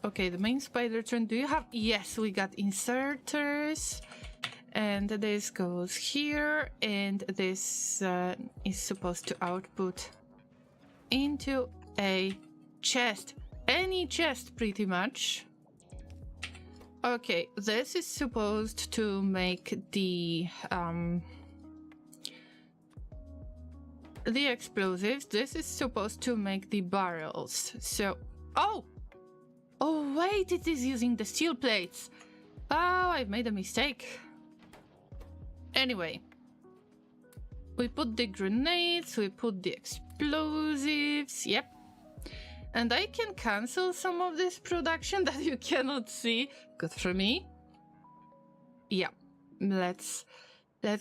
Okay, the main spider turn. Do you have... Yes, we got inserters. And this goes here. And this is supposed to output into a chest. Any chest, pretty much. Okay, this is supposed to make the explosives. This is supposed to make the barrels. So... Oh! Oh wait, it is using the steel plates. Oh, I've made a mistake. Anyway. We put the grenades, we put the explosives, yep. And I can cancel some of this production that you cannot see. Good for me. Yeah, let's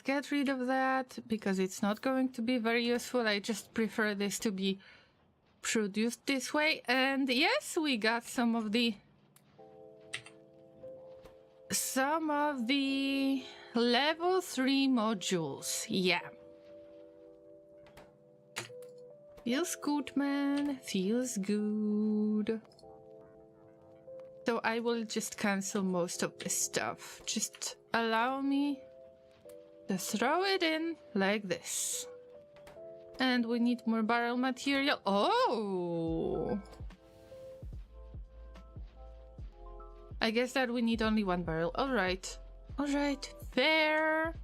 get rid of that because it's not going to be very useful. I just prefer this to be produced this way. And yes, we got some of the level 3 modules. Yeah. Feels good, man. Feels good. So I will just cancel most of this stuff. Just allow me to throw it in like this. And we need more barrel material. Oh! I guess that we need only one barrel. Alright. Alright. Fair.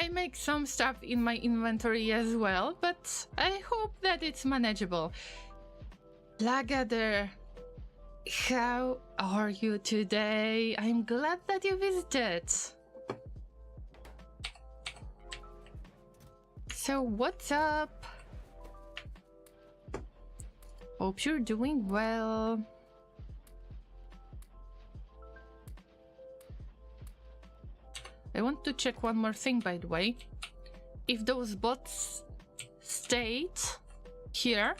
I make some stuff in my inventory as well, but I hope that it's manageable. Lagader, how are you today? I'm glad that you visited. So what's up? Hope you're doing well. I want to check one more thing, by the way. If those bots stayed here,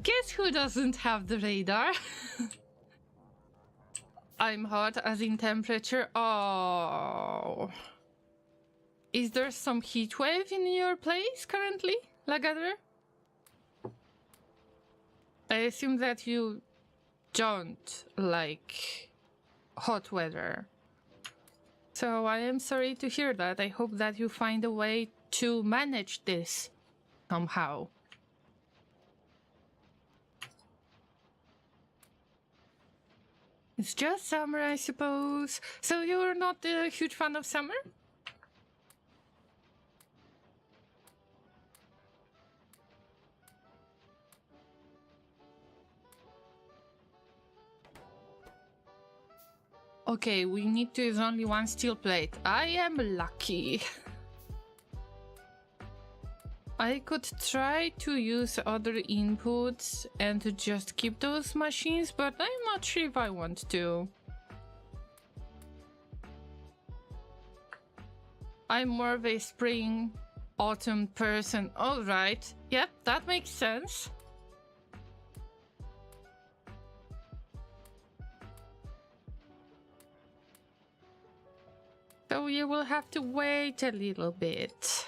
guess who doesn't have the radar? I'm hot as in temperature. Oh. Is there some heat wave in your place currently, Lagader? I assume that you don't like hot weather. So I am sorry to hear that. I hope that you find a way to manage this somehow. It's just summer, I suppose. So you're not a huge fan of summer? Okay, we need to use only one steel plate. I am lucky. I could try to use other inputs and to just keep those machines, but I'm not sure if I want to. I'm more of a spring, autumn person. Alright, yep, that makes sense. So you will have to wait a little bit.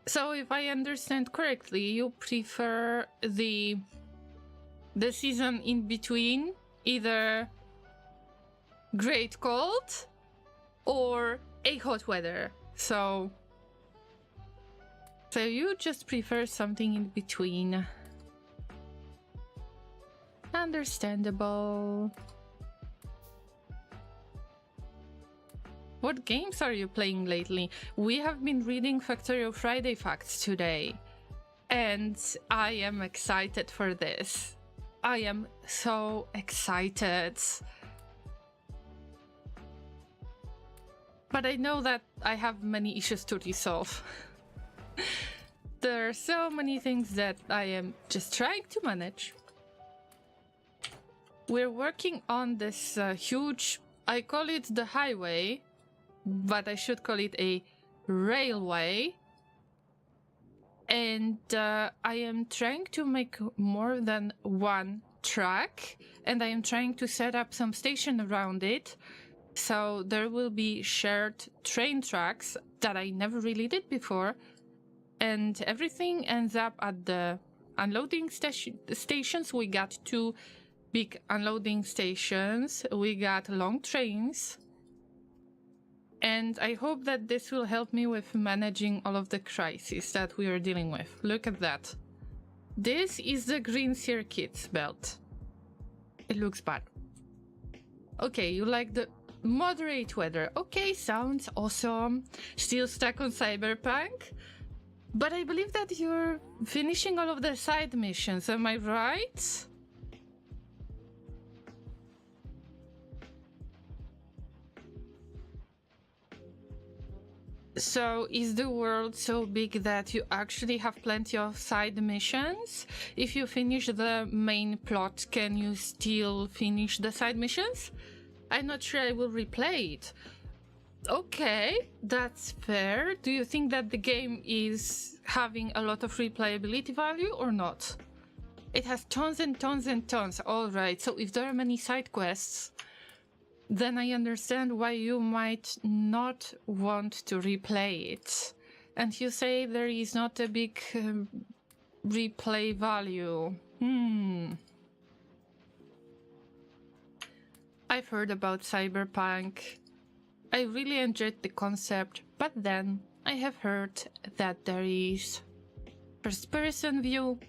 So if I understand correctly, you prefer the season in between, either great cold or a hot weather. So you just prefer something in between. Understandable. What games are you playing lately? We have been reading Factorio Friday Facts today, and I am excited for this. I am so excited. But I know that I have many issues to resolve. There are so many things that I am just trying to manage. We're working on this huge, I call it the highway, but I should call it a railway. And I am trying to make more than one track, and I am trying to set up some station around it. So there will be shared train tracks that I never really did before. And everything ends up at the unloading stations. We got 2 big unloading stations. We got long trains. And I hope that this will help me with managing all of the crises that we are dealing with. Look at that. This is the green circuits belt. It looks bad. Okay, you like the moderate weather. Okay, sounds awesome. Still stuck on Cyberpunk. But I believe that you're finishing all of the side missions, am I right? So, is the world so big that you actually have plenty of side missions? If you finish the main plot, can you still finish the side missions? I'm not sure I will replay it. Okay, that's fair. Do you think that the game is having a lot of replayability value or not? It has tons and tons and tons. Alright, so if there are many side quests, then I understand why you might not want to replay it. And you say there is not a big replay value. I've heard about Cyberpunk. I really enjoyed the concept, but then I have heard that there is first-person view,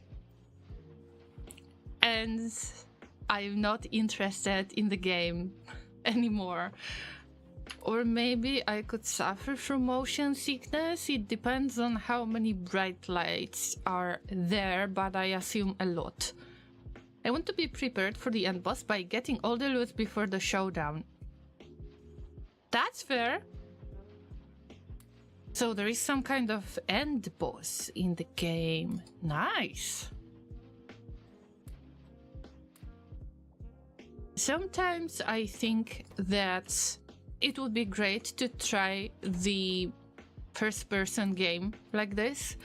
and I'm not interested in the game. anymore. Or maybe I could suffer from motion sickness. It depends on how many bright lights are there, but I assume a lot. I want to be prepared for the end boss by getting all the loot before the showdown. That's fair. So there is some kind of end boss in the game. Nice. Sometimes I think that it would be great to try the first-person game like this,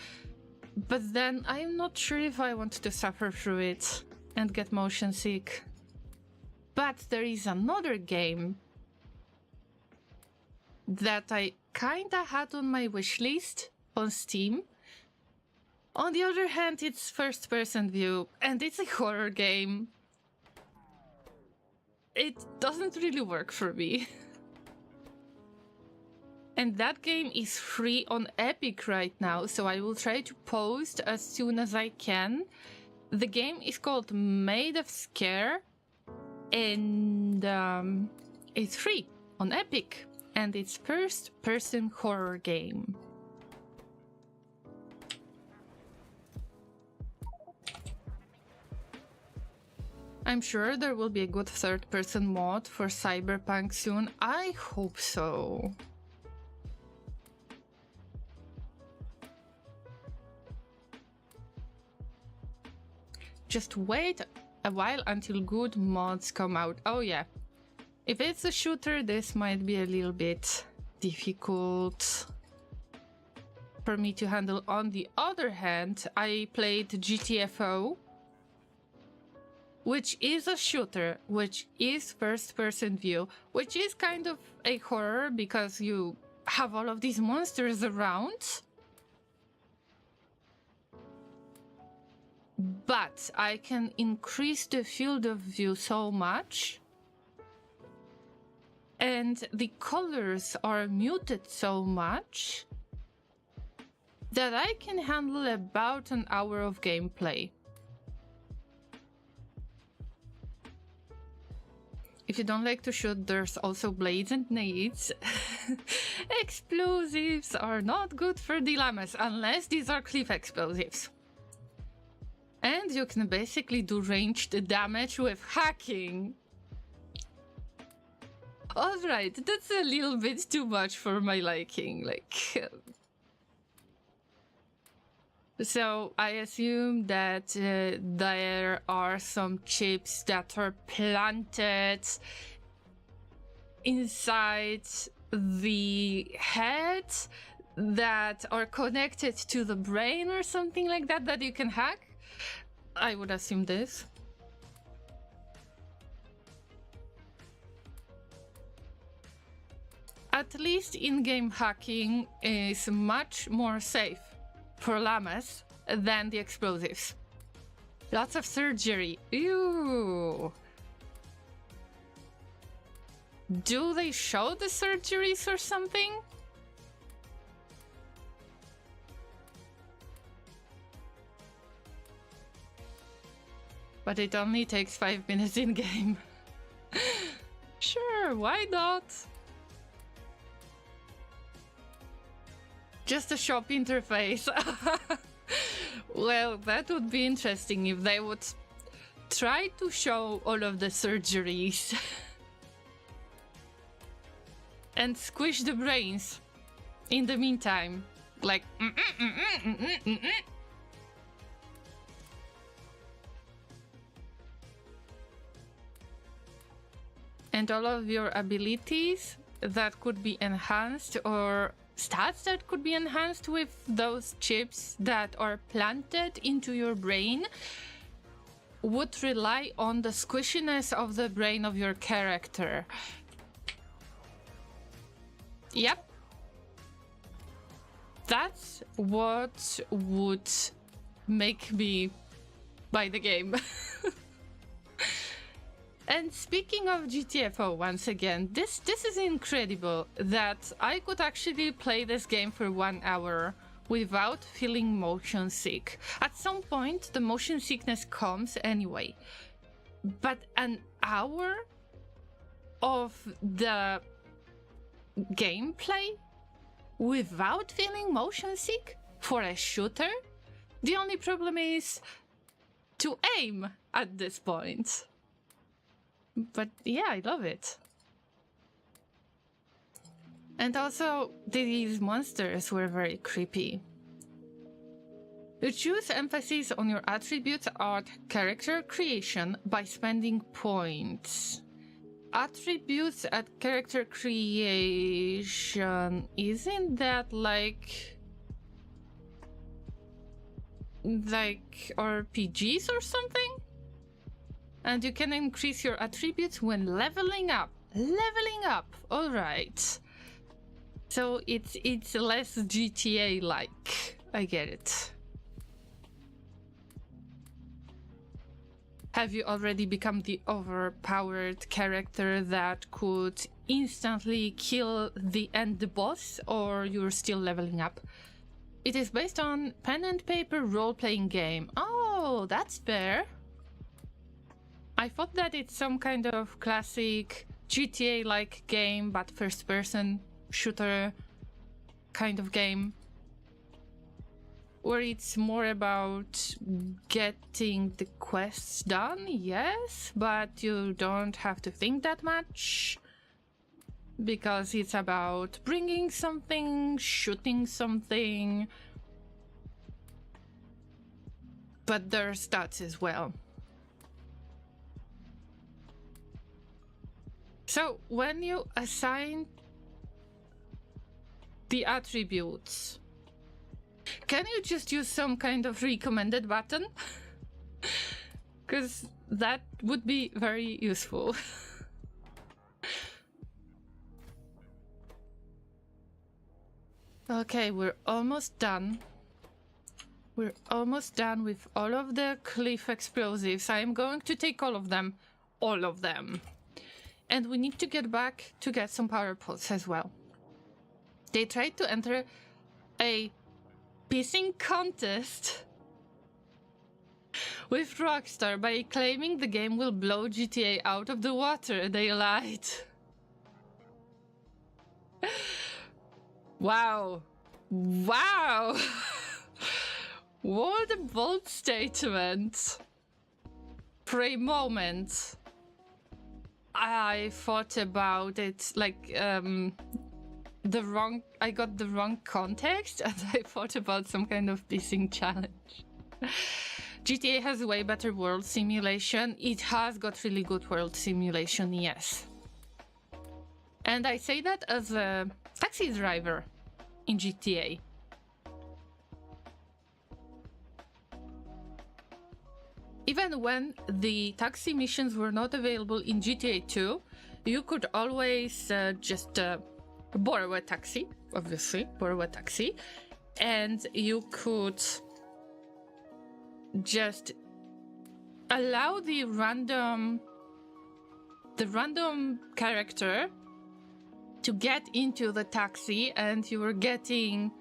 but then I'm not sure if I want to suffer through it and get motion sick. But there is another game that I kinda had on my wish list on Steam. On the other hand, it's first-person view, and it's a horror game. It doesn't really work for me. And that game is free on Epic right now, so I will try to post as soon as I can. The game is called Made of Scare, and it's free on Epic, and it's first-person horror game. I'm sure there will be a good third-person mod for Cyberpunk soon. I hope so. Just wait a while until good mods come out. Oh yeah. If it's a shooter, this might be a little bit difficult for me to handle. On the other hand, I played GTFO, which is a shooter, which is first-person view, which is kind of a horror because you have all of these monsters around. But I can increase the field of view so much, and the colors are muted so much that I can handle about an hour of gameplay. If you don't like to shoot, there's also blades and nades. Explosives are not good for the llamas, unless these are cliff explosives. And you can basically do ranged damage with hacking. Alright, that's a little bit too much for my liking, So I assume that there are some chips that are planted inside the head that are connected to the brain or something like that, that you can hack. I would assume this. At least in-game hacking is much more safe for llamas than the explosives. Lots of surgery. Ew. Do they show the surgeries or something? But it only takes 5 minutes in-game. Sure, why not? Just a shop interface. Well, that would be interesting if they would try to show all of the surgeries and squish the brains in the meantime. Like, And all of your abilities that could be enhanced, or stats that could be enhanced with those chips that are planted into your brain, would rely on the squishiness of the brain of your character. Yep. That's what would make me buy the game. And speaking of GTFO, once again, this is incredible that I could actually play this game for 1 hour without feeling motion sick. At some point, the motion sickness comes anyway. But an hour? of the gameplay without feeling motion sick for a shooter. The only problem is to aim at this point. But yeah, I love it. And also, these monsters were very creepy. You choose emphasis on your attributes at character creation by spending points. Attributes at character creation, isn't that like RPGs or something? And you can increase your attributes when leveling up. Leveling up, alright. So it's less GTA-like. I get it. Have you already become the overpowered character that could instantly kill the end boss, or you're still leveling up? It is based on pen and paper role-playing game. Oh, that's fair. I thought that it's some kind of classic GTA-like game, but first-person shooter kind of game, where it's more about getting the quests done, yes, but you don't have to think that much, because it's about bringing something, shooting something, but there's stats as well. So when you assign the attributes, can you just use some kind of recommended button? Because that would be very useful. Okay, we're almost done. We're almost done with all of the cliff explosives. I am going to take all of them. All of them. And we need to get back to get some power pods as well. They tried to enter a pissing contest with Rockstar by claiming the game will blow GTA out of the water. They lied. Wow. Wow. What a bold statement. For a moment, I thought about it like I got the wrong context, and I thought about some kind of pissing challenge. GTA has way better world simulation. It has got really good world simulation, yes. And I say that as a taxi driver in GTA. Even when the taxi missions were not available in GTA 2, you could always just borrow a taxi, obviously, borrow a taxi, and you could just allow the random character to get into the taxi, and you were getting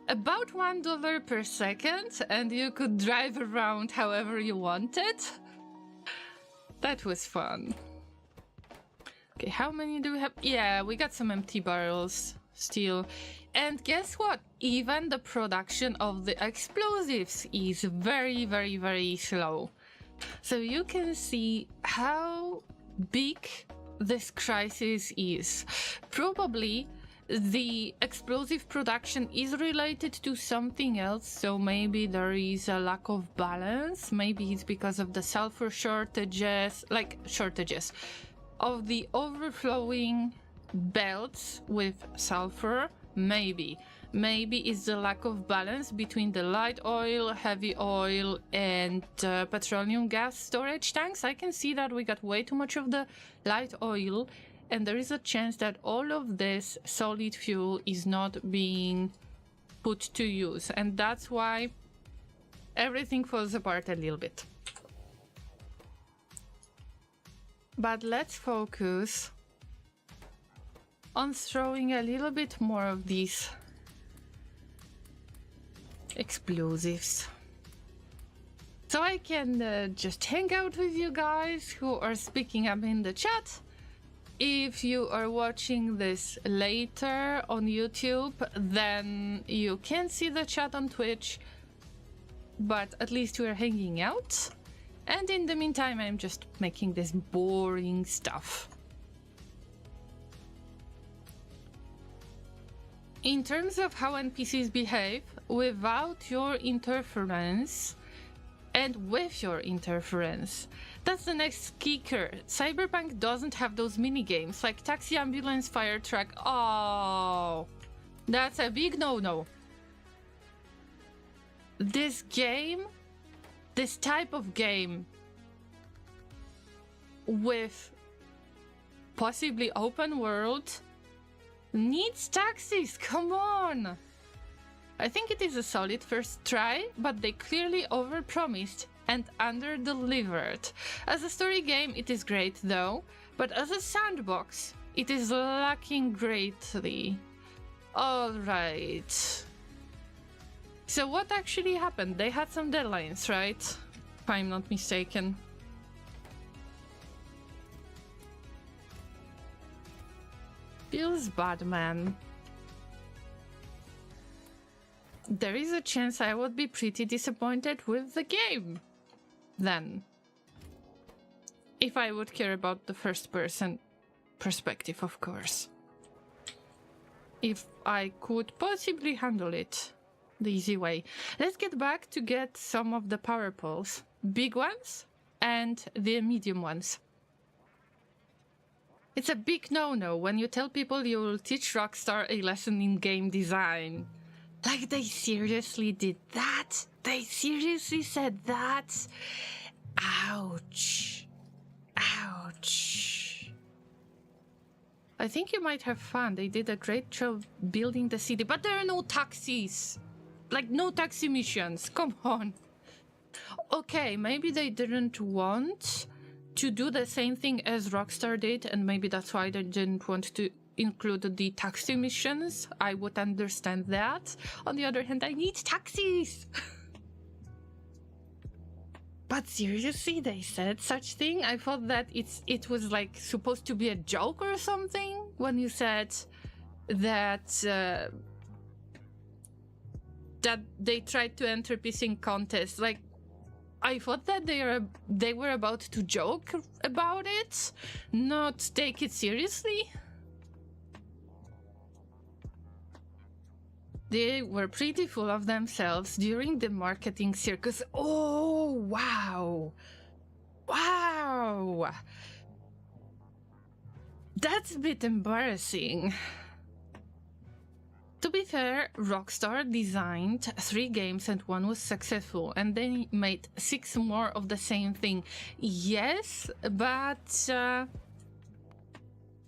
about $1 per second, and you could drive around however you wanted. That was fun. Okay, how many do we have? Yeah, we got some empty barrels still. And guess what? Even the production of the explosives is very, very, very slow. So you can see how big this crisis is. Probably the explosive production is related to something else, so maybe there is a lack of balance. Maybe it's because of the sulfur shortages of the overflowing belts with sulfur. Maybe it's the lack of balance between the light oil, heavy oil, and petroleum gas storage tanks. I can see that we got way too much of the light oil, and there is a chance that all of this solid fuel is not being put to use, and that's why everything falls apart a little bit. But let's focus on throwing a little bit more of these explosives, so I can just hang out with you guys who are speaking up in the chat if you are watching this later on YouTube, then you can't see the chat on Twitch, but at least we're hanging out. And in the meantime, I'm just making this boring stuff. In terms of how NPCs behave, without your interference and with your interference, that's the next kicker. Cyberpunk doesn't have those mini-games like taxi, ambulance, fire truck. Oh, that's a big no-no. This game, this type of game with possibly open world needs taxis, come on! I think it is a solid first try, but they clearly overpromised and under-delivered. As a story game, it is great though, but as a sandbox, it is lacking greatly. Alright. So what actually happened? They had some deadlines, right? If I'm not mistaken. Feels bad, man. There is a chance I would be pretty disappointed with the game, then. If I would care about the first-person perspective, of course. If I could possibly handle it the easy way. Let's get back to get some of the power poles. Big ones and the medium ones. It's a big no-no when you tell people you will teach Rockstar a lesson in game design. Like, they seriously did that? They seriously said that? Ouch. Ouch. I think you might have fun. They did a great job building the city, but there are no taxis. Like, no taxi missions. Come on. Okay, maybe they didn't want to do the same thing as Rockstar did, and maybe that's why they didn't want to include the taxi missions. I would understand that. On the other hand, I need taxis. But seriously, they said such thing? I thought that it was like supposed to be a joke or something when you said that that they tried to enter pissing contests. Like, I thought that they were about to joke about it, not take it seriously. They were pretty full of themselves during the marketing circus. Oh, wow. Wow. That's a bit embarrassing. To be fair, Rockstar designed 3 games and 1 was successful, and they made 6 more of the same thing. Yes, but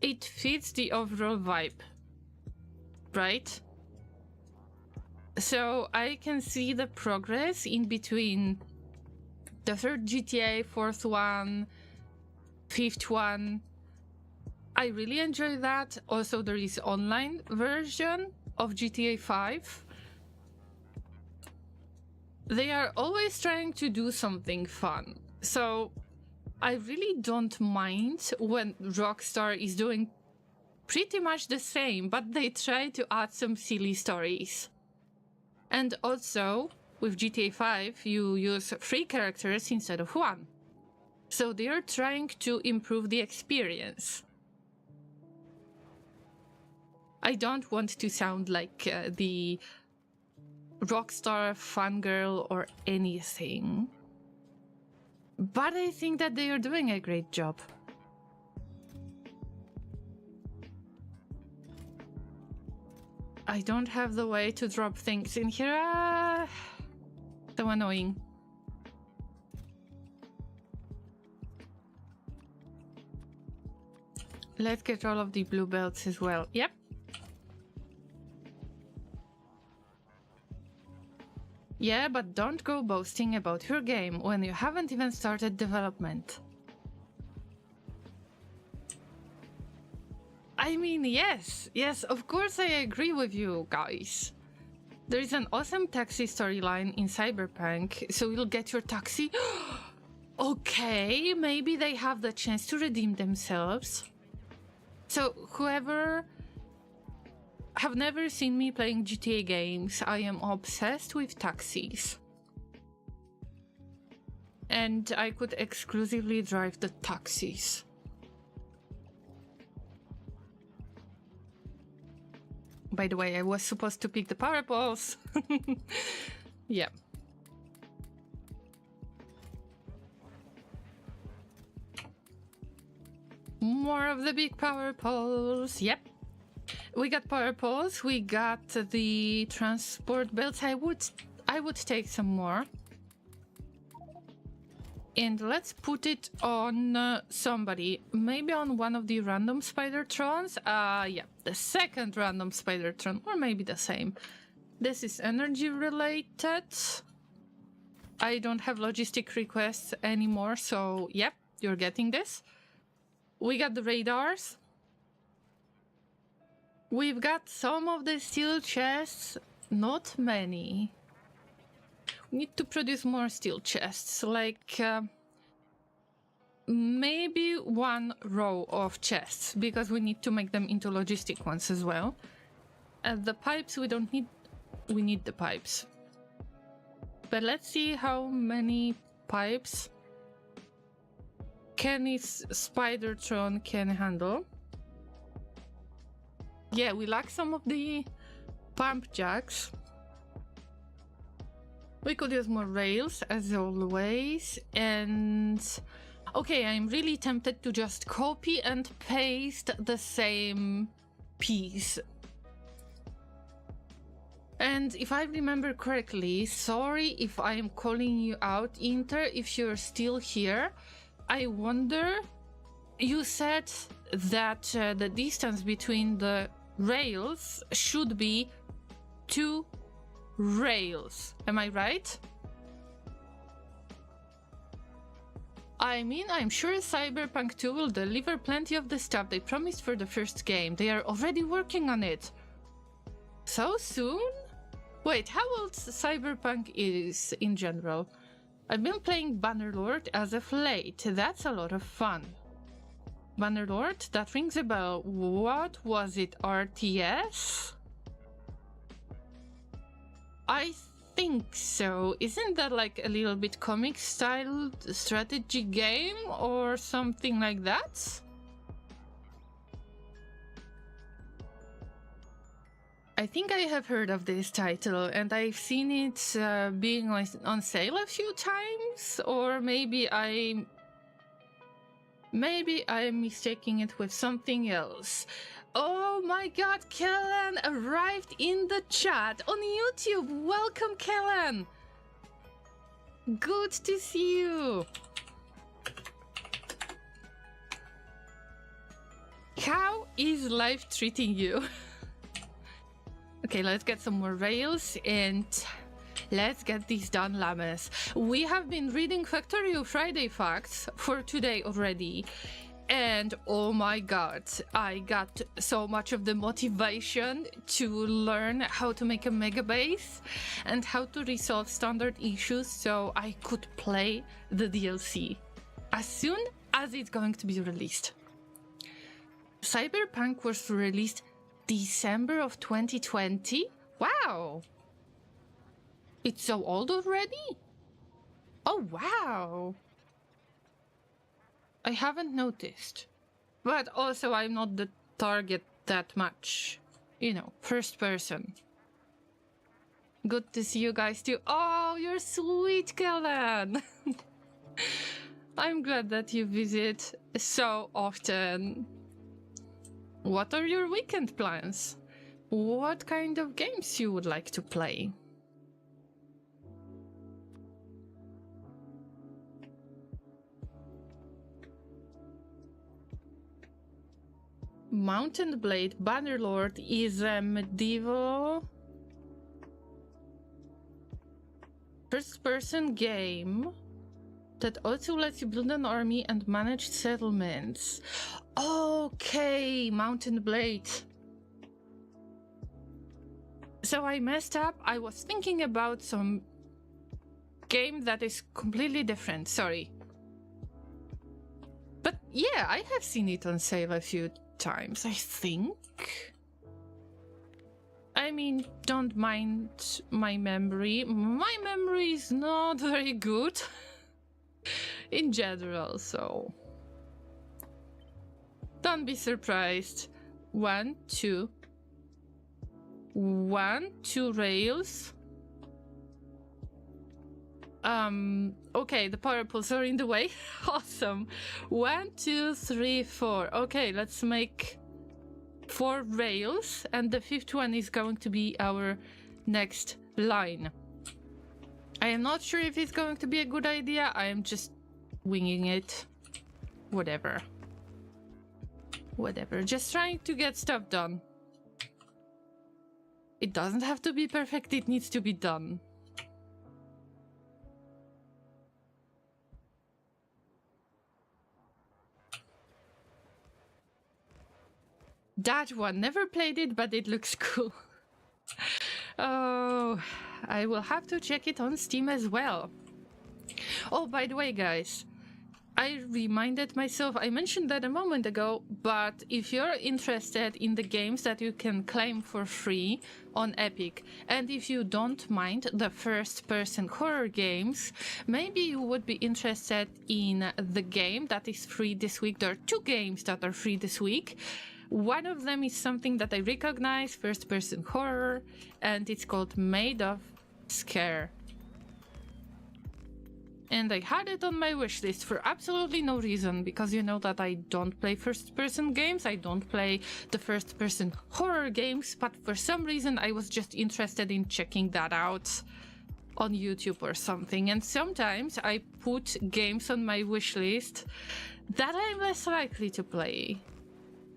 it fits the overall vibe, right? So I can see the progress in between the 3rd GTA, 4th one, 5th one. I really enjoy that. Also, there is online version of GTA 5. They are always trying to do something fun. So I really don't mind when Rockstar is doing pretty much the same, but they try to add some silly stories. And also, with GTA 5, you use 3 characters instead of 1. So they are trying to improve the experience. I don't want to sound like the Rockstar fangirl or anything, but I think that they are doing a great job. I don't have the way to drop things in here. So annoying. Let's get all of the blue belts as well. Yep. Yeah, but don't go boasting about your game when you haven't even started development. I mean, yes, of course I agree with you guys. There is an awesome taxi storyline in Cyberpunk, so you'll get your taxi. Okay, maybe they have the chance to redeem themselves. So whoever have never seen me playing GTA games, I am obsessed with taxis. And I could exclusively drive the taxis. By the way, I was supposed to pick the power poles. Yeah. More of the big power poles. Yep. We got power poles. We got the transport belts. I would take some more. And let's put it on somebody. Maybe on one of the random Spidertrons. Yeah, the second random Spidertron, or maybe the same. This is energy related. I don't have logistic requests anymore, so yep, you're getting this. We got the radars. We've got some of the steel chests, not many. We need to produce more steel chests, like maybe one row of chests, because we need to make them into logistic ones as well. And the pipes we don't need, we need the pipes. But let's see how many pipes Kenny's Spidertron can handle. Yeah, we lack some of the pump jacks. We could use more rails, as always, and... Okay, I'm really tempted to just copy and paste the same piece. And if I remember correctly, sorry if I am calling you out, Inter, if you're still here. I wonder... You said that the distance between the rails should be 2 rails. Am I right? I mean, I'm sure Cyberpunk 2 will deliver plenty of the stuff they promised for the first game. They are already working on it. So soon? Wait, how old Cyberpunk is in general? I've been playing Bannerlord as of late. That's a lot of fun. Bannerlord? That rings a bell. What was it? RTS? I think so. Isn't that like a little bit comic style strategy game or something like that? I think I have heard of this title and I've seen it being on sale a few times, or maybe I'm mistaking it with something else. Oh my god, Kellen arrived in the chat on YouTube. Welcome, Kellen. Good to see you. How is life treating you? Okay, let's get some more rails and let's get these done, Llamas. We have been reading Factorio Friday facts for today already. And oh my god, I got so much of the motivation to learn how to make a Megabase and how to resolve standard issues so I could play the DLC as soon as it's going to be released. Cyberpunk was released December of 2020? Wow! It's so old already? Oh wow! I haven't noticed. But also I'm not the target that much. You know, first person. Good to see you guys too. Oh, you're sweet, Kellen! I'm glad that you visit so often. What are your weekend plans? What kind of games you would like to play? Mountain Blade Bannerlord is a medieval first-person game that also lets you build an army and manage settlements. Okay, Mountain Blade. So I messed up. I was thinking about some game that is completely different. Sorry. But yeah, I have seen it on sale a few times, I think. I mean, don't mind my memory. My memory is not very good in general, so don't be surprised. 1, 2 rails. Okay, the power poles are in the way. Awesome. 1, 2, 3, 4. Okay, let's make 4 rails, and the 5th one is going to be our next line. I am not sure if it's going to be a good idea. I am just winging it. Whatever. Just trying to get stuff done. It doesn't have to be perfect, it needs to be done. That one, never played it, but it looks cool. Oh, I will have to check it on Steam as well. Oh, by the way, guys, I reminded myself, I mentioned that a moment ago, but if you're interested in the games that you can claim for free on Epic, and if you don't mind the first-person horror games, maybe you would be interested in the game that is free this week. There are 2 games that are free this week. One of them is something that I recognize, first-person horror, and it's called Made of Scare. And I had it on my wishlist for absolutely no reason, because you know that I don't play first-person games, I don't play the first-person horror games, but for some reason I was just interested in checking that out on YouTube or something. And sometimes I put games on my wishlist that I'm less likely to play.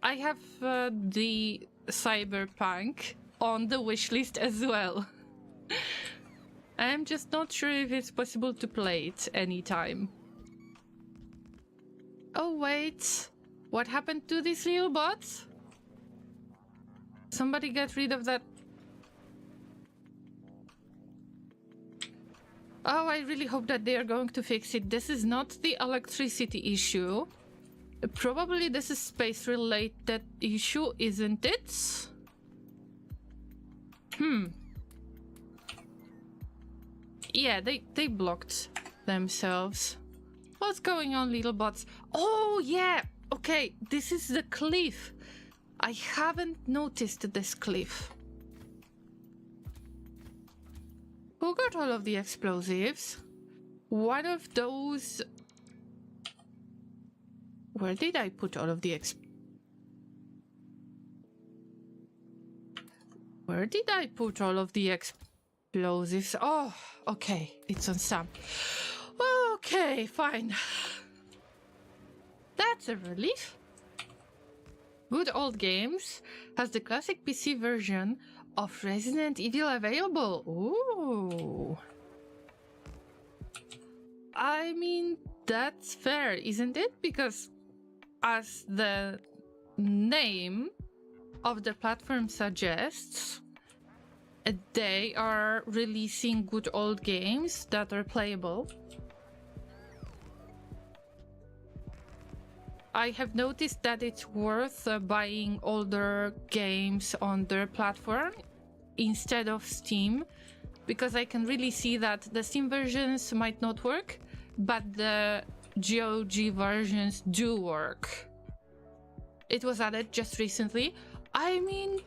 I have the Cyberpunk on the wishlist as well. I'm just not sure if it's possible to play it anytime. Oh wait, what happened to these little bots? Somebody get rid of that. Oh, I really hope that they are going to fix it. This is not the electricity issue. Probably this is space-related issue, isn't it? Yeah, they blocked themselves. What's going on, little bots? Oh, yeah! Okay, this is the cliff. I haven't noticed this cliff. Who got all of the explosives? One of those... Where did I put all of the Where did I put all of the explosives? Oh, okay, it's on Sam. Okay, fine. That's a relief. Good Old Games has the classic PC version of Resident Evil available. Ooh. I mean, that's fair, isn't it? Because as the name of the platform suggests, they are releasing good old games that are playable. I have noticed that it's worth buying older games on their platform instead of Steam, because I can really see that the Steam versions might not work, but the GOG versions do work. It was added just recently. I mean,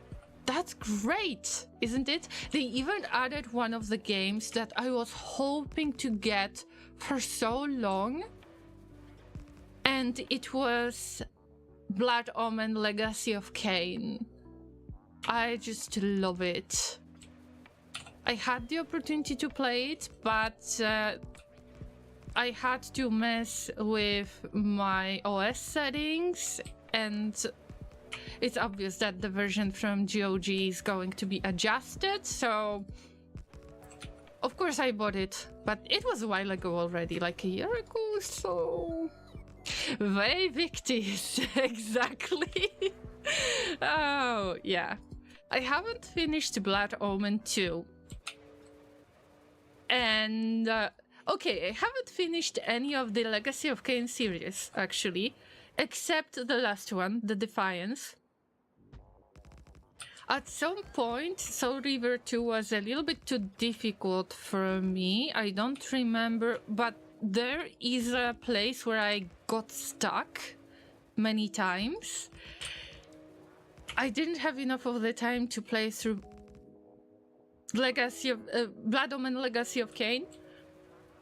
that's great, isn't it? They even added one of the games that I was hoping to get for so long, and it was Blood Omen Legacy of Kain. I just love it. I had the opportunity to play it, but I had to mess with my OS settings, and it's obvious that the version from GOG is going to be adjusted, so of course I bought it, but it was a while ago already, like a year ago, so... Very Victis, exactly. Oh, yeah. I haven't finished Blood Omen 2. And, okay, I haven't finished any of the Legacy of Kain series, actually. except the last one, the Defiance. At some point, Soul River 2 was a little bit too difficult for me. I don't remember, but there is a place where I got stuck many times. I didn't have enough of the time to play through Blood Omen Legacy of Kain.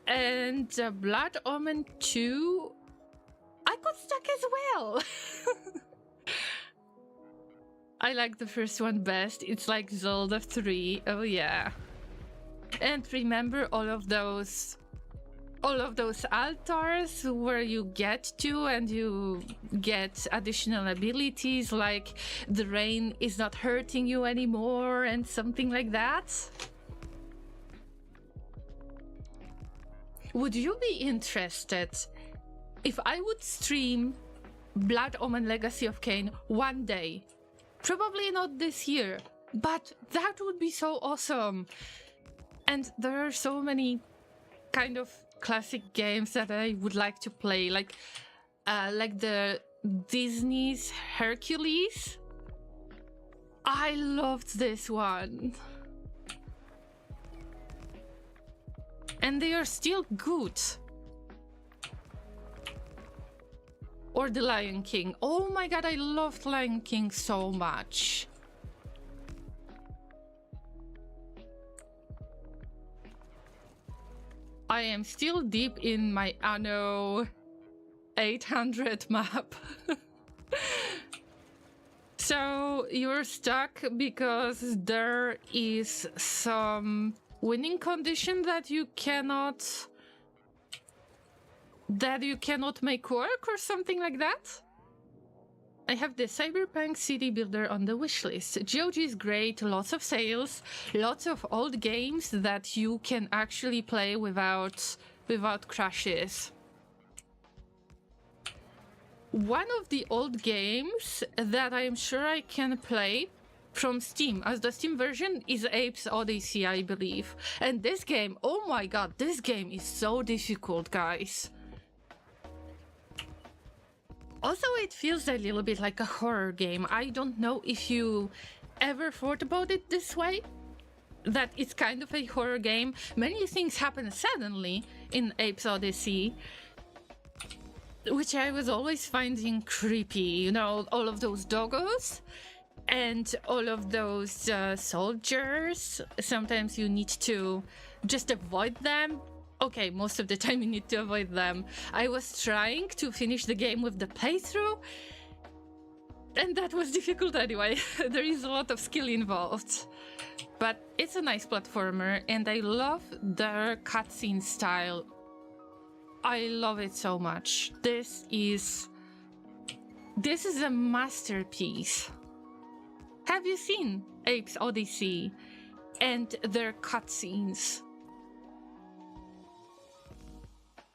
And Blood Omen 2, I got stuck as well. I like the first one best. It's like Zelda 3. Oh yeah. And remember all of those altars where you get to and you get additional abilities, like the rain is not hurting you anymore and something like that? Would you be interested if I would stream Blood Omen Legacy of Kain one day? Probably not this year, but that would be so awesome. And there are so many kind of classic games that I would like to play, like the Disney's Hercules. I loved this one. And they are still good. Or The Lion King. Oh my god, I loved Lion King so much. I am still deep in my Anno 800 map. So you're stuck because there is some winning condition that you cannot make work or something like that? I have the Cyberpunk City Builder on the wishlist. GOG is great, lots of sales, lots of old games that you can actually play without crashes. One of the old games that I am sure I can play from Steam, as the Steam version, is Apes Odyssey, I believe. And this game, oh my god, this game is so difficult, guys. Also, it feels a little bit like a horror game. I don't know if you ever thought about it this way, that it's kind of a horror game. Many things happen suddenly in Apes Odyssey, which I was always finding creepy. You know, all of those doggos and all of those soldiers. Sometimes you need to just avoid them. Okay, most of the time you need to avoid them. I was trying to finish the game with the playthrough, and that was difficult anyway. There is a lot of skill involved. But it's a nice platformer, and I love the cutscene style. I love it so much. This is a masterpiece. Have you seen Apes Odyssey and their cutscenes?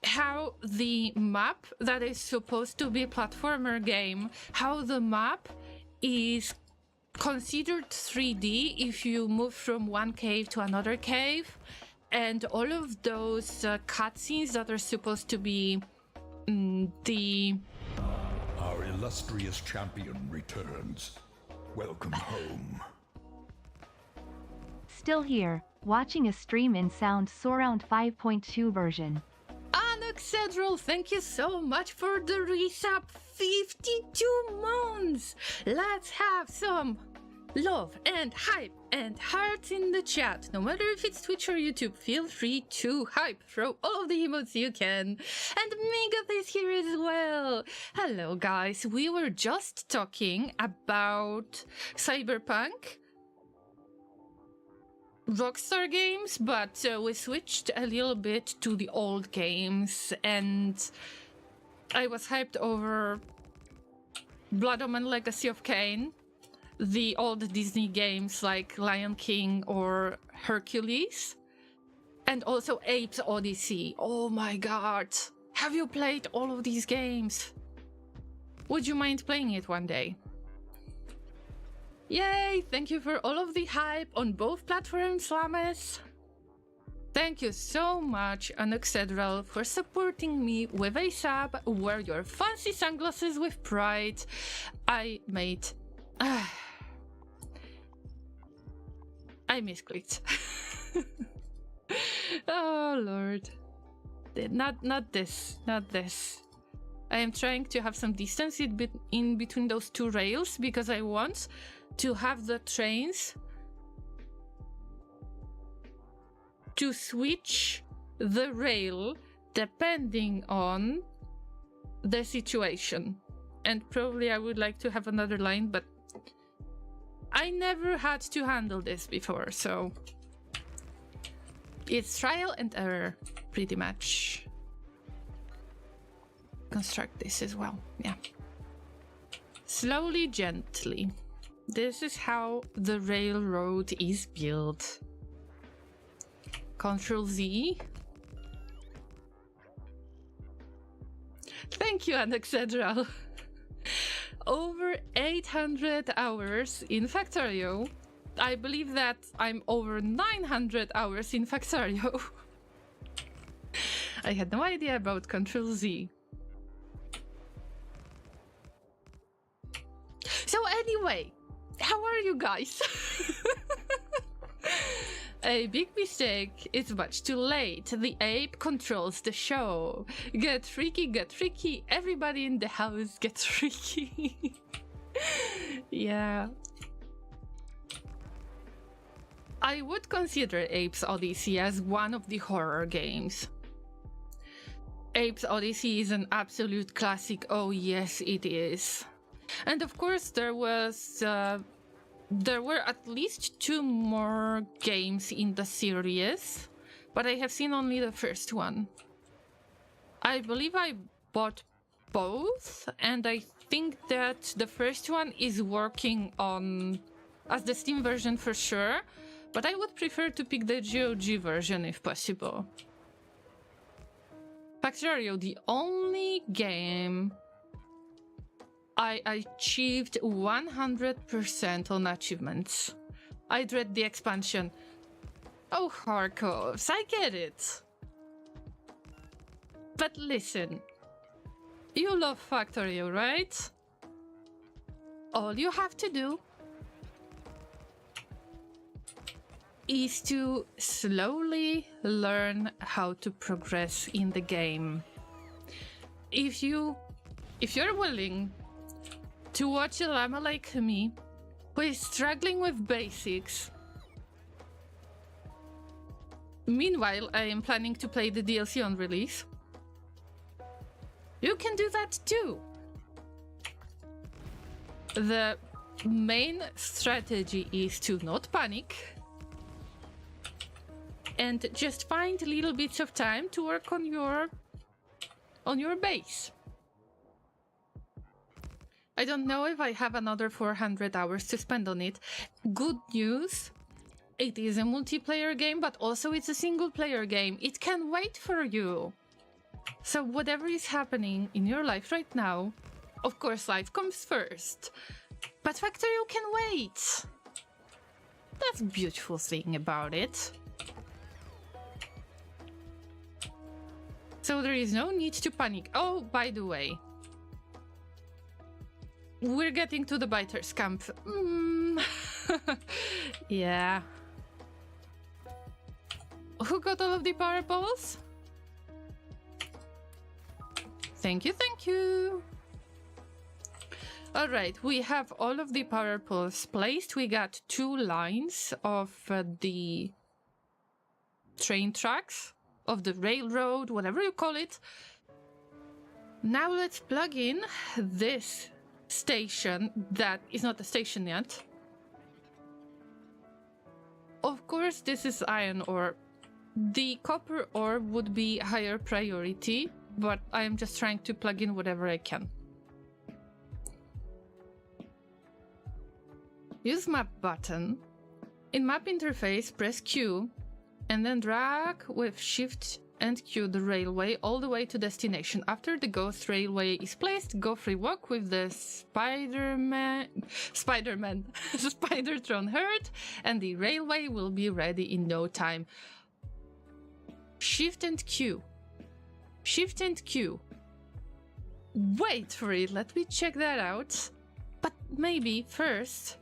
How the map that is supposed to be a platformer game, how the map is considered 3D if you move from one cave to another cave, and all of those cutscenes that are supposed to be Our illustrious champion returns. Welcome home. Still here, watching a stream in Sound Surround 5.2 version. Alexandral, thank you so much for the resub. 52 months. Let's have some love and hype and hearts in the chat. No matter if it's Twitch or YouTube, feel free to hype. Throw all of the emotes you can. And Megabase is here as well. Hello guys, we were just talking about Cyberpunk Rockstar games, but we switched a little bit to the old games, and I was hyped over Blood Omen Legacy of Kain, the old Disney games like Lion King or Hercules, and also Apes Odyssey. Oh my god, have you played all of these games? Would you mind playing it one day? Yay! Thank you for all of the hype on both platforms, Llamas. Thank you so much, Anoxedral, for supporting me with a sub. Wear your fancy sunglasses with pride. I made... I misclicked. Oh, Lord. Not this. Not this. I am trying to have some distance in between those two rails because I want to have the trains to switch the rail depending on the situation. And probably I would like to have another line, but I never had to handle this before, so it's trial and error, pretty much. Construct this as well, yeah. Slowly, gently. This is how the railroad is built. Control Z. Thank you, Anoxedral. Over 800 hours in Factorio. I believe that I'm over 900 hours in Factorio. I had no idea about Control Z. So anyway, how are you guys? A big mistake. It's much too late. The ape controls the show. Get freaky, get freaky. Everybody in the house gets freaky. Yeah. I would consider Ape's Odyssey as one of the horror games. Ape's Odyssey is an absolute classic. Oh yes, it is. And of course there were at least 2 more games in the series, but I have seen only the first one. I believe I bought both, and I think that the first one is working on as the Steam version for sure, but I would prefer to pick the GOG version if possible. Factorio, the only game I achieved 100% on achievements. I dread the expansion. Oh, Harkovs, I get it. But listen, you love Factorio, right? All you have to do is to slowly learn how to progress in the game. If you're willing to watch a llama like me, who is struggling with basics. Meanwhile, I am planning to play the DLC on release. You can do that too. The main strategy is to not panic and just find little bits of time to work on your base. I don't know if I have another 400 hours to spend on it. Good news, it is a multiplayer game, but also it's a single player game. It can wait for you. So whatever is happening in your life right now, of course life comes first, but Factorio can wait. That's a beautiful thing about it. So there is no need to panic. Oh, by the way, we're getting to the biters camp. Yeah. Who got all of the power balls? Thank you, thank you. All right, we have all of the power poles placed. We got 2 lines of the train tracks, of the railroad, whatever you call it. Now let's plug in this station that is not a station yet. Of course, this is iron ore. The copper ore would be higher priority, but I am just trying to plug in whatever I can. Use map button. In map interface, press Q and then drag with Shift and Q the railway all the way to destination. After the Ghost Railway is placed, go free walk with the Spider-Tron herd, and the railway will be ready in no time. Shift and Q. Shift and Q. Wait for it, let me check that out. But maybe first,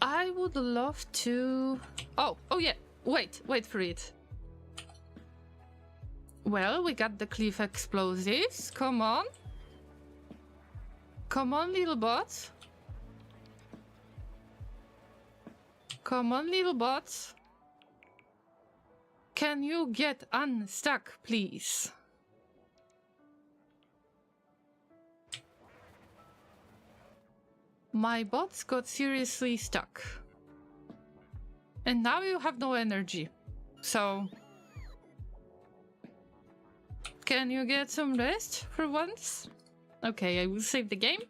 I would love to... Oh yeah, wait for it. Well, we got the cliff explosives, come on. Come on, little bot. Come on, little bot. Can you get unstuck, please? My bots got seriously stuck. And now you have no energy. So... Can you get some rest for once? Okay, I will save the game.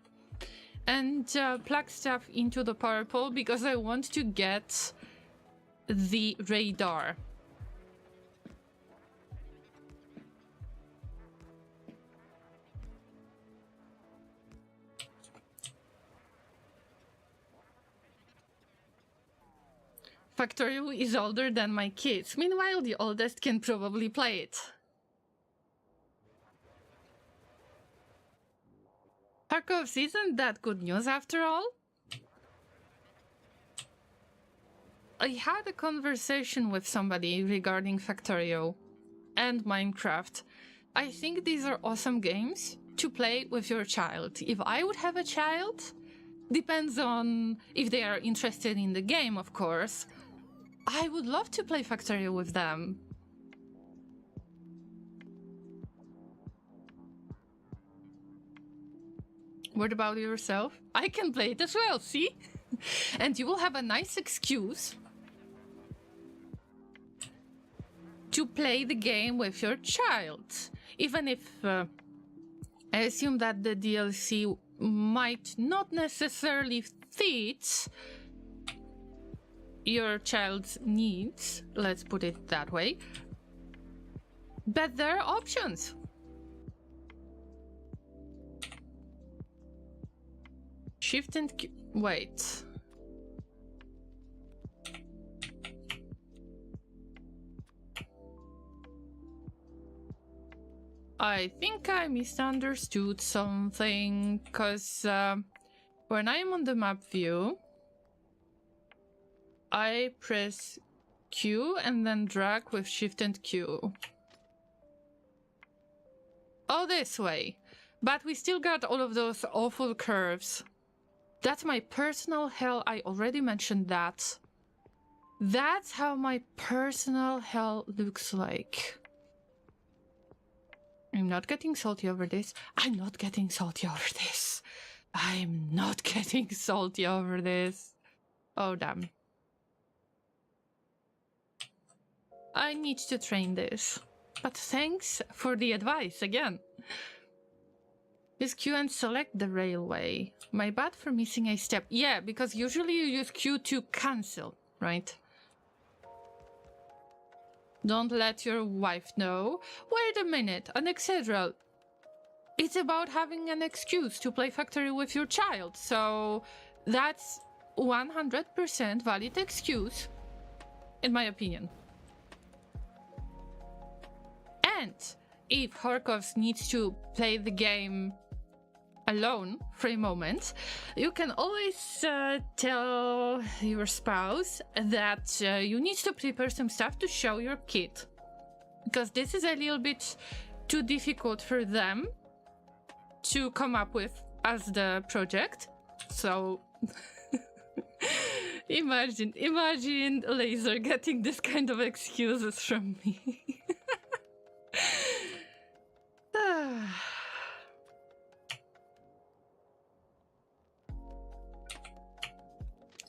And plug stuff into the power pole because I want to get the radar. Factorio is older than my kids. Meanwhile, the oldest can probably play it. Tarkov's isn't that good news after all? I had a conversation with somebody regarding Factorio and Minecraft. I think these are awesome games to play with your child. If I would have a child, depends on if they are interested in the game, of course. I would love to play Factorio with them. What about yourself? I can play it as well, see? And you will have a nice excuse to play the game with your child. Even if I assume that the DLC might not necessarily fit your child's needs, let's put it that way. But there are options. Shift and Q. Wait. I think I misunderstood something, because when I'm on the map view, I press Q and then drag with Shift and Q. Oh, this way. But we still got all of those awful curves. That's my personal hell. I already mentioned that. That's how my personal hell looks like. I'm not getting salty over this. I'm not getting salty over this. I'm not getting salty over this. Oh, damn. I need to train this. But thanks for the advice again. Use Q and select the railway. My bad for missing a step. Yeah, because usually you use Q to cancel, right? Don't let your wife know. Wait a minute, an Excedral. It's about having an excuse to play Factory with your child, so that's 100% valid excuse, in my opinion. And if Horkovs needs to play the game alone for a moment, you can always tell your spouse that you need to prepare some stuff to show your kid, because this is a little bit too difficult for them to come up with as the project. So imagine Laser getting this kind of excuses from me.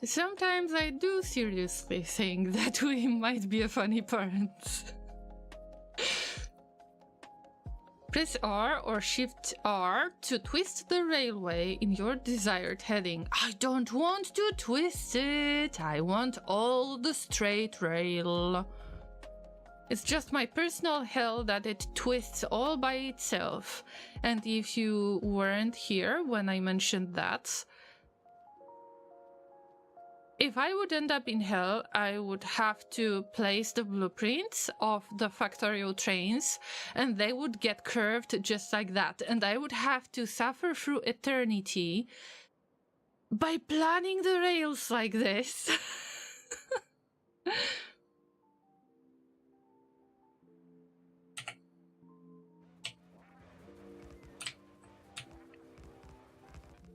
Sometimes I do seriously think that we might be a funny parents. Press R or Shift R to twist the railway in your desired heading. I don't want to twist it. I want all the straight rail. It's just my personal hell that it twists all by itself. And if you weren't here when I mentioned that, if I would end up in hell, I would have to place the blueprints of the Factorio trains, and they would get curved just like that. And I would have to suffer through eternity by planning the rails like this.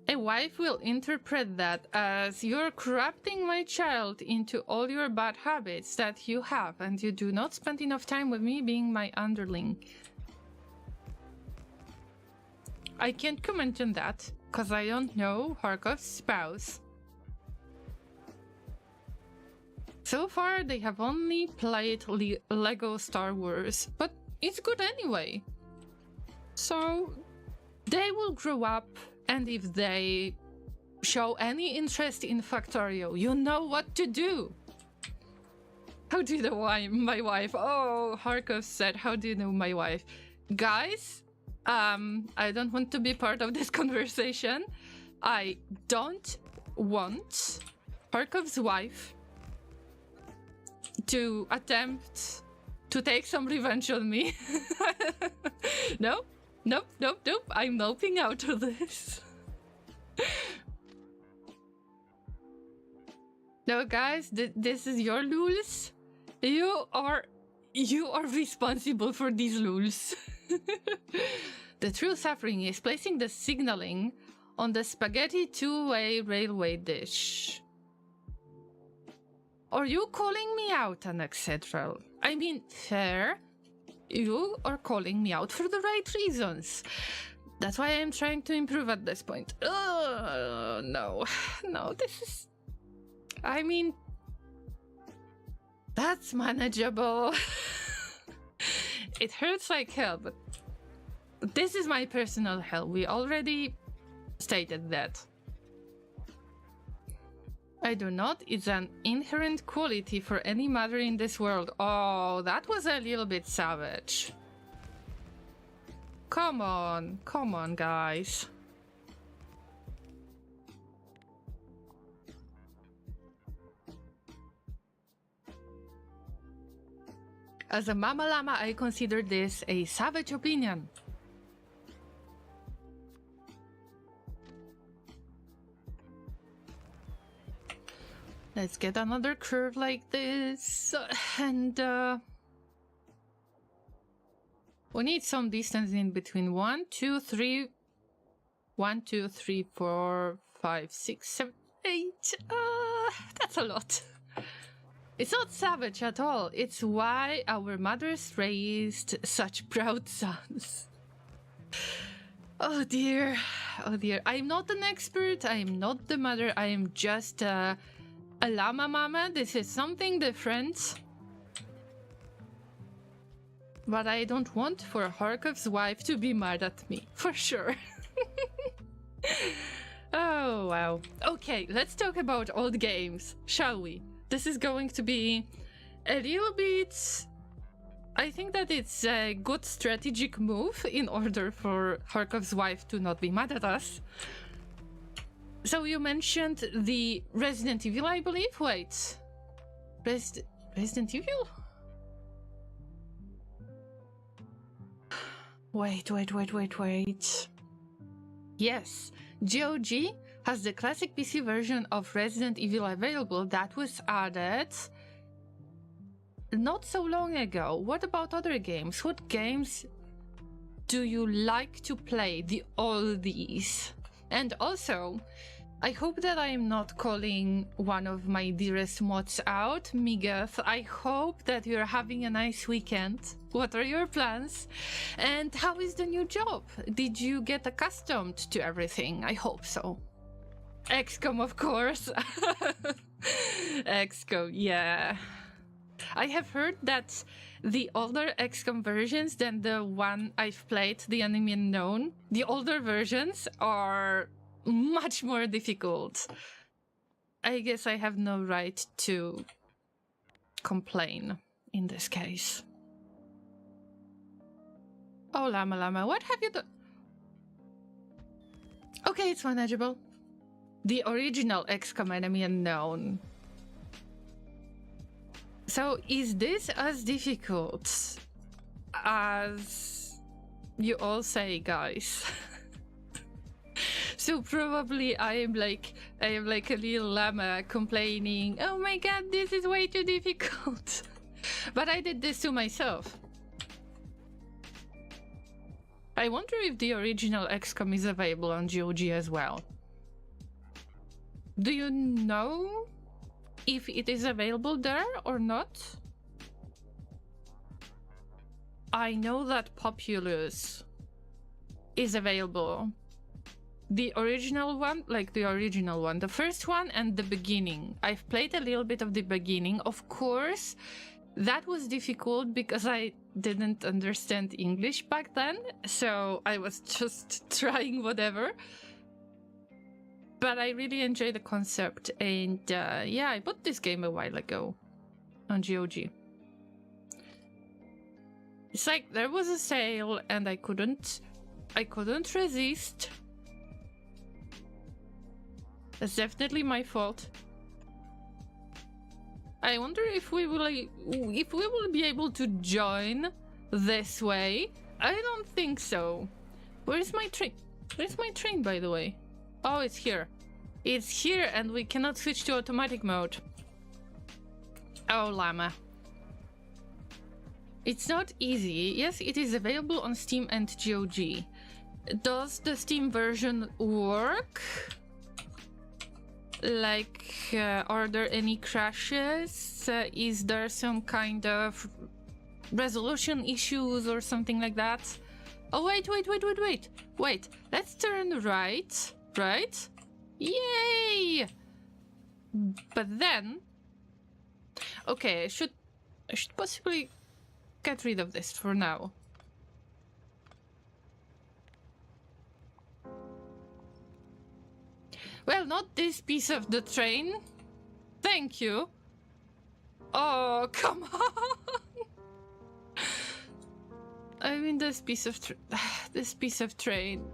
A wife will interpret that as you're corrupting my child into all your bad habits that you have, and you do not spend enough time with me being my underling. I can't comment on that, because I don't know Harkov's spouse. So far, they have only played Lego Star Wars, but it's good anyway. So, they will grow up, and if they show any interest in Factorio, you know what to do. How do you know my wife? Oh, Harkov said, how do you know my wife? Guys, I don't want to be part of this conversation. I don't want Harkov's wife to attempt to take some revenge on me. Nope. I'm noping out of this. No, guys, this is your rules. You are responsible for these rules. The true suffering is placing the signaling on the spaghetti two-way railway dish. Are you calling me out, Annexetral? I mean, fair. You are calling me out for the right reasons. That's why I'm trying to improve at this point. No, this is... I mean... That's manageable. It hurts like hell, but... This is my personal hell. We already stated that. I do not. It's an inherent quality for any mother in this world. Oh, that was a little bit savage. Come on, guys. As a Mama Llama, I consider this a savage opinion. Let's get another curve like this, and we need some distance in between 1, 2, 3, 1, 2, 3, 4, 5, 6, 7, 8. That's a lot. It's not savage at all. It's why our mothers raised such proud sons. Oh dear. I'm not an expert. I'm not the mother. I am just a llama mama. This is something different. But I don't want for Harkov's wife to be mad at me, for sure. Oh, wow. Okay, let's talk about old games, shall we? This is going to be a little bit... I think that it's a good strategic move in order for Harkov's wife to not be mad at us. So you mentioned the Resident Evil, I believe? Wait. Resident Evil? Wait. Yes, GOG has the classic PC version of Resident Evil available that was added not so long ago. What about other games? What games do you like to play? The oldies. And also, I hope that I am not calling one of my dearest mods out, Miguel. I hope that you're having a nice weekend. What are your plans? And how is the new job? Did you get accustomed to everything? I hope so. XCOM, of course. XCOM, yeah. I have heard that the older XCOM versions than the one I've played, the Enemy Unknown, the older versions are much more difficult. I guess I have no right to complain in this case. Oh, Llama, what have you done? Okay, it's manageable. The original XCOM Enemy Unknown So is this as difficult as you all say, guys? So probably I am like a little llama complaining, oh my god, this is way too difficult. But I did this to myself. I wonder if the original XCOM is available on GOG as well. Do you know if it is available there or not? I know that Populous is available. The original one, the first one and the beginning. I've played a little bit of the beginning. Of course, that was difficult because I didn't understand English back then, so I was just trying whatever. But I really enjoy the concept, and yeah, I bought this game a while ago on GOG. It's like there was a sale and I couldn't resist. That's definitely my fault. I wonder if we will be able to join this way. I don't think so. Where's my train? Where's my train, by the way? Oh, it's here. It's here, and we cannot switch to automatic mode. Oh, Llama. It's not easy. Yes, it is available on Steam and GOG. Does the Steam version work? Like, are there any crashes? Is there some kind of resolution issues or something like that? Oh, wait. Let's turn right. Right? Yay! But then... Okay, I should possibly get rid of this for now. Well, not this piece of the train. Thank you. Oh, come on. I mean, this piece of train.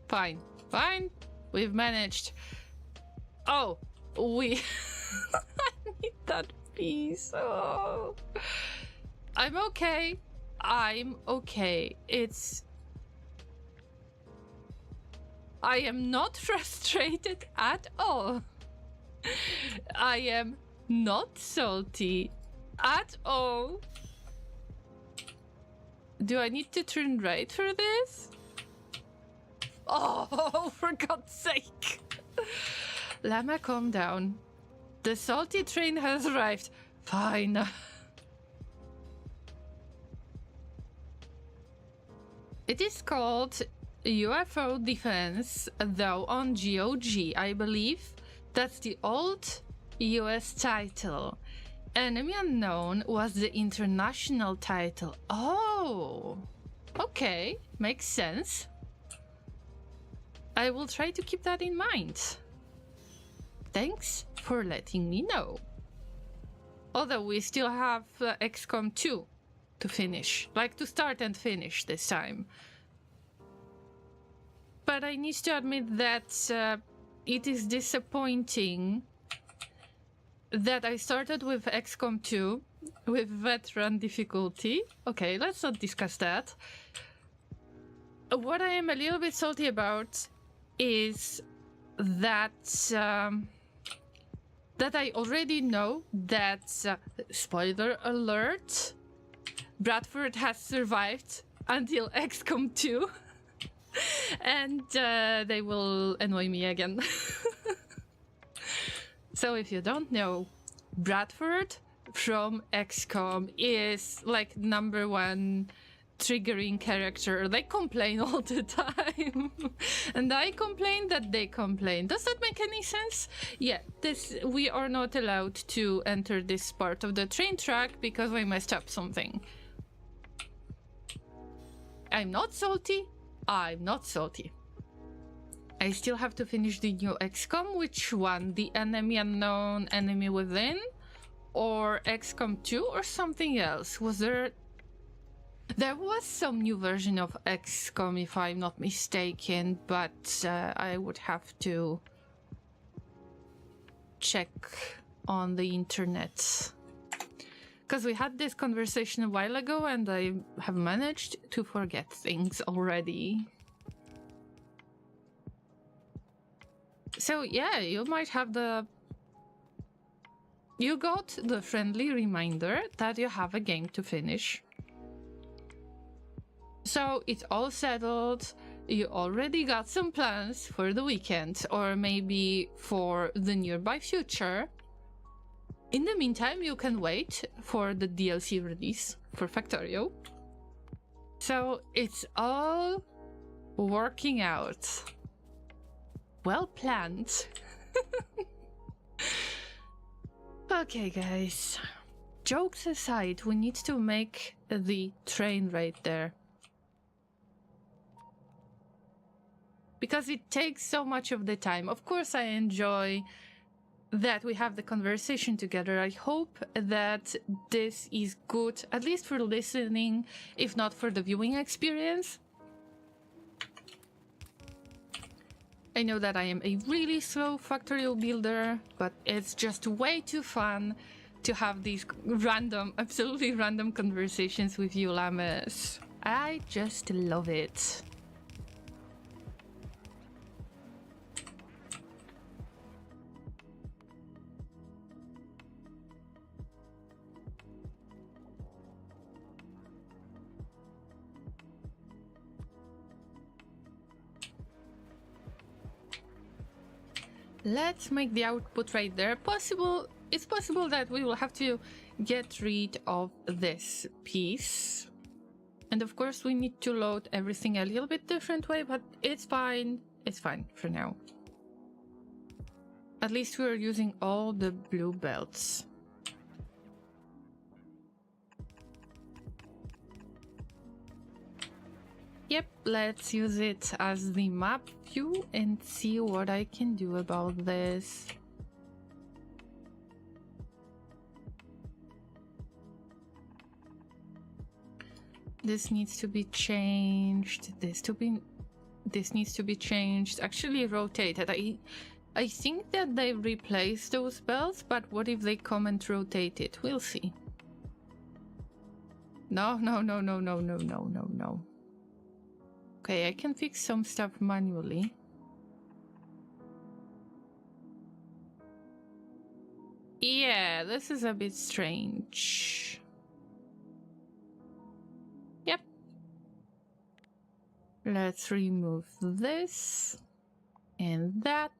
Fine. We've managed. Oh, I need that piece. Oh. I'm okay. I am not frustrated at all. I am not salty at all. Do I need to turn right for this? Oh, for God's sake. Llama, calm down. The salty train has arrived. Fine. It is called UFO Defense, though on GOG, I believe. That's the old US title. Enemy Unknown was the international title. Oh, okay, makes sense. I will try to keep that in mind. Thanks for letting me know. Although we still have XCOM 2 to finish, like to start and finish this time. But I need to admit that it is disappointing that I started with XCOM 2 with veteran difficulty. Okay, let's not discuss that. What I am a little bit salty about is that that I already know that, spoiler alert, Bradford has survived until XCOM 2. And they will annoy me again. So if you don't know, Bradford from XCOM is like #1 triggering character. They complain all the time. And I complain that they complain. Does that make any sense? Yeah, we are not allowed to enter this part of the train track because we messed up something. I'm not salty. I still have to finish the new XCOM. Which one? The Enemy Unknown, Enemy Within? Or XCOM 2 or something else? There was some new version of XCOM, if I'm not mistaken, but I would have to check on the internet. Because we had this conversation a while ago and I have managed to forget things already. So yeah, you might have you got the friendly reminder that you have a game to finish. So it's all settled. You already got some plans for the weekend or maybe for the nearby future. In the meantime, you can wait for the DLC release for Factorio. So it's all working out. Well planned. Okay, guys. Jokes aside, we need to make the train right there. Because it takes so much of the time. Of course, I enjoy that we have the conversation together. I hope that this is good, at least for listening, if not for the viewing experience. I know that I am a really slow Factorio builder, but it's just way too fun to have these random, absolutely random conversations with you, Llamas. I just love it. Let's make the output right there. It's possible that we will have to get rid of this piece. And of course we need to load everything a little bit different way, but it's fine. It's fine for now. At least we're using all the blue belts. Yep, let's use it as the map view and see what I can do about this. This needs to be changed. This needs to be changed. Actually rotated. I think that they replaced those belts, but what if they come and rotate it? We'll see. No. Okay, I can fix some stuff manually. Yeah, this is a bit strange. Yep. Let's remove this and that.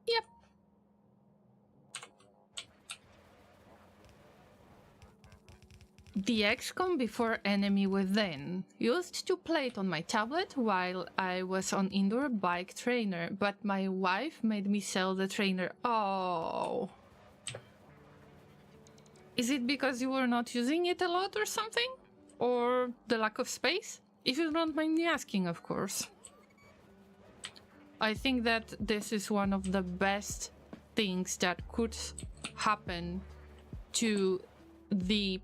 Yep. The XCOM before Enemy Within. Used to play it on my tablet while I was on indoor bike trainer, but my wife made me sell the trainer. Oh. Is it because you were not using it a lot or something? Or the lack of space? If you don't mind me asking, of course. I think that this is one of the best things that could happen to the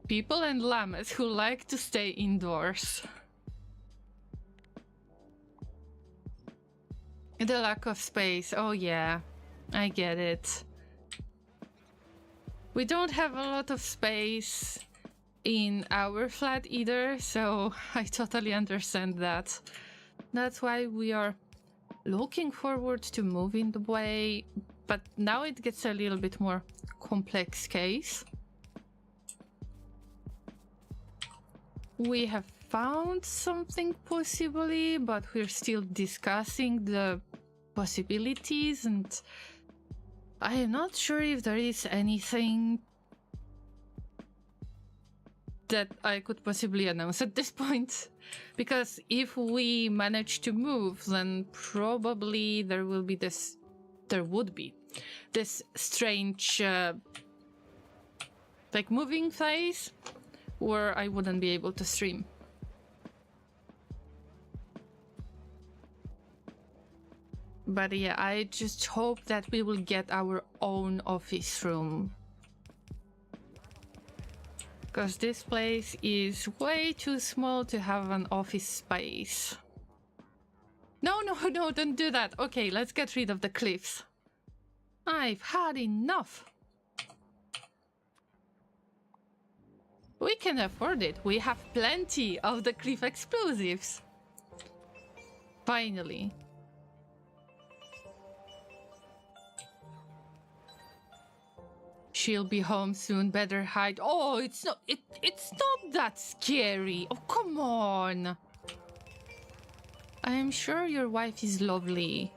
people and llamas who like to stay indoors. The lack of space. Oh yeah, I get it. We don't have a lot of space in our flat either, so I totally understand that. That's why we are looking forward to moving the way, but now it gets a little bit more complex case. We have found something possibly, but we're still discussing the possibilities, and I am not sure if there is anything that I could possibly announce at this point. Because if we manage to move, then probably there would be this strange like moving phase where I wouldn't be able to stream. But yeah, I just hope that we will get our own office room. Because this place is way too small to have an office space. No, don't do that. Okay, let's get rid of the cliffs. I've had enough. We can afford it. We have plenty of the cliff explosives. Finally. She'll be home soon. Better hide. Oh, it's not that scary. Oh, come on. I am sure your wife is lovely.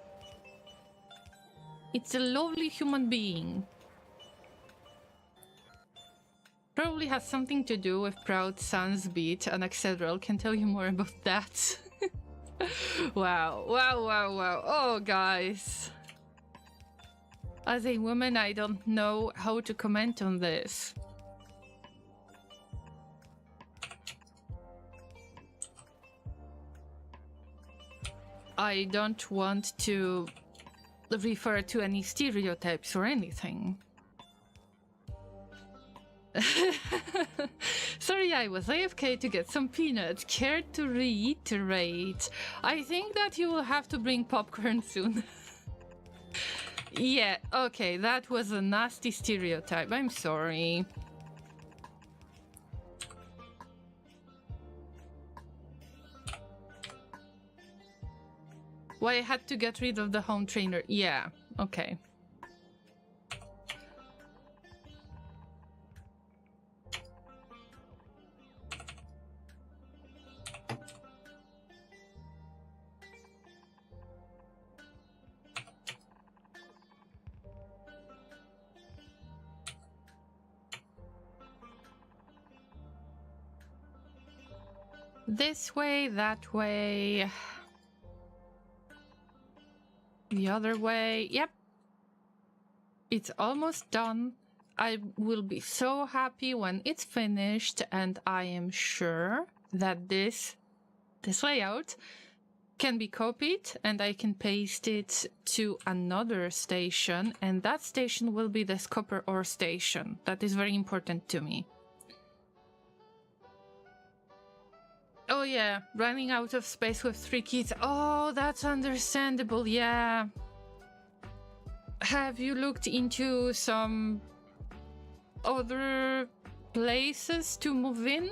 It's a lovely human being. Probably has something to do with Proud Sons Beat, and Excedral can tell you more about that. Wow. Oh, guys. As a woman, I don't know how to comment on this. I don't want to refer to any stereotypes or anything. Sorry, I was AFK to get some peanuts. Care to reiterate? I think that you will have to bring popcorn soon. Yeah, okay, that was a nasty stereotype. I'm sorry. Why I had to get rid of the home trainer? Yeah, okay. This way, that way. The other way. Yep. It's almost done. I will be so happy when it's finished, and I am sure that this layout can be copied and I can paste it to another station, and that station will be the copper ore station. That is very important to me. Oh yeah, running out of space with 3 kids. Oh, that's understandable, yeah. Have you looked into some other places to move in?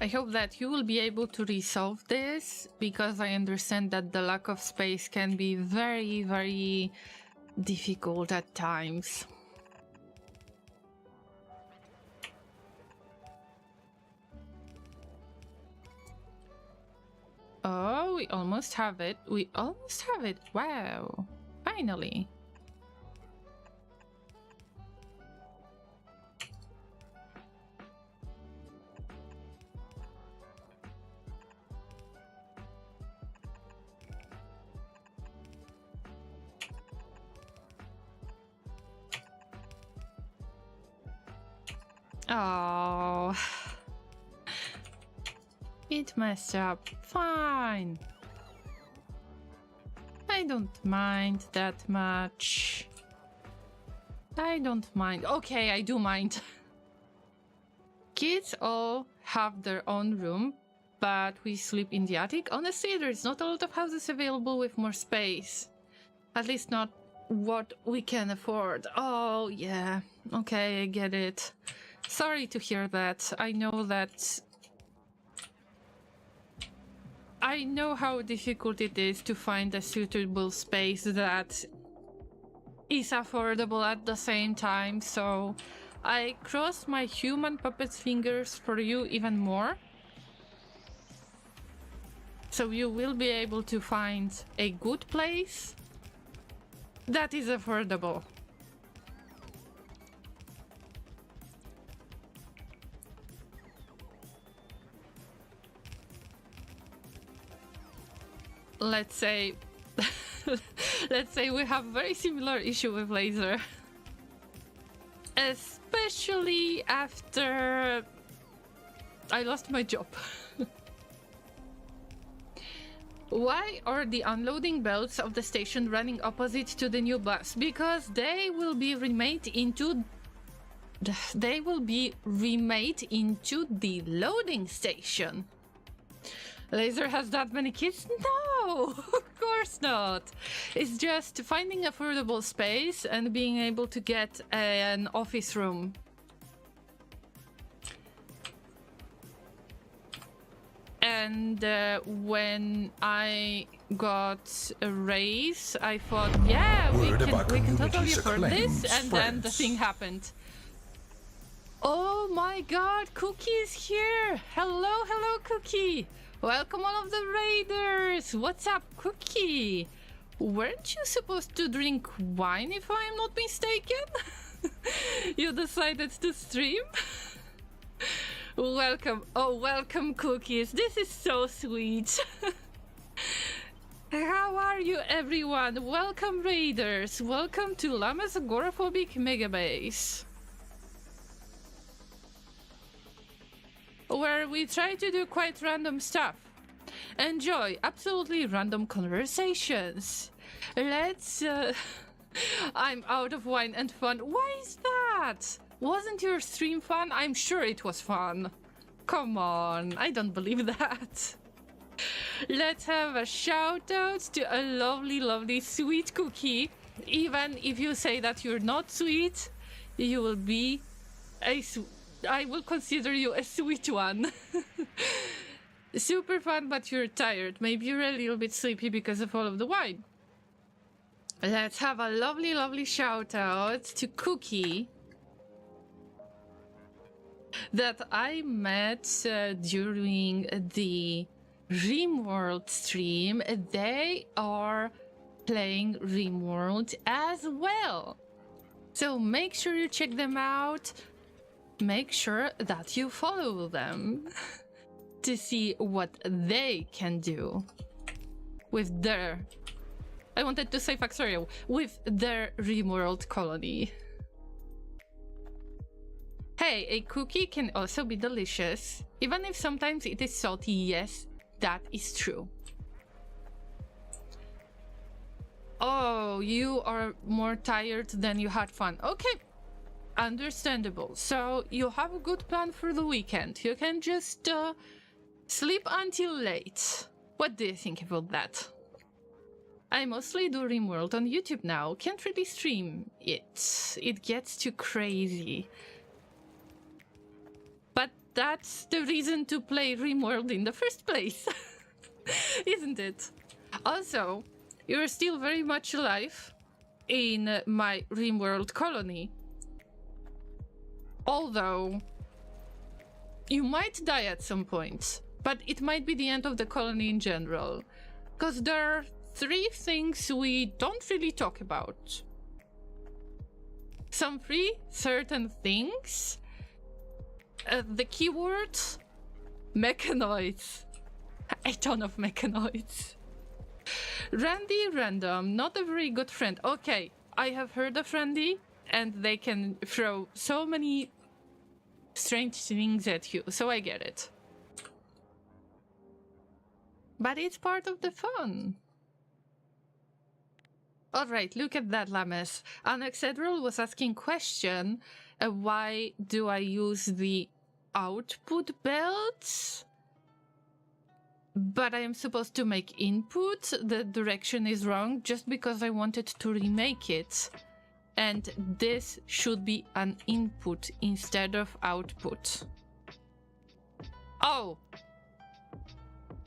I hope that you will be able to resolve this, because I understand that the lack of space can be very, very difficult at times. Oh, we almost have it. We almost have it. Wow. Finally. Oh, it messed up. Fine. I don't mind that much. I don't mind. Okay, I do mind. Kids all have their own room, but we sleep in the attic. Honestly, there's not a lot of houses available with more space. At least not what we can afford. Oh, yeah. Okay, I get it. Sorry to hear that. I know how difficult it is to find a suitable space that is affordable at the same time, so I cross my human puppet's fingers for you even more. So you will be able to find a good place that is affordable. Let's say we have very similar issue with laser, especially after I lost my job. Why are the unloading belts of the station running opposite to the new bus? Because they will be remade into the loading station. Laser has that many kids? No, of course not. It's just finding affordable space and being able to get an office room. And when I got a raise, I thought, yeah, we can totally afford this. And then the thing happened. Oh my god, Cookie is here! Hello, Cookie! Welcome all of the raiders! What's up, Cookie? Weren't you supposed to drink wine, if I'm not mistaken? You decided to stream? Welcome. Oh, welcome, Cookies. This is so sweet. How are you, everyone? Welcome, raiders. Welcome to Llama's Agoraphobic Megabase, where we try to do quite random stuff. Enjoy absolutely random conversations. Let's... I'm out of wine and fun. Why is that? Wasn't your stream fun? I'm sure it was fun. Come on, I don't believe that. Let's have a shout out to a lovely, lovely sweet Cookie. Even if you say that you're not sweet, you will be I will consider you a sweet one. Super fun, but you're tired. Maybe you're a little bit sleepy because of all of the wine. Let's have a lovely, lovely shout out to Cookie that I met during the RimWorld stream. They are playing RimWorld as well. So make sure you check them out. Make sure that you follow them to see what they can do with their... I wanted to say Factorial. With their RimWorld colony. Hey, a cookie can also be delicious. Even if sometimes it is salty, yes, that is true. Oh, you are more tired than you had fun. Okay, understandable. So you have a good plan for the weekend. You can just sleep until late. What do you think about that? I mostly do RimWorld on YouTube now. Can't really stream it. It gets too crazy. But that's the reason to play RimWorld in the first place. Isn't it? Also, you're still very much alive in my RimWorld colony. Although, you might die at some point, but it might be the end of the colony in general. Because there are 3 things we don't really talk about. Some 3 certain things. The keyword, mechanoids. A ton of mechanoids. Randy Random, not a very good friend. Okay, I have heard of Randy, and they can throw so many strange things at you, so I get it. But it's part of the fun. Alright, look at that, Llamas. Anexedral was asking question, why do I use the output belts? But I am supposed to make input. The direction is wrong just because I wanted to remake it. And this should be an input instead of output. Oh.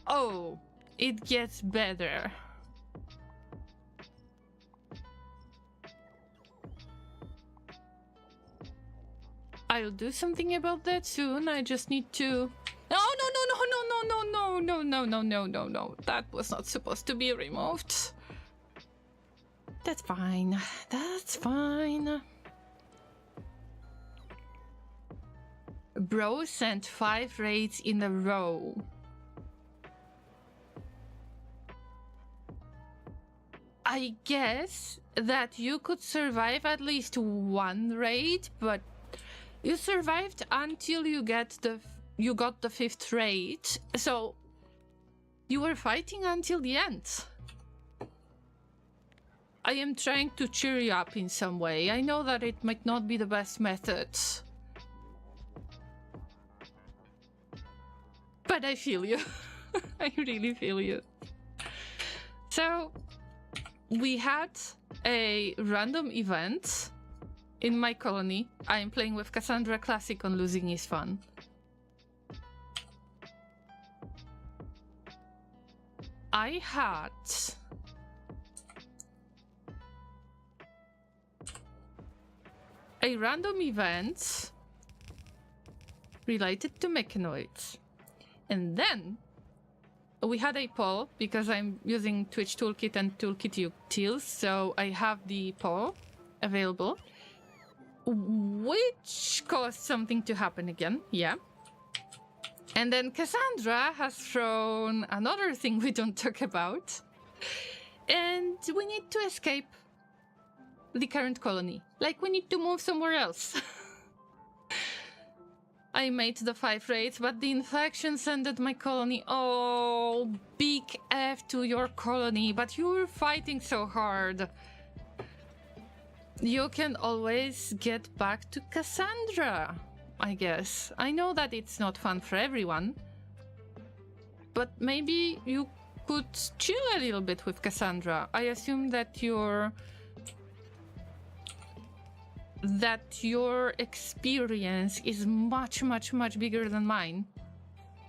Oh, it gets better. I'll do something about that soon. I just need to... Oh, no. That was not supposed to be removed. That's fine. That's fine. Bro sent 5 raids in a row. I guess that you could survive at least 1 raid, but you survived until you got the 5th raid. So You were fighting until the end. I am trying to cheer you up in some way. I know that it might not be the best method. But I feel you. I really feel you. So, we had a random event in my colony. I am playing with Cassandra Classic on Losing is Fun. I had a random event related to mechanoids. And then we had a poll, because I'm using Twitch Toolkit and Toolkit Utils, so I have the poll available, which caused something to happen again, yeah. And then Cassandra has thrown another thing we don't talk about, and we need to escape the current colony. Like, we need to move somewhere else. I made the 5 raids, but the infections ended my colony. Oh, big F to your colony, but you were fighting so hard. You can always get back to Cassandra, I guess. I know that it's not fun for everyone, but maybe you could chill a little bit with Cassandra. I assume that your experience is much bigger than mine,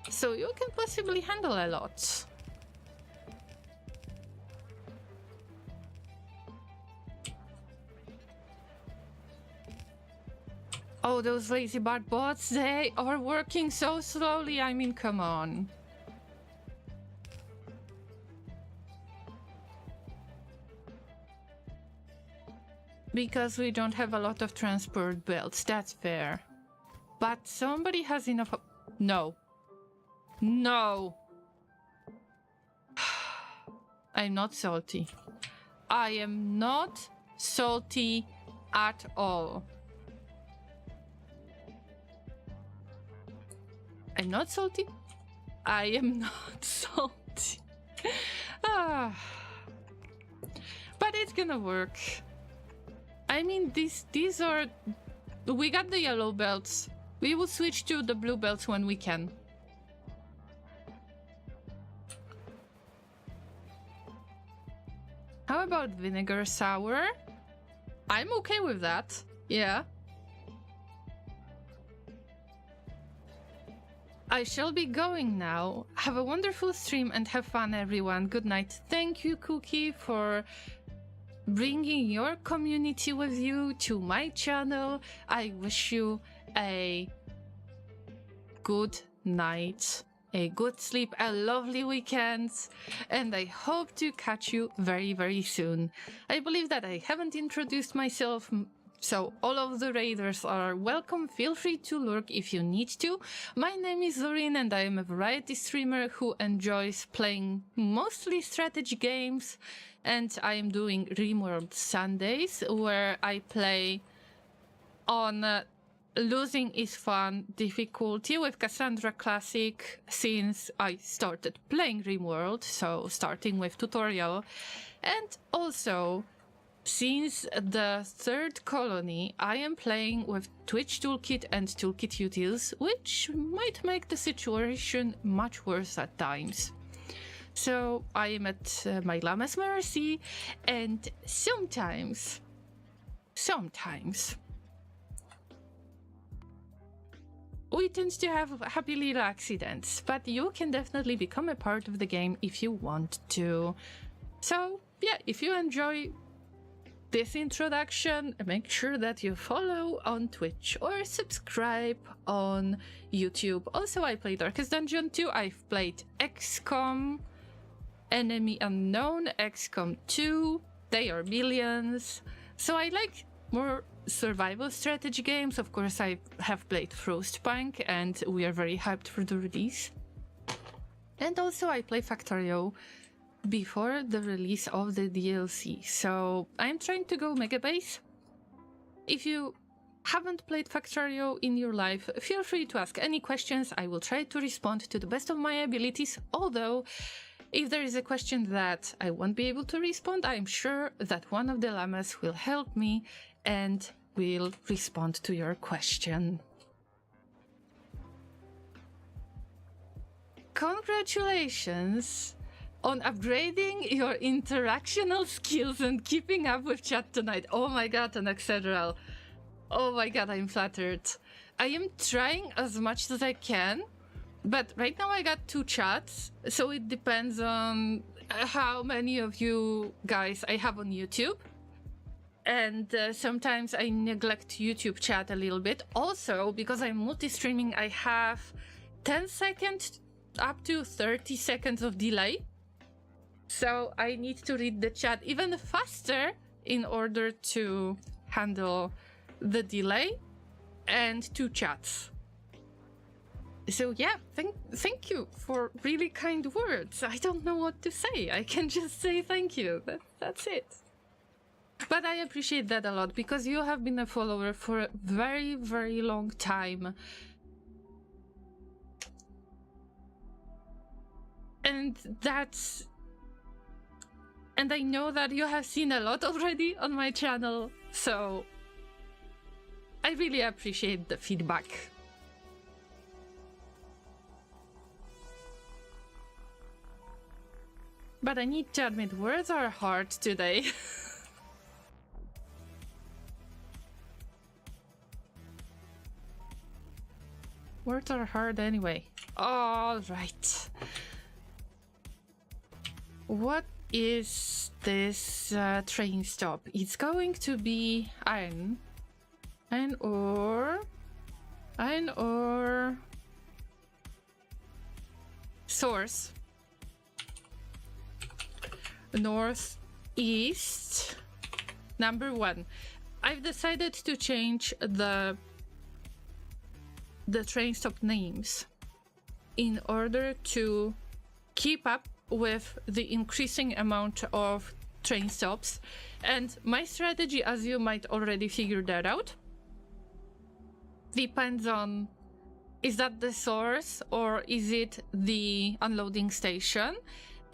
so you can possibly handle a lot. Oh, those lazy bot bots, they are working so slowly. I mean, come on. Because we don't have a lot of transport belts, that's fair. But somebody has enough. No. No. I'm not salty. I am not salty at all. I'm not salty. I am not salty. But it's gonna work. I mean, these are... We got the yellow belts. We will switch to the blue belts when we can. How about vinegar sour? I'm okay with that. Yeah. I shall be going now. Have a wonderful stream and have fun, everyone. Good night. Thank you, Cookie, for bringing your community with you to my channel. I wish you a good night, a good sleep, a lovely weekend, and I hope to catch you very soon. I believe that I haven't introduced myself, so all of the raiders are welcome. Feel free to lurk if you need to. My name is Zorin and I am a variety streamer who enjoys playing mostly strategy games, and I am doing RimWorld Sundays where I play on Losing is Fun difficulty with Cassandra Classic since I started playing RimWorld, so starting with tutorial. And also, since the 3rd colony, I am playing with Twitch Toolkit and Toolkit Utils, which might make the situation much worse at times. So I am at my Llama's mercy, and sometimes we tend to have happy little accidents, but you can definitely become a part of the game if you want to. So yeah, if you enjoy this introduction, make sure that you follow on Twitch or subscribe on YouTube. Also, I played Darkest Dungeon 2, I've played XCOM, Enemy Unknown, XCOM 2, they are millions. So I like more survival strategy games. Of course, I have played Frostpunk and we are very hyped for the release. And also I play Factorio before the release of the DLC. So I'm trying to go Megabase. If you haven't played Factorio in your life, feel free to ask any questions. I will try to respond to the best of my abilities, although If there is a question that I won't be able to respond, I'm sure that one of the llamas will help me and will respond to your question. Congratulations on upgrading your interactional skills and keeping up with chat tonight. Oh my god, an Excel. Oh my god, I'm flattered. I am trying as much as I can, but right now I got 2 chats, so it depends on how many of you guys I have on YouTube. And sometimes I neglect YouTube chat a little bit. Also, because I'm multi-streaming, I have 10 seconds up to 30 seconds of delay. So I need to read the chat even faster in order to handle the delay and 2 chats. So yeah, thank you for really kind words. I don't know what to say. I can just say thank you. That's it. But I appreciate that a lot because you have been a follower for a very, very long time. And I know that you have seen a lot already on my channel, so I really appreciate the feedback. But I need to admit, words are hard today. Words are hard anyway. All right. What is this train stop? It's going to be iron ore, source, northeast, number 1. I've decided to change the train stop names in order to keep up with the increasing amount of train stops. And my strategy, as you might already figure that out, depends on, is that the source or is it the unloading station?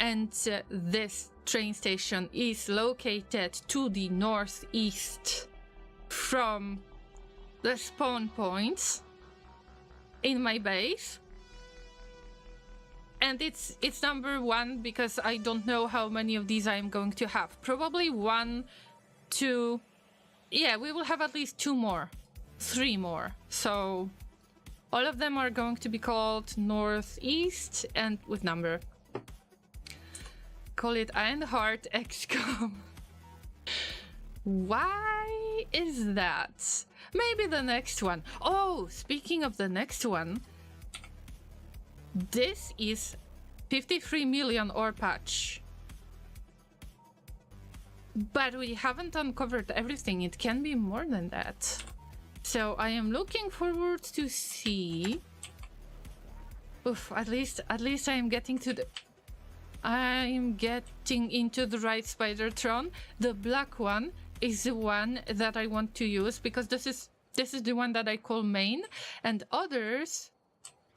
And this train station is located to the northeast from the spawn points in my base. And it's number 1 because I don't know how many of these I'm going to have. Probably 1, 2. Yeah, we will have at least 2 more. 3 more. So all of them are going to be called Northeast and with number. Call it Ironheart XCOM. Why is that? Maybe the next one. Oh, speaking of the next one. This is 53 million ore patch. But we haven't uncovered everything. It can be more than that. So I am looking forward to see. Oof, at least I am getting to the... I'm getting into the right Spidertron. The black one is the one that I want to use because this is the one that I call main, and others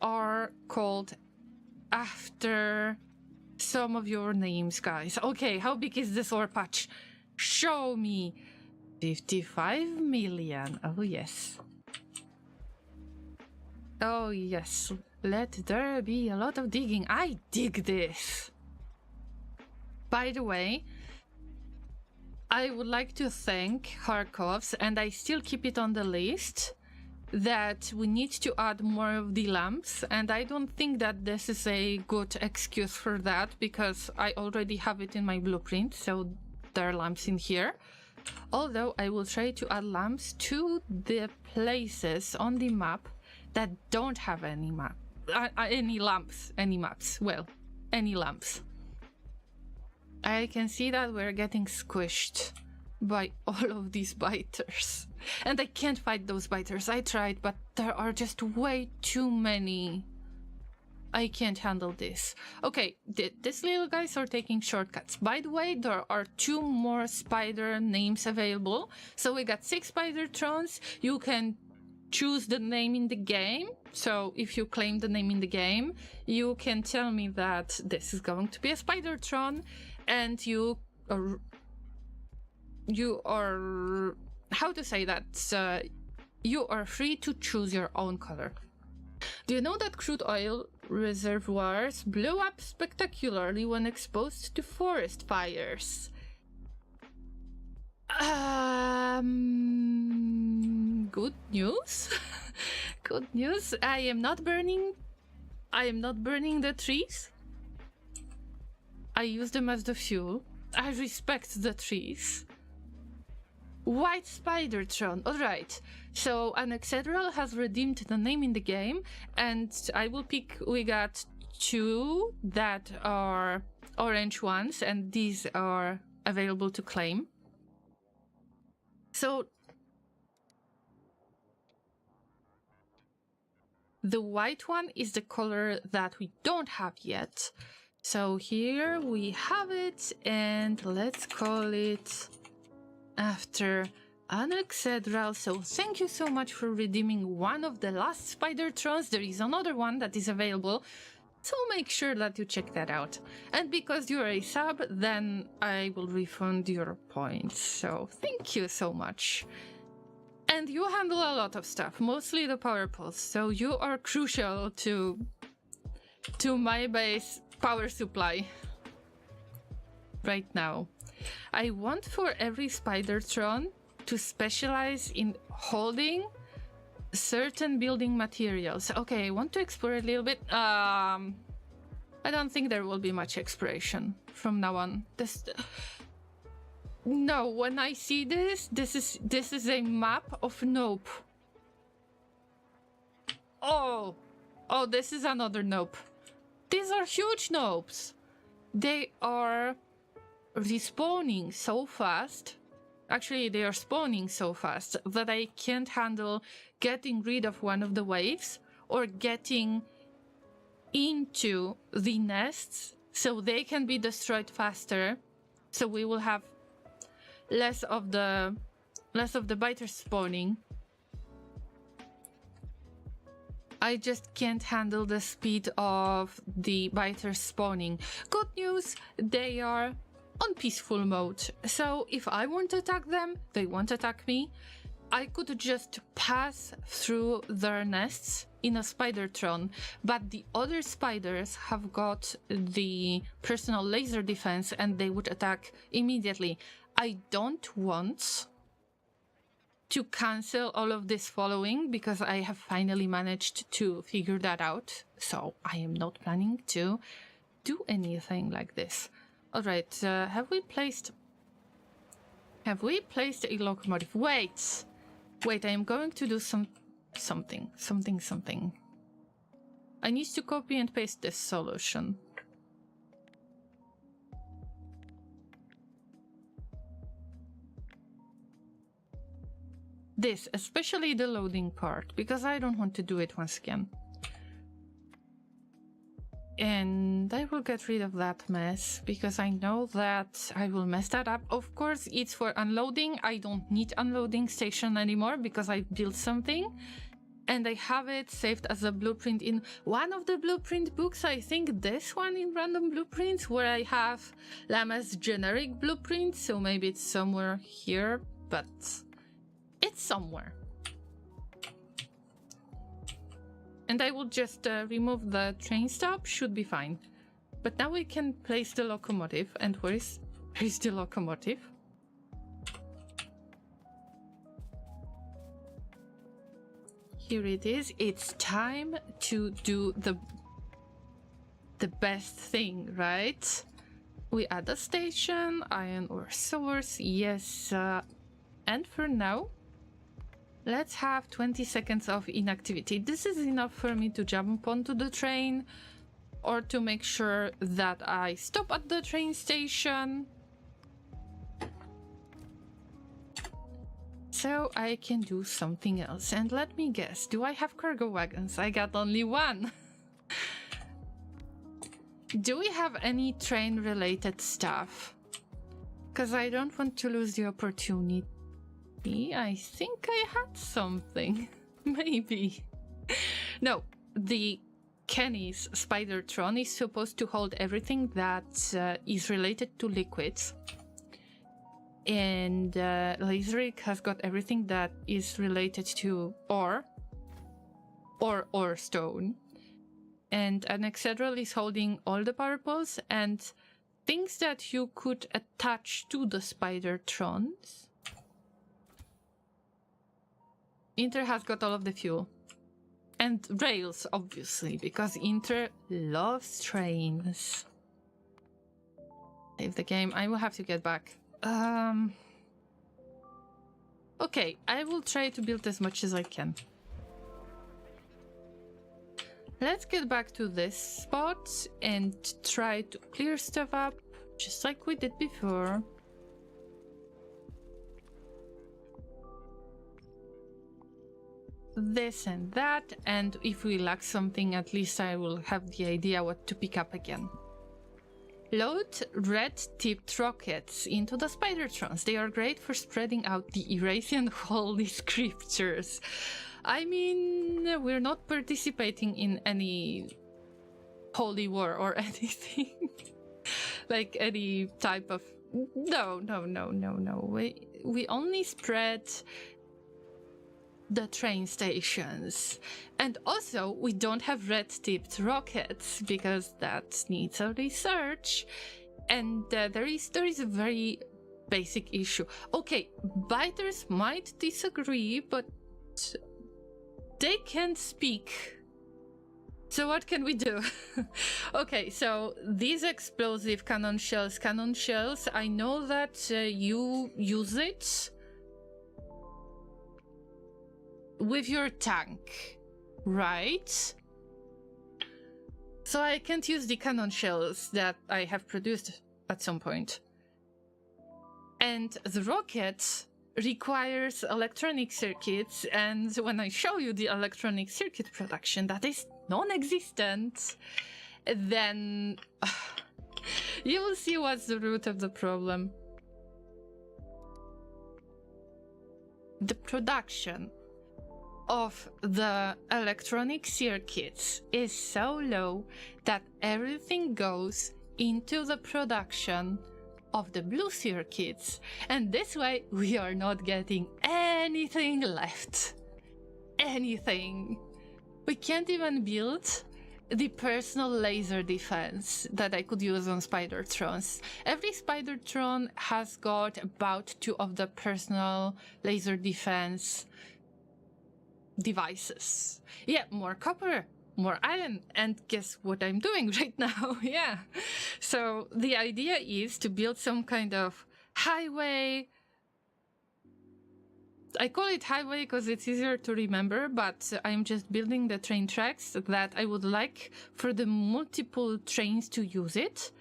are called after some of your names, guys. Okay, how big is this ore patch? Show me. 55 million. Oh yes. Oh yes. Let there be a lot of digging. I dig this. By the way, I would like to thank Kharkov's, and I still keep it on the list, that we need to add more of the lamps, and I don't think that this is a good excuse for that because I already have it in my blueprint, so there are lamps in here. Although I will try to add lamps to the places on the map that don't have any lamps. I can see that we're getting squished by all of these biters. And I can't fight those biters. I tried, but there are just way too many. I can't handle this. Okay, these little guys are taking shortcuts. By the way, there are 2 more spider names available. So we got 6 Spidertrons. You can choose the name in the game. So if you claim the name in the game, you can tell me that this is going to be a Spidertron, and you are how to say that? You are free to choose your own color. Do you know that crude oil reservoirs blow up spectacularly when exposed to forest fires? Good news. Good news. I am not burning the trees. I use them as the fuel. I respect the trees. White Spidertron. Alright. So Anexedral has redeemed the name in the game, and I will pick. We got 2 that are orange ones, and these are available to claim. So the white one is the color that we don't have yet. So here we have it, and let's call it after Anexedral. So thank you so much for redeeming one of the last Spidertrons. There is another one that is available, so make sure that you check that out. And because you're a sub, then I will refund your points. So thank you so much. And you handle a lot of stuff, mostly the power poles, so you are crucial to my base power supply right now. I want for every Spidertron to specialize in holding certain building materials. Okay, I want to explore a little bit. I don't think there will be much exploration from now on. No, when I see this is a map of Nope. Oh, this is another Nope. These are huge Nopes. They are respawning so fast. Actually, they are spawning so fast that I can't handle getting rid of one of the waves or getting into the nests so they can be destroyed faster. So we will have less of the biters spawning. I just can't handle the speed of the biters spawning. Good news, they are on peaceful mode. So if I want to attack them, they won't attack me. I could just pass through their nests in a Spidertron, but the other spiders have got the personal laser defense and they would attack immediately. I don't want to cancel all of this following because I have finally managed to figure that out. So I am not planning to do anything like this. All right, have we placed a locomotive? Wait, I am going to do something. I need to copy and paste this solution. This, especially the loading part, because I don't want to do it once again. And I will get rid of that mess, because I know that I will mess that up. Of course, it's for unloading. I don't need unloading station anymore, because I built something. And I have it saved as a blueprint in one of the blueprint books. I think this one in Random Blueprints, where I have Llama's generic blueprint. So maybe it's somewhere here, but it's somewhere. And I will just remove the train stop, should be fine. But now we can place the locomotive. And where is the locomotive? Here it is. It's time to do the best thing, right? We add a station, iron ore source, yes. And for now, let's have 20 seconds of inactivity. This is enough for me to jump onto the train or to make sure that I stop at the train station. So I can do something else. And let me guess, do I have cargo wagons? I got only one. Do we have any train related stuff? Because I don't want to lose the opportunity. I think I had something. Maybe. No, the Kenny's Spidertron is supposed to hold everything that is related to liquids. And Laseric has got everything that is related to ore or stone. And an Excedral is holding all the purples and things that you could attach to the Spidertrons. Inter has got all of the fuel. And rails, obviously, because Inter loves trains. Save the game. I will have to get back. Okay, I will try to build as much as I can. Let's get back to this spot and try to clear stuff up, just like we did before. This and that, and if we lack something, at least I will have the idea what to pick up again. Load red-tipped rockets into the Spidertrons. They are great for spreading out the Eurasian holy scriptures. I mean, we're not participating in any holy war or anything. Like any type of... No. We only spread the train stations. And also, we don't have red-tipped rockets because that needs a research. And there is a very basic issue. Okay, biters might disagree, but they can't speak. So what can we do? Okay, so these explosive cannon shells, I know that you use it with your tank, right? So I can't use the cannon shells that I have produced at some point. And the rocket requires electronic circuits, and when I show you the electronic circuit production that is non-existent, then you will see what's the root of the problem. The production of the electronic circuits is so low that everything goes into the production of the blue circuits, and this way we are not getting anything left. Anything. We can't even build the personal laser defense that I could use on Spidertrons. Every Spidertron has got about 2 of the personal laser defense devices. Yeah, more copper, more iron, and guess what I'm doing right now? Yeah. So the idea is to build some kind of highway. I call it highway because it's easier to remember, but I'm just building the train tracks that I would like for the multiple trains to use it.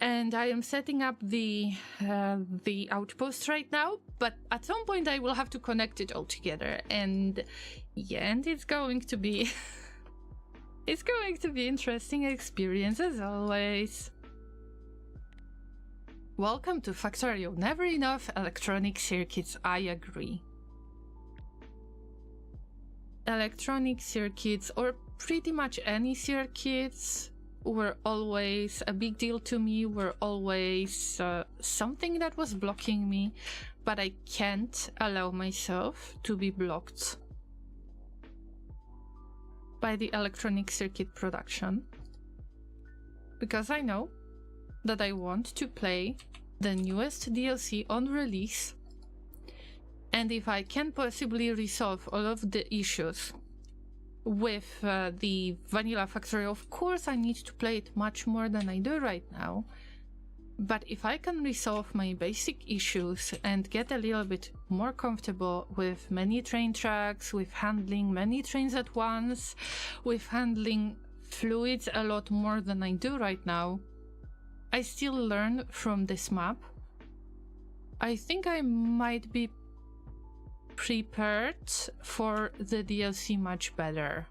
And I am setting up the outpost right now, but at some point I will have to connect it all together. And yeah, and it's going to be it's going to be interesting experience as always. Welcome to Factorio. Never enough electronic circuits, I agree. Electronic circuits, or pretty much any circuits, were always a big deal to me, were always something that was blocking me, but I can't allow myself to be blocked by the electronic circuit production, because I know that I want to play the newest DLC on release, and if I can possibly resolve all of the issues with the vanilla factory, of course I need to play it much more than I do right now, but if I can resolve my basic issues and get a little bit more comfortable with many train tracks, with handling many trains at once, with handling fluids a lot more than I do right now, I still learn from this map. I think I might be prepared for the DLC much better.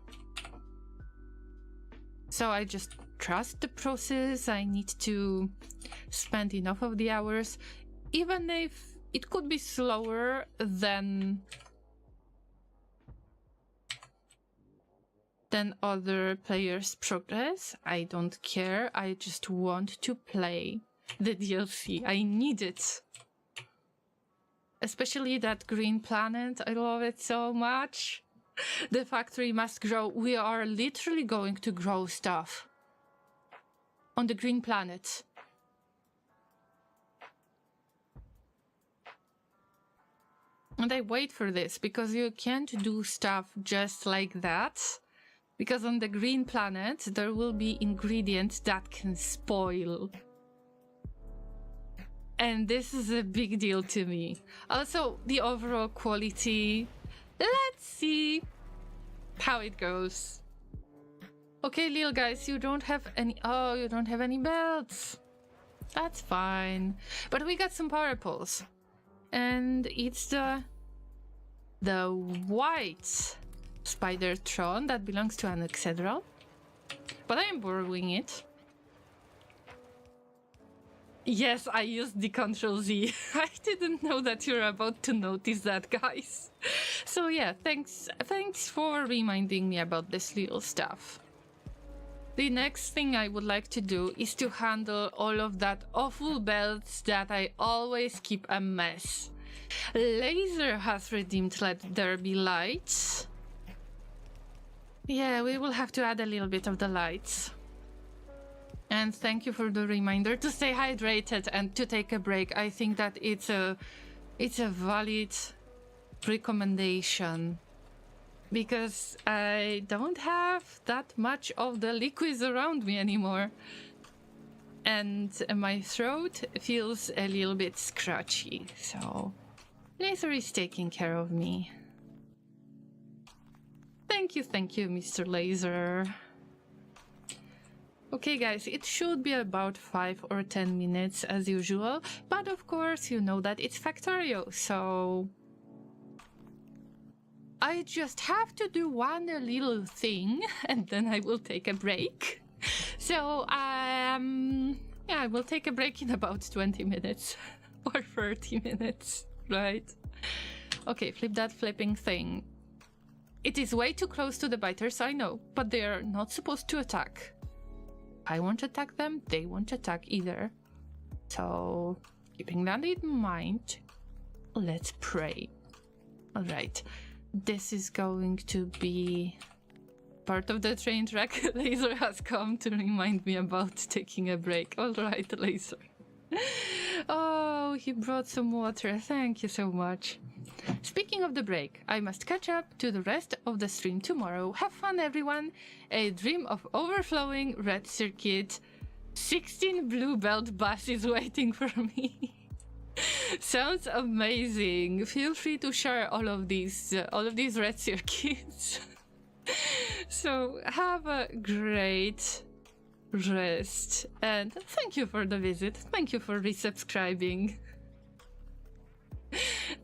So I just trust the process. I need to spend enough of the hours, even if it could be slower than than other players' progress. I don't care. I just want to play the DLC. I need it. Especially that green planet. I love it so much. The factory must grow. We are literally going to grow stuff on the green planet. And I wait for this because you can't do stuff just like that. Because on the green planet, there will be ingredients that can spoil. And this is a big deal to me. Also, the overall quality. Let's see how it goes. Okay, little guys, you don't have any... Oh, you don't have any belts. That's fine. But we got some power poles. And it's the white Spider-Tron that belongs to an Excedral. But I am borrowing it. Yes, I used the Ctrl-Z. I didn't know that you're about to notice that, guys. So yeah, thanks for reminding me about this little stuff. The next thing I would like to do is to handle all of that awful belts that I always keep a mess. Laser has redeemed Let There Be Lights. Yeah, we will have to add a little bit of the lights. And thank you for the reminder to stay hydrated and to take a break. I think that it's a valid recommendation. Because I don't have that much of the liquids around me anymore. And my throat feels a little bit scratchy, so Laser is taking care of me. Thank you, Mr. Laser. Okay, guys, it should be about 5 or 10 minutes as usual, but of course you know that it's Factorio, so I just have to do one little thing and then I will take a break. So, yeah, I will take a break in about 20 minutes or 30 minutes, right? Okay, flip that flipping thing. It is way too close to the biters, I know, but they are not supposed to attack. I won't attack them, they won't attack either. So, keeping that in mind, let's pray. Alright, this is going to be part of the train track. Laser has come to remind me about taking a break. Alright, Laser. Oh, he brought some water. Thank you so much. Speaking of the break, I must catch up to the rest of the stream tomorrow. Have fun, everyone. A dream of overflowing red circuit. 16 blue belt buses waiting for me. Sounds amazing. Feel free to share all of these red circuits. So have a great rest and thank you for the visit. Thank you for resubscribing.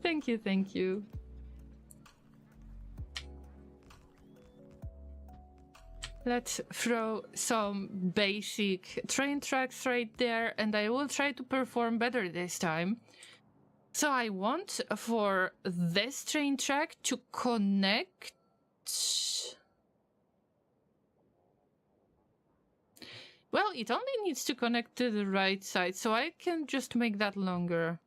Thank you. Let's throw some basic train tracks right there and I will try to perform better this time. So I want for this train track to connect. Well, it only needs to connect to the right side, so I can just make that longer.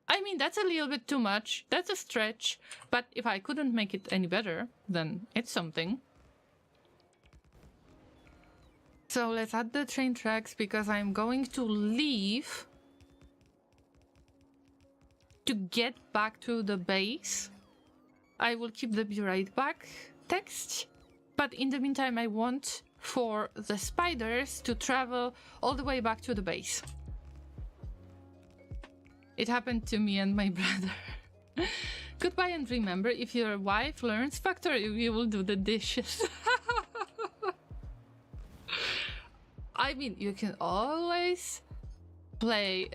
I mean, that's a little bit too much. That's a stretch. But if I couldn't make it any better, then it's something. So let's add the train tracks because I'm going to leave to get back to the base. I will keep the be right back text. But in the meantime, I want for the spiders to travel all the way back to the base. It happened to me and my brother. Goodbye and remember, if your wife learns Factorio, you will do the dishes. I mean, you can always play...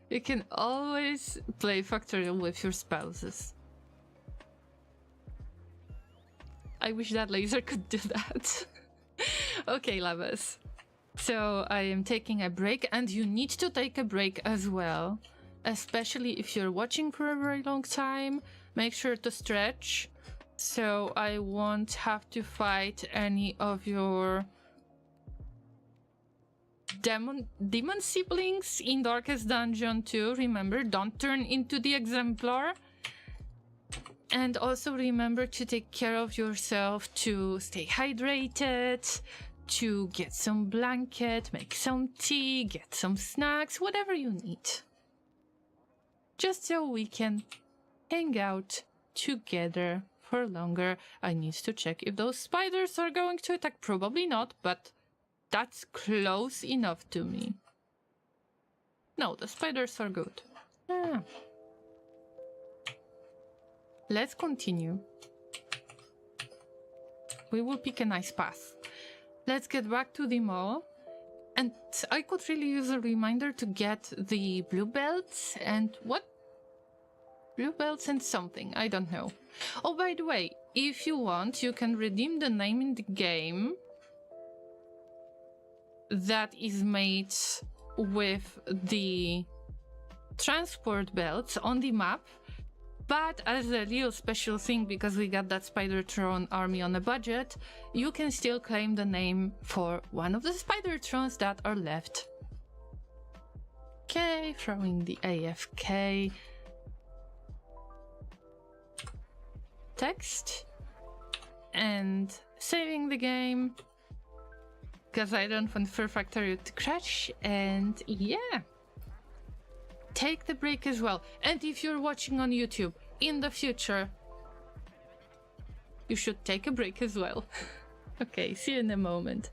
you can always play Factorio with your spouses. I wish that Laser could do that. Okay, Llamas. So I am taking a break and you need to take a break as well. Especially if you're watching for a very long time. Make sure to stretch, so I won't have to fight any of your demon siblings in Darkest Dungeon too. Remember, don't turn into the Exemplar. And also remember to take care of yourself, to stay hydrated, to get some blanket, make some tea, get some snacks, whatever you need. Just so we can hang out together for longer. I need to check if those spiders are going to attack. Probably not, but that's close enough to me. No, the spiders are good. Ah. Let's continue. We will pick a nice path. Let's get back to the mall. And I could really use a reminder to get the blue belts and what? Blue belts and something, I don't know. Oh, by the way, if you want, you can redeem the name in the game that is made with the transport belts on the map. But as a real special thing, because we got that Spider-Tron army on a budget, you can still claim the name for one of the Spider-Trons that are left. Okay, throwing the AFK text and saving the game because I don't want Fur Factory to crash. And yeah, take the break as well. And if you're watching on YouTube in the future, you should take a break as well. Okay, see you in a moment.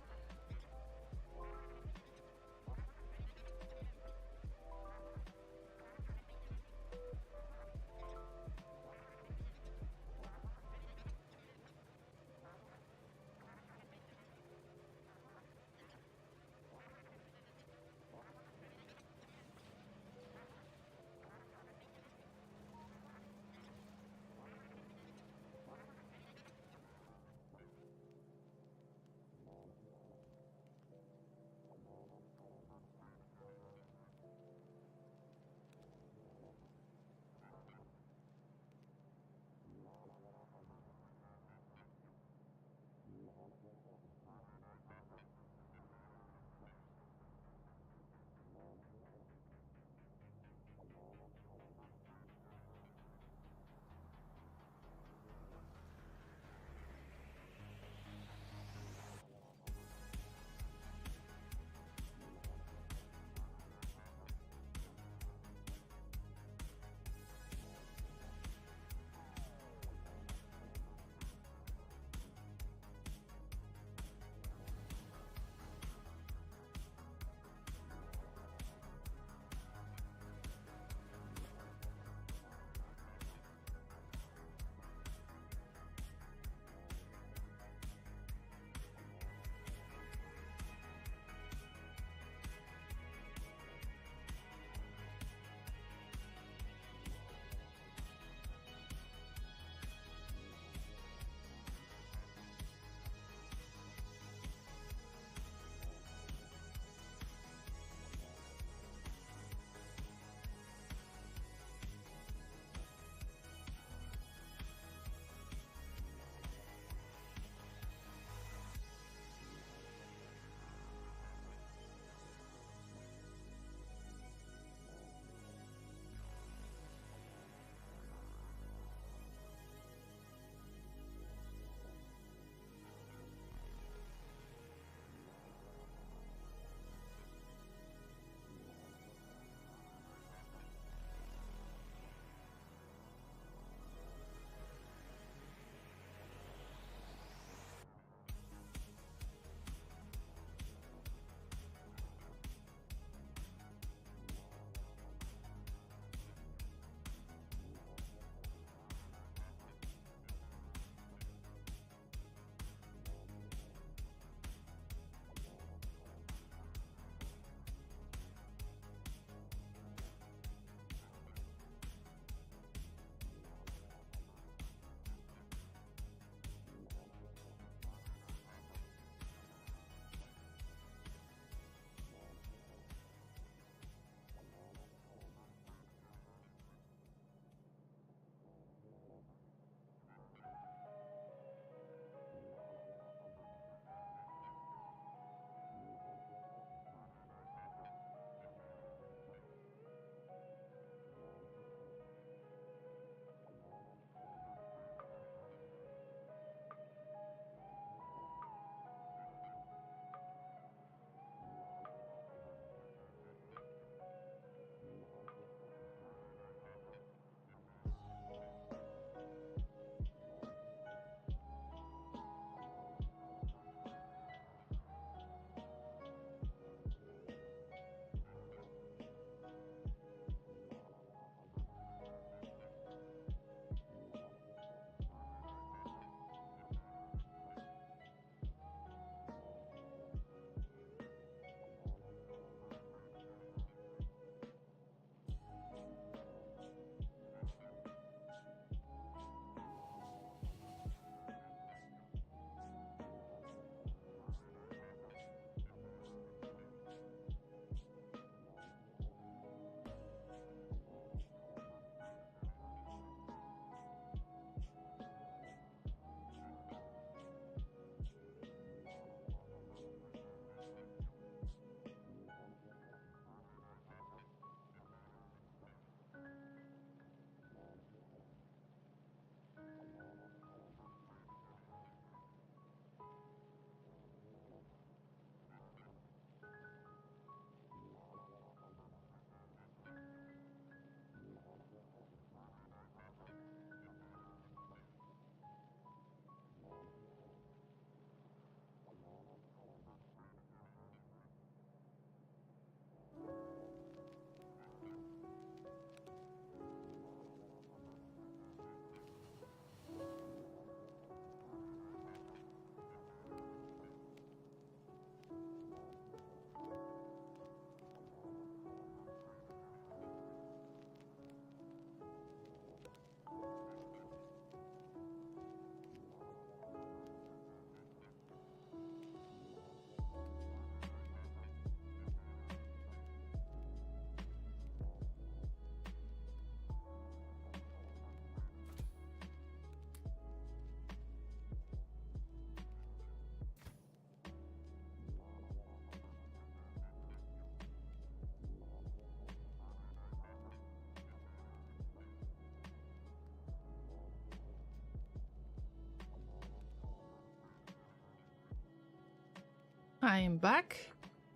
I'm back.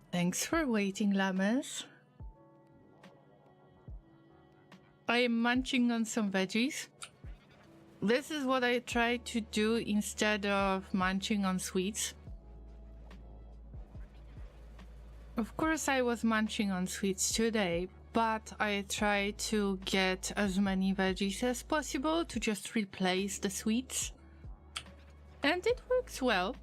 Thanks for waiting, llamas. I am munching on some veggies. This is what I try to do instead of munching on sweets. Of course, I was munching on sweets today, but I try to get as many veggies as possible to just replace the sweets. And it works well.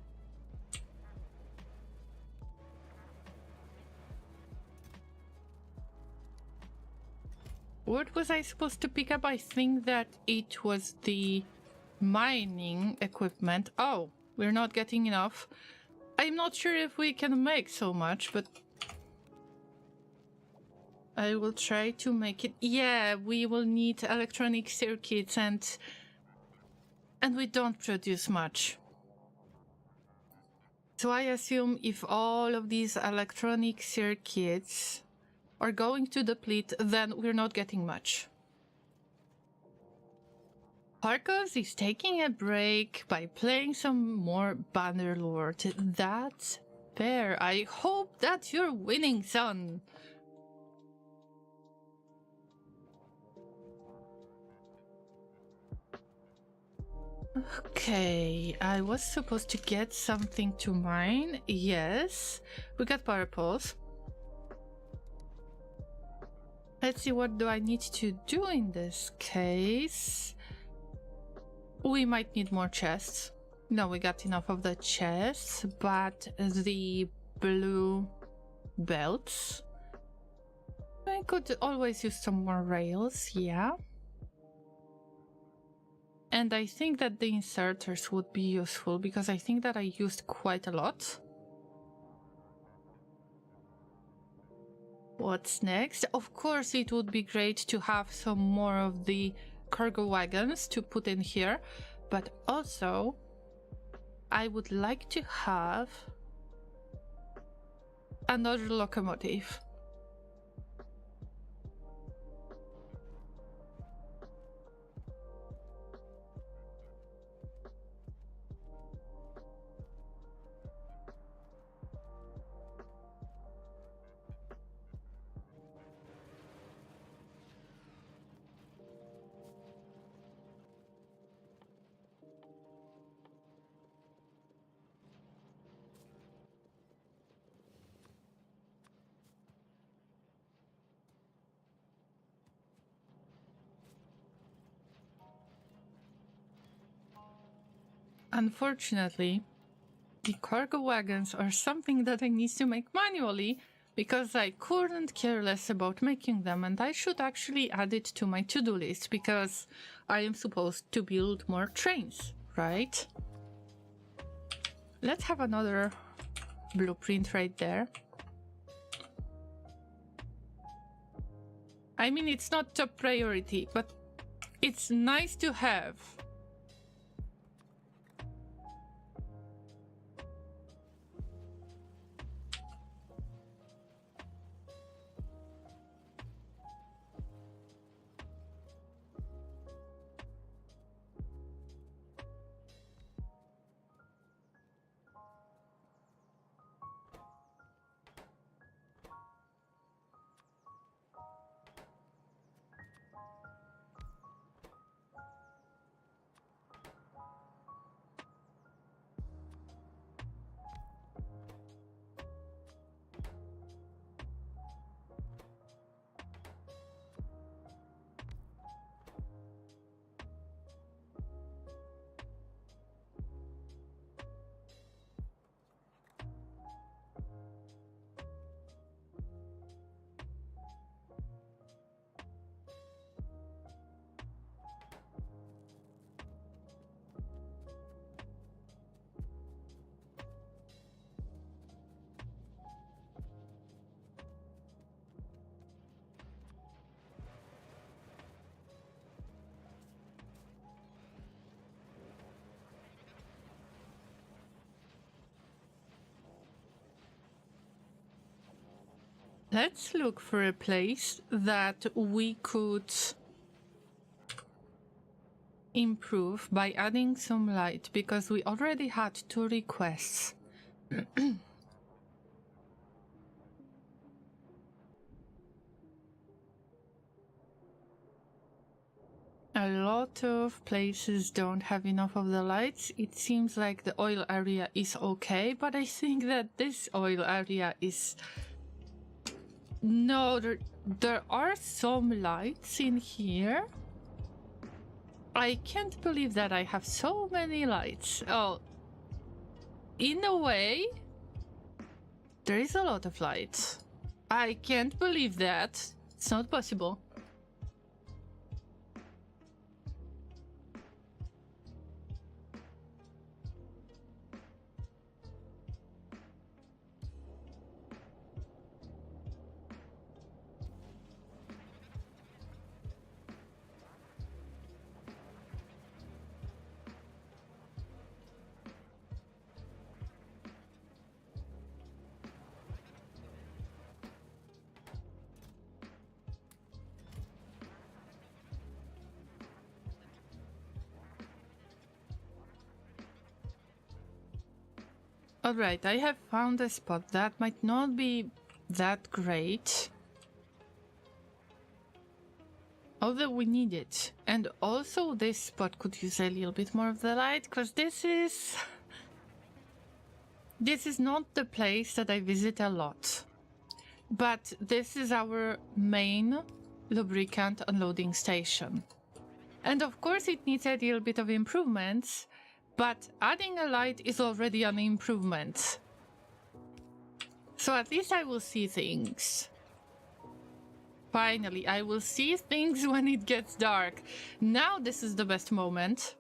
What was I supposed to pick up? I think that it was the mining equipment. Oh, we're not getting enough. I'm not sure if we can make so much, but I will try to make it. Yeah, we will need electronic circuits and we don't produce much. So I assume if all of these electronic circuits are going to deplete, then we're not getting much. Parkos is taking a break by playing some more Bannerlord. That's fair. I hope that you're winning, son. Okay, I was supposed to get something to mine. Yes, we got power poles. Let's see, what do I need to do in this case? We might need more chests. No, we got enough of the chests, but the blue belts. I could always use some more rails, yeah. And I think that the inserters would be useful because I think that I used quite a lot. What's next? Of course, it would be great to have some more of the cargo wagons to put in here, but also I would like to have another locomotive. Unfortunately, the cargo wagons are something that I need to make manually because I couldn't care less about making them, and I should actually add it to my to-do list because I am supposed to build more trains, right? Let's have another blueprint right there. I mean, it's not top priority, but it's nice to have. Let's look for a place that we could improve by adding some light, because we already had 2 requests. A lot of places don't have enough of the lights. It seems like the oil area is okay, but I think that this oil area is... No, there are some lights in here. I can't believe that I have so many lights. Oh, in a way, there is a lot of lights. I can't believe that. It's not possible. Alright, I have found a spot that might not be that great. Although we need it. And also this spot could use a little bit more of the light, because this is not the place that I visit a lot. But this is our main lubricant unloading station. And of course it needs a little bit of improvements, but adding a light is already an improvement. So at least I will see things. Finally, I will see things when it gets dark. Now this is the best moment.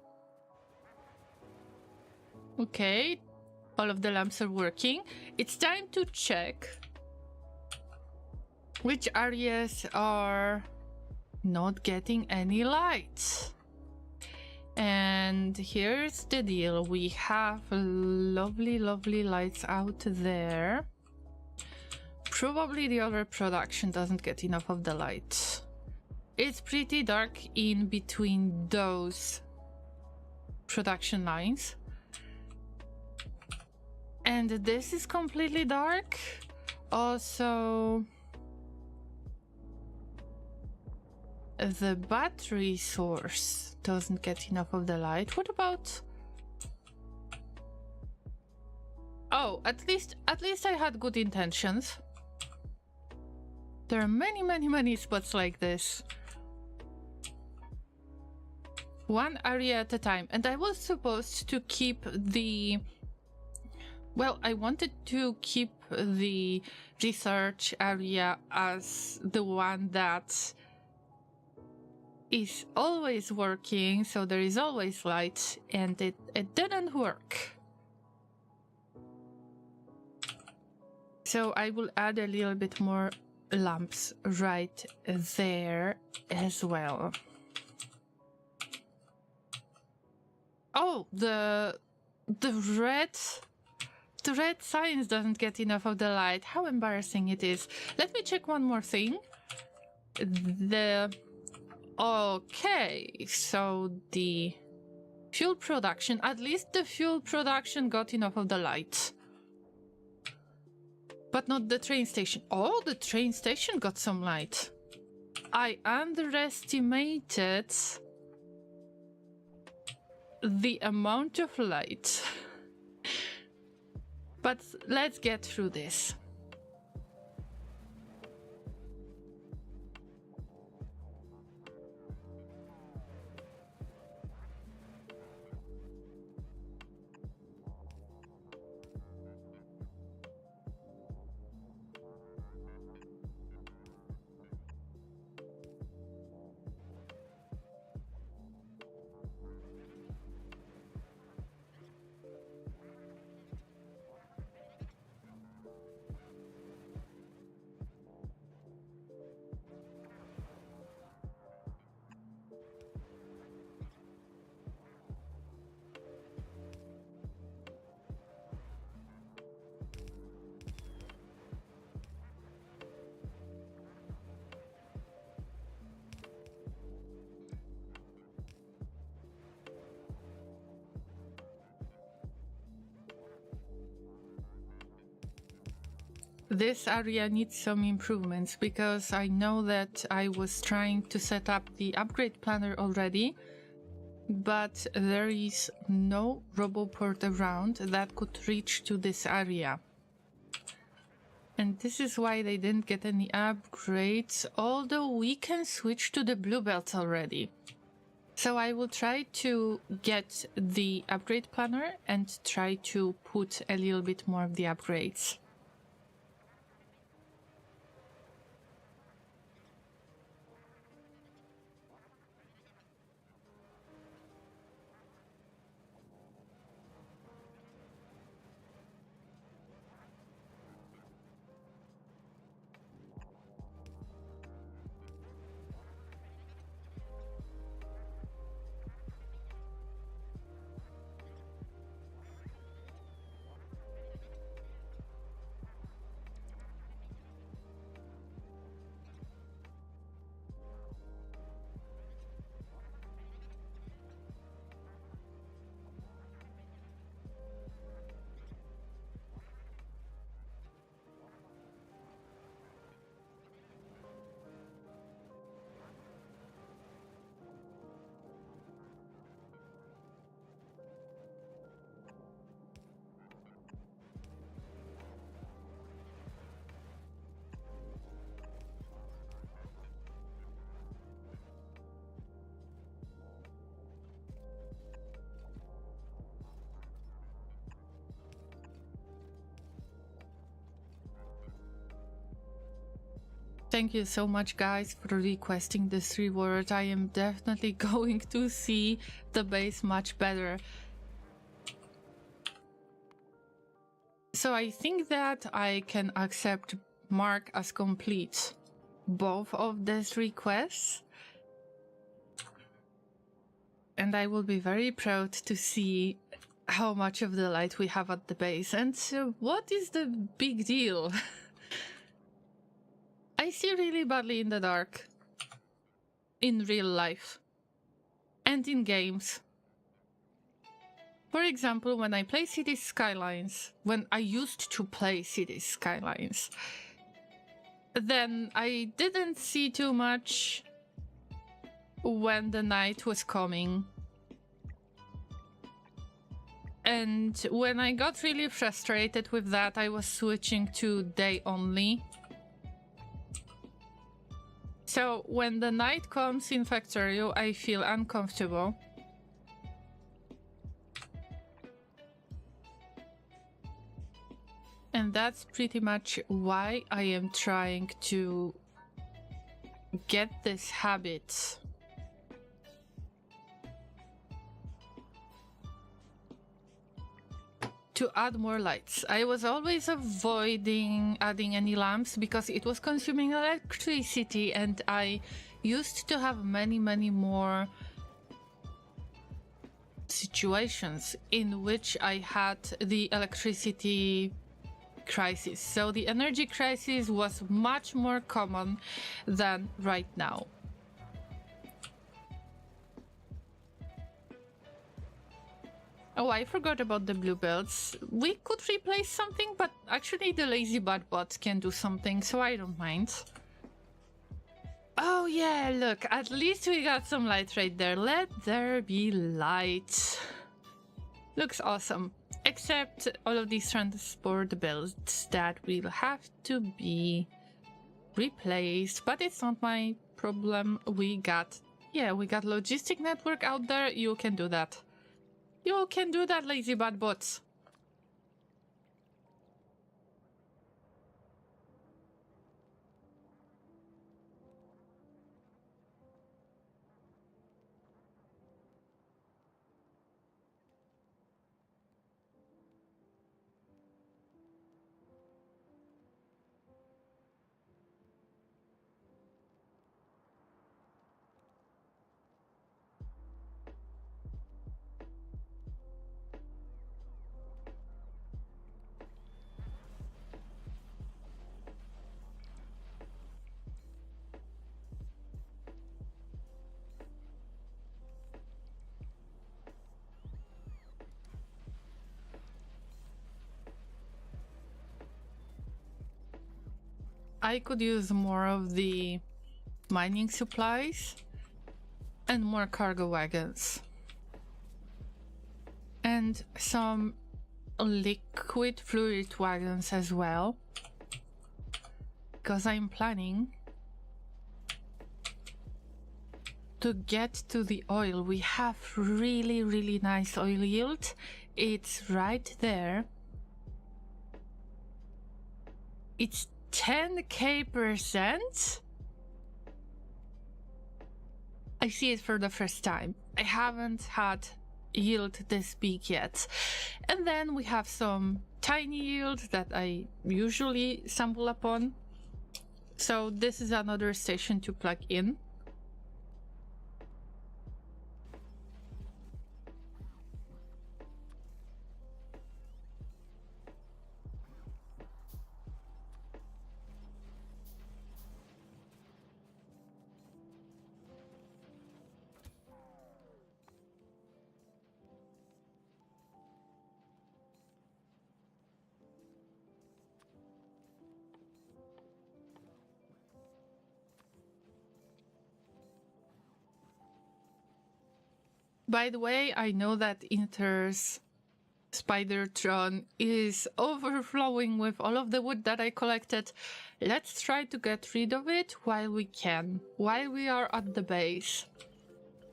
Okay, all of the lamps are working. It's time to check which areas are not getting any light. And here's the deal. We have lovely, lovely lights out there. Probably the other production doesn't get enough of the light. It's pretty dark in between those production lines. And this is completely dark. Also, the battery source doesn't get enough of the light. What about... Oh, at least I had good intentions. There are many, many, many spots like this. One area at a time. And I was supposed to keep the... Well, I wanted to keep the research area as the one that is always working, so there is always light, and it didn't work. So I will add a little bit more lamps right there as well. Oh, the red signs doesn't get enough of the light. How embarrassing it is. Let me check one more thing. Okay, so the fuel production, at least the fuel production got enough of the light. But not the train station. Oh, the train station got some light. I underestimated the amount of light. But let's get through this. this area needs some improvements because I know that I was trying to set up the upgrade planner already, but there is no roboport around that could reach to this area. And this is why they didn't get any upgrades, although we can switch to the blue belts already. So I will try to get the upgrade planner and try to put a little bit more of the upgrades. Thank you so much, guys, for requesting this reward. I am definitely going to see the base much better. So I think that I can accept mark as complete both of these requests. And I will be very proud to see how much of the light we have at the base. And what is the big deal? I see really badly in the dark. In real life. And in games. For example, when I play Cities Skylines, when I used to play Cities Skylines, then I didn't see too much when the night was coming. And when I got really frustrated with that, I was switching to day only. So when the night comes in Factorio, I feel uncomfortable. And that's pretty much why I am trying to get this habit. To add more lights. I was always avoiding adding any lamps because it was consuming electricity, and I used to have many more situations in which I had the electricity crisis. So the energy crisis was much more common than right now. Oh, I forgot about the blue belts. We could replace something, but actually the lazy bot bots can do something, so I don't mind. Oh yeah, look, at least we got some light right there. Let there be light. Looks awesome. Except all of these transport belts that will have to be replaced, but it's not my problem. We got logistic network out there. You can do that. You can do that, lazy bad bots. I could use more of the mining supplies and more cargo wagons. And some liquid fluid wagons as well. Because I'm planning to get to the oil. We have really nice oil yield. It's right there. It's 10k%. I see it for the first time. I haven't had yield this big yet. And then we have some tiny yield that I usually stumble upon. So this is another station to plug in. By the way, I know that Inter's Spidertron is overflowing with all of the wood that I collected. Let's try to get rid of it while we can, while we are at the base.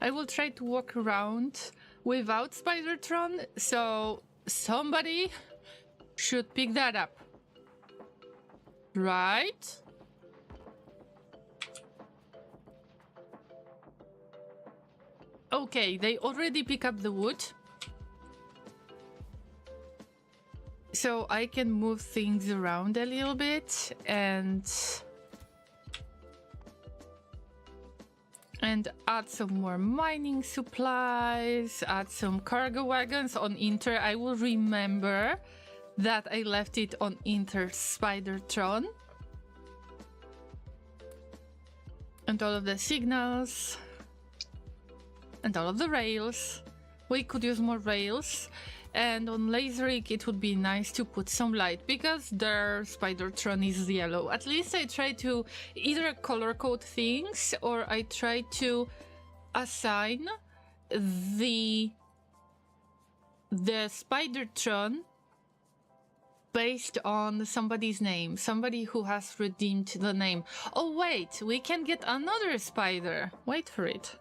I will try to walk around without Spidertron, so somebody should pick that up. Right? Okay, they already pick up the wood. So I can move things around a little bit and add some more mining supplies, add some cargo wagons on Inter. I will remember that I left it on Inter's Spidertron. And all of the signals. And all of the rails. We could use more rails. And on Laserig it would be nice to put some light because their Spidertron is yellow. At least I try to either color code things or I try to assign the Spidertron based on somebody's name. Somebody who has redeemed the name. Oh wait, we can get another spider. Wait for it.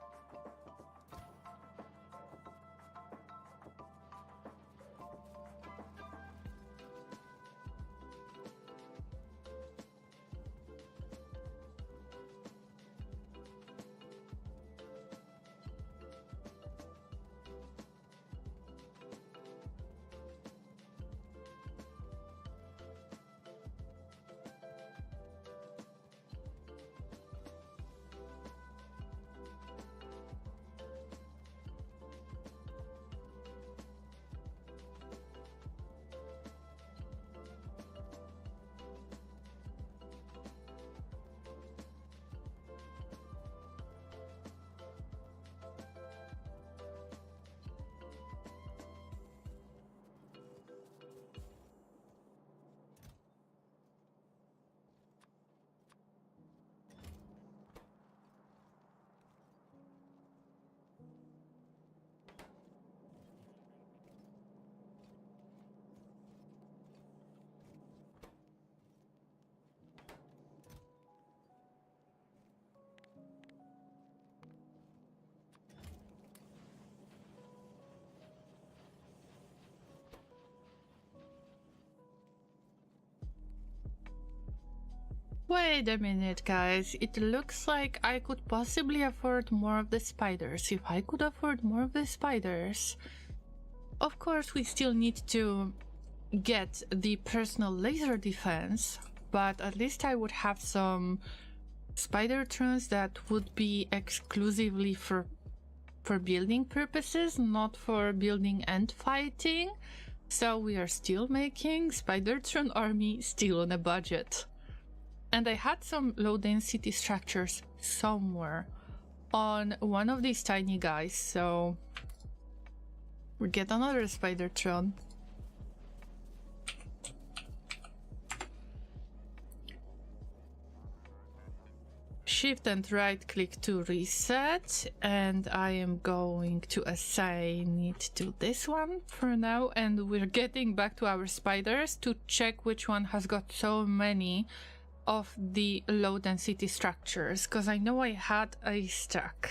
Wait a minute, guys. It looks like I could possibly afford more of the spiders. If I could afford more of the spiders... Of course, we still need to get the personal laser defense, but at least I would have some Spidertrons that would be exclusively for building purposes, not for building and fighting. So we are still making Spidertron army still on a budget. And I had some low density structures somewhere on one of these tiny guys, so we get another Spidertron. shift and right click to reset, and I am going to assign it to this one for now, and we're getting back to our spiders to check which one has got so many of the low density structures, because I know I had a stack.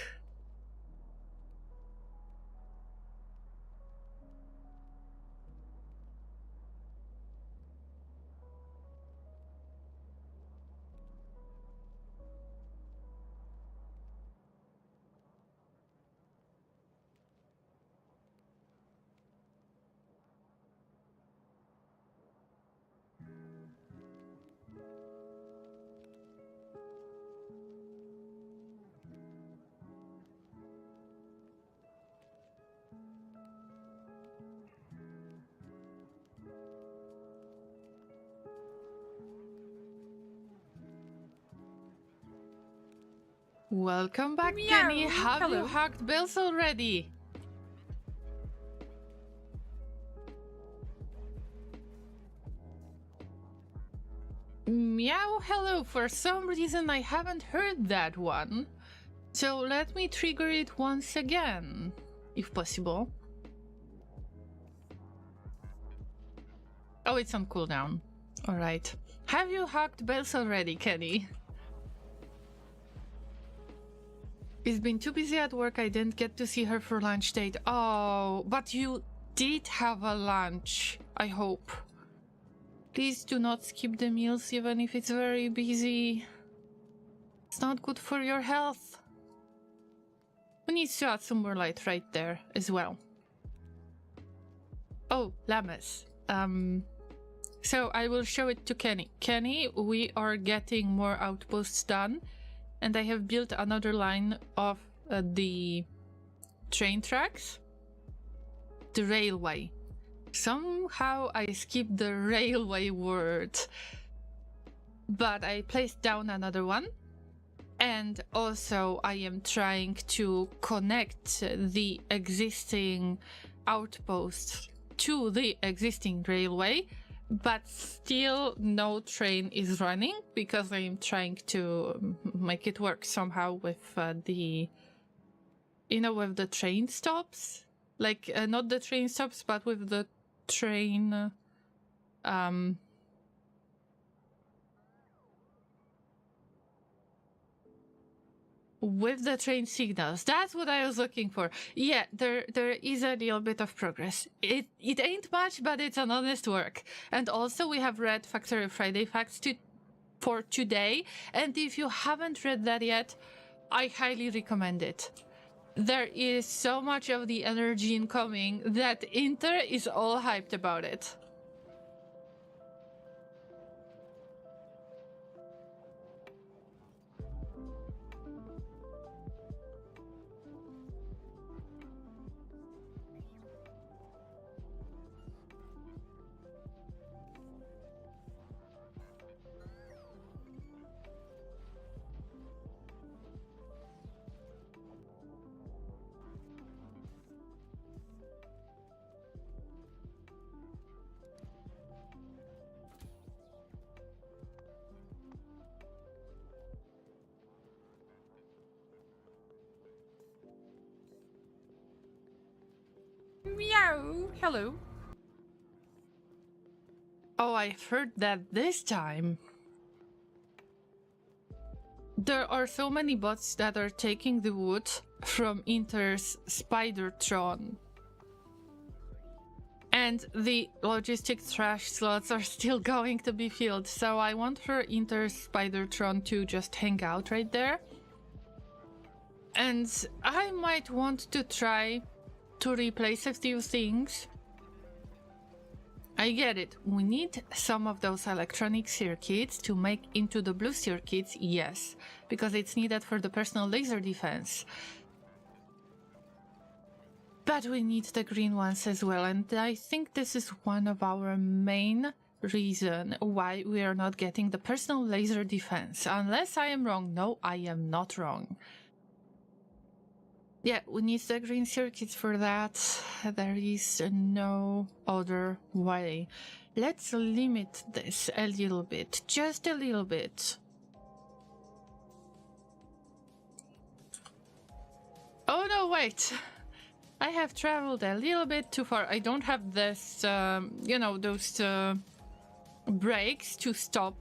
Welcome back, Kenny. Have you hacked bells already? Meow, hello. For some reason I haven't heard that one. So let me trigger it once again, if possible. Oh, it's on cooldown. Alright. Have you hacked bells already, Kenny? He's been too busy at work, I didn't get to see her for lunch date. Oh, but you did have a lunch, I hope. Please do not skip the meals even if it's very busy. It's not good for your health. We need to add some more light right there as well. Oh, llamas. So I will show it to Kenny. Kenny, we are getting more outposts done. And I have built another line of the train tracks. The railway. Somehow I skipped the railway word. But I placed down another one. And also I am trying to connect the existing outposts to the existing railway. But still no train is running because I am trying to make it work somehow with the, you know, with the train stops. Like, not the train stops, but with the train, with the train signals. That's what I was looking for. Yeah, there is a little bit of progress. It ain't much, but it's an honest work. And also we have read Factory Friday Facts for today. And if you haven't read that yet, I highly recommend it. There is so much of the energy incoming that Inter is all hyped about it. Meow, hello. Oh, I've heard that this time. There are so many bots that are taking the wood from Inter's Spidertron. And the logistic trash slots are still going to be filled, so I want her Inter's Spidertron to just hang out right there. And I might want to try to replace a few things. I get it. We need some of those electronic circuits to make into the blue circuits, yes, because it's needed for the personal laser defense. But we need the green ones as well, and I think this is one of our main reason why we are not getting the personal laser defense. Unless I am wrong. No, I am not wrong. Yeah, we need the green circuits for that. There is no other way. Let's limit this a little bit. Just a little bit. Oh no, wait. I have traveled a little bit too far. I don't have this, you know, those brakes to stop.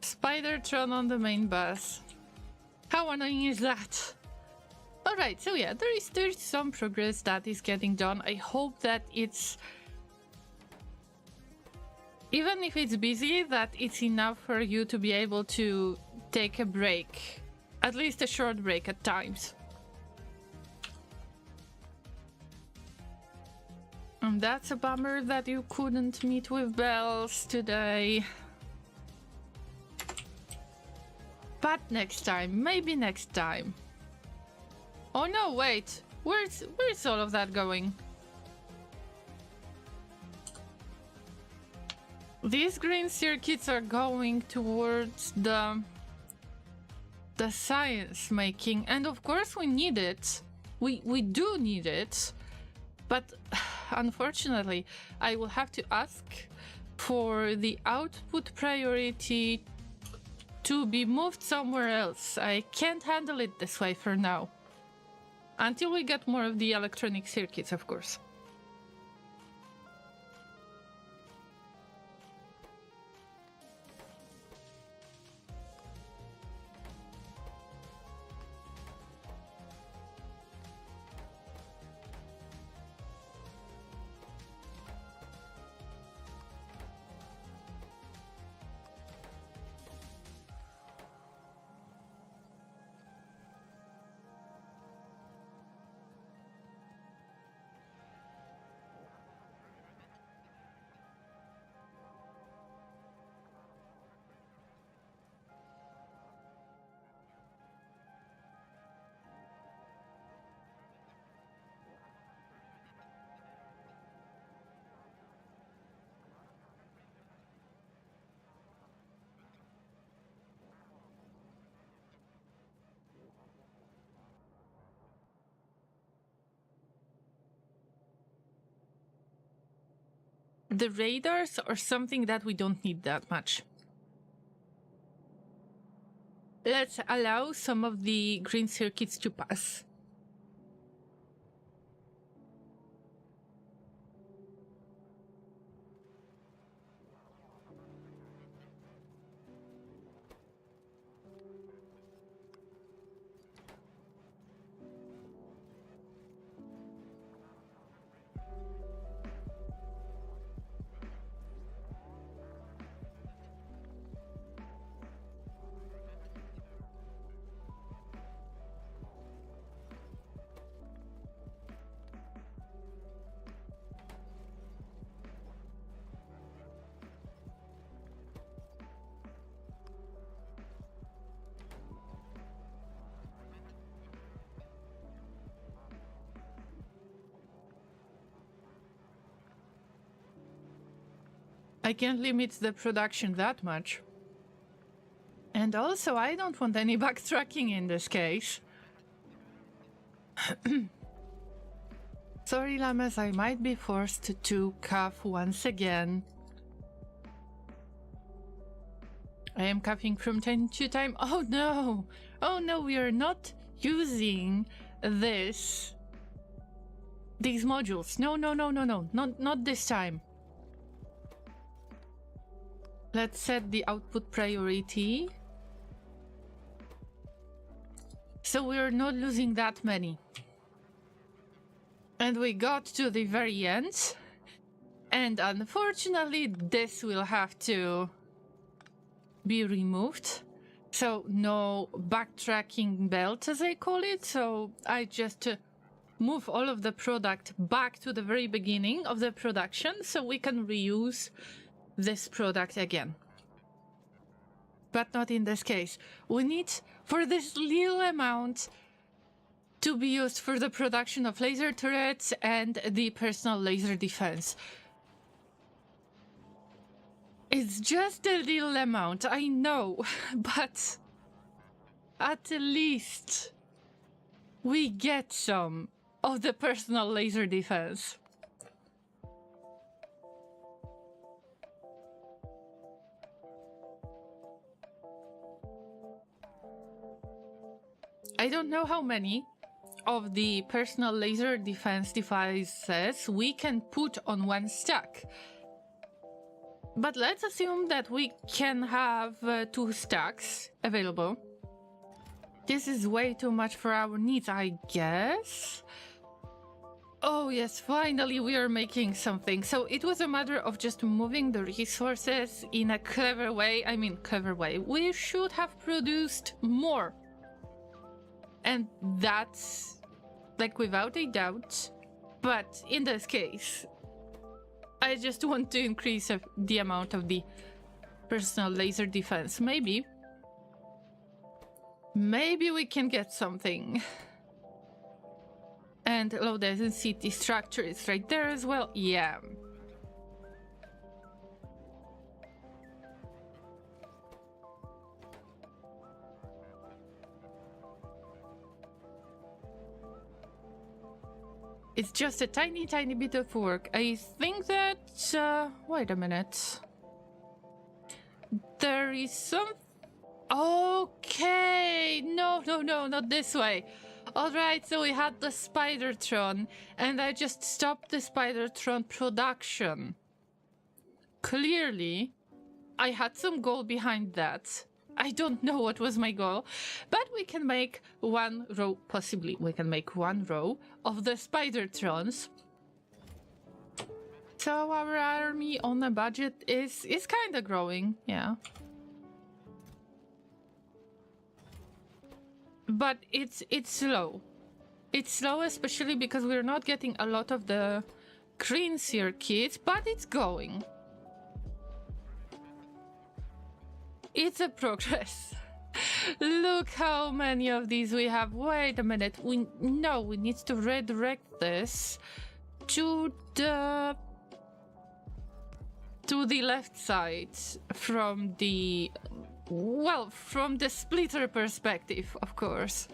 Spider-Tron on the main bus. How annoying is that? Alright, so yeah, there's some progress that is getting done. I hope that it's... even if it's busy, that it's enough for you to be able to take a break. At least a short break at times. And that's a bummer that you couldn't meet with Bells today. But next time, maybe next time. Oh no, wait. Where's all of that going? These green circuits are going towards the science making, and of course we need it. We do need it. But unfortunately, I will have to ask for the output priority to be moved somewhere else. I can't handle it this way for now. Until we get more of the electronic circuits, of course. The radars are something that we don't need that much. Let's allow some of the green circuits to pass. I can't limit the production that much. And also, I don't want any backtracking in this case. Sorry, Llamas, I might be forced to cough once again. I am coughing from time to time. Oh no! Oh no, we are not using these modules. No, not this time. Let's set the output priority. So we're not losing that many. And we got to the very end. And unfortunately, this will have to be removed. So no backtracking belt, as I call it. So I just move all of the product back to the very beginning of the production so we can reuse this product again. But not in this case. We need, for this little amount, to be used for the production of laser turrets and the personal laser defense. It's just a little amount, I know, but at least we get some of the personal laser defense. I don't know how many of the personal laser defense devices we can put on one stack. But let's assume that we can have 2 stacks available. This is way too much for our needs, I guess. Oh yes, finally we are making something. So it was a matter of just moving the resources in a clever way. I mean, clever way. We should have produced more. And that's, like, without a doubt. But in this case, I just want to increase the amount of the personal laser defense. Maybe we can get something. And low density structure is right there as well. Yeah. It's just a tiny bit of work. I think that... wait a minute. There is some... Okay! No, not this way. Alright, so we had the Spidertron, and I just stopped the Spidertron production. Clearly, I had some goal behind that. I don't know what was my goal, but we can make one row, possibly we can make one row of the Spidertrons. So our army on a budget is kind of growing, yeah. But it's slow. It's slow, especially because we're not getting a lot of the green circuits, but it's going. It's a progress. Look how many of these we have. Wait a minute. We need to redirect this to the left side from the splitter perspective, of course.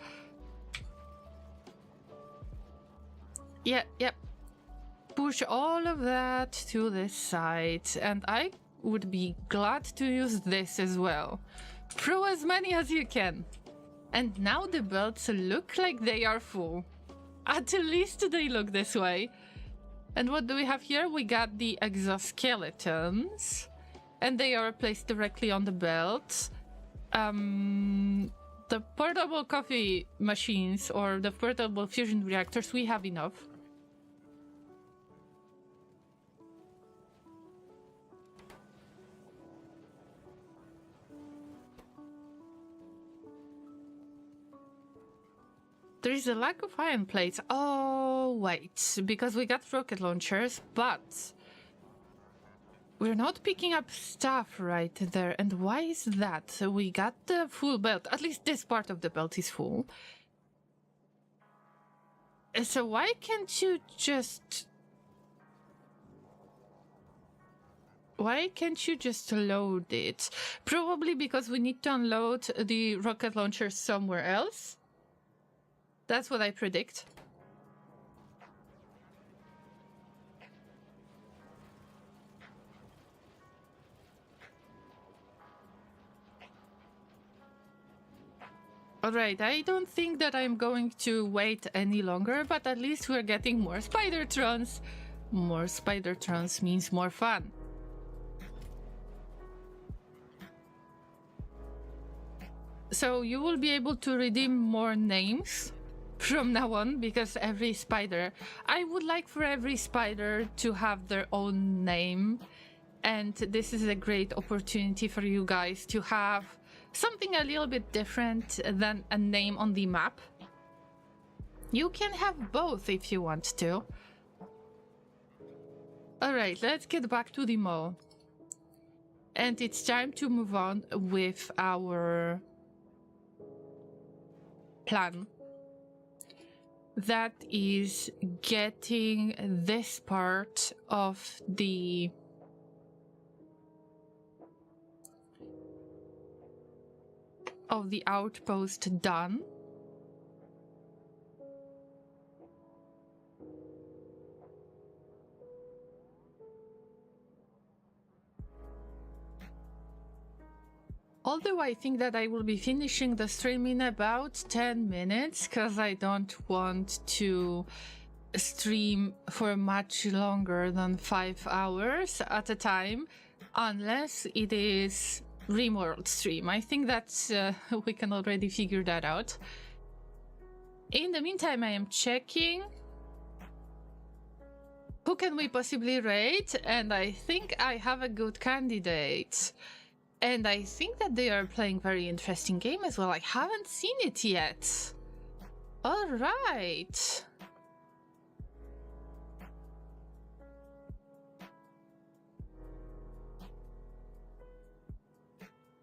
Yeah, yep. Push all of that to this side, and I would be glad to use this as well. Throw as many as you can. And now the belts look like they are full. At least they look this way. And what do we have here? We got the exoskeletons. And they are placed directly on the belt. The portable coffee machines or the portable fusion reactors, we have enough. There is a lack of iron plates. Oh, wait. Because we got rocket launchers, but we're not picking up stuff right there. And why is that? We got the full belt. At least this part of the belt is full. So why can't you just... Why can't you just load it? Probably because we need to unload the rocket launchers somewhere else. That's what I predict. Alright, I don't think that I'm going to wait any longer, but at least we're getting more Spidertrons. More Spidertrons means more fun. So you will be able to redeem more names from now on, because every spider, I would like for every spider to have their own name, and this is a great opportunity for you guys to have something a little bit different than a name on the map. You can have both if you want to. Alright, let's get back to the mall. And it's time to move on with our plan. That is getting this part of the outpost done. Although I think that I will be finishing the stream in about 10 minutes, because I don't want to stream for much longer than 5 hours at a time, unless it is RimWorld stream. I think that's we can already figure that out. In the meantime, I am checking who can we possibly rate, and I think I have a good candidate. And I think that they are playing very interesting game as well. I haven't seen it yet. All right.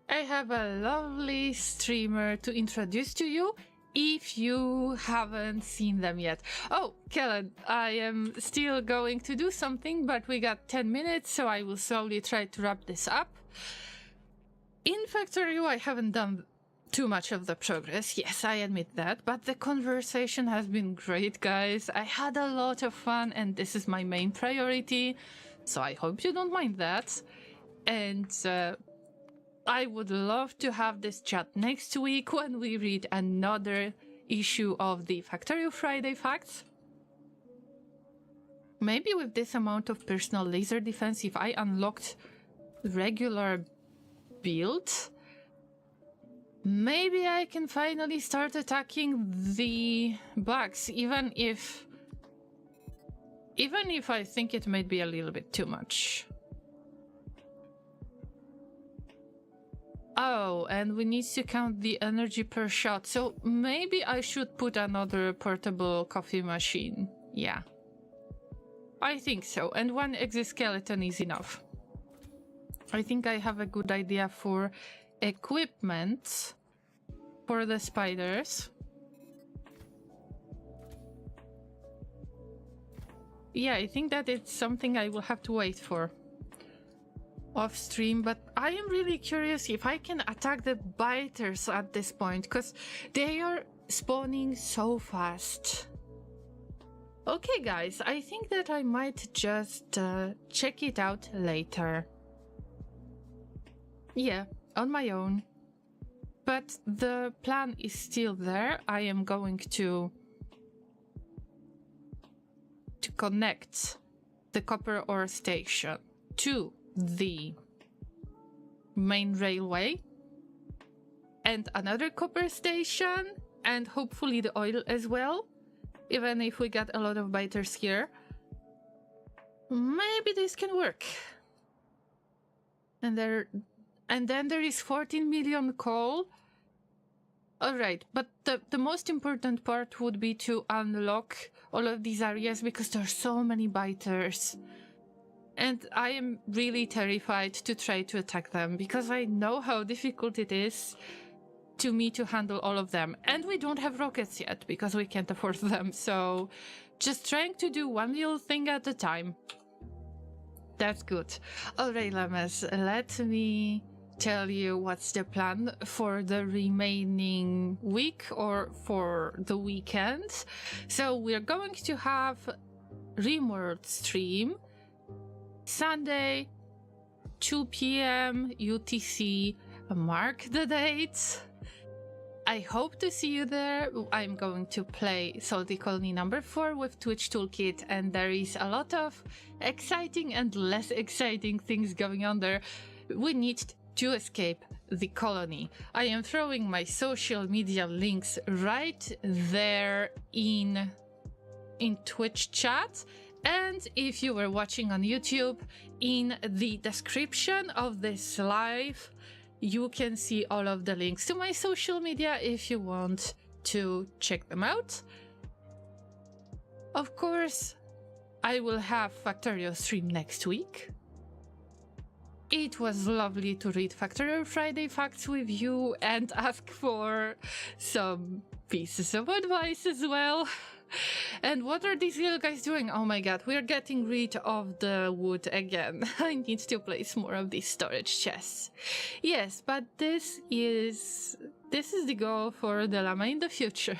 I have a lovely streamer to introduce to you if you haven't seen them yet. Oh, Kellen, I am still going to do something, but we got 10 minutes, so I will slowly try to wrap this up. In Factory, I haven't done too much of the progress. Yes, I admit that, but the conversation has been great, guys. I had a lot of fun, and this is my main priority, so I hope you don't mind that. And I would love to have this chat next week when we read another issue of the Factorio Friday Facts. Maybe with this amount of personal laser defense, if I unlocked regular build, maybe I can finally start attacking the bugs, even if I think it might be a little bit too much. Oh, and we need to count the energy per shot, so maybe I should put another portable coffee machine. Yeah, I think so, and one exoskeleton is enough. I think I have a good idea for equipment for the spiders. Yeah, I think that it's something I will have to wait for off stream, but I am really curious if I can attack the biters at this point, because they are spawning so fast. Okay, guys, I think that I might just check it out later. Yeah, on my own. But the plan is still there. I am going to connect the copper ore station to the main railway and another copper station, and hopefully the oil as well. Even if we get a lot of biters here, maybe this can work. And then there is 14 million coal. Alright, but the most important part would be to unlock all of these areas, because there are so many biters. And I am really terrified to try to attack them, because I know how difficult it is to me to handle all of them. And we don't have rockets yet, because we can't afford them. So just trying to do one little thing at a time. That's good. Alright, Llamas, let me tell you what's the plan for the remaining week, or for the weekend. So we're going to have RimWorld stream Sunday 2 p.m. UTC. Mark the date. I hope to see you there. I'm going to play Salty Colony number 4 with Twitch Toolkit, and there is a lot of exciting and less exciting things going on there. We need to escape the colony. I am throwing my social media links right there in Twitch chat, and if you were watching on YouTube, in the description of this live you can see all of the links to my social media if you want to check them out. Of course, I will have Factorio stream next week. It was lovely to read Factorio Friday Facts with you and ask for some pieces of advice as well. And what are these little guys doing? Oh my god, we're getting rid of the wood again. I need to place more of these storage chests. Yes, but this is the goal for the llama in the future.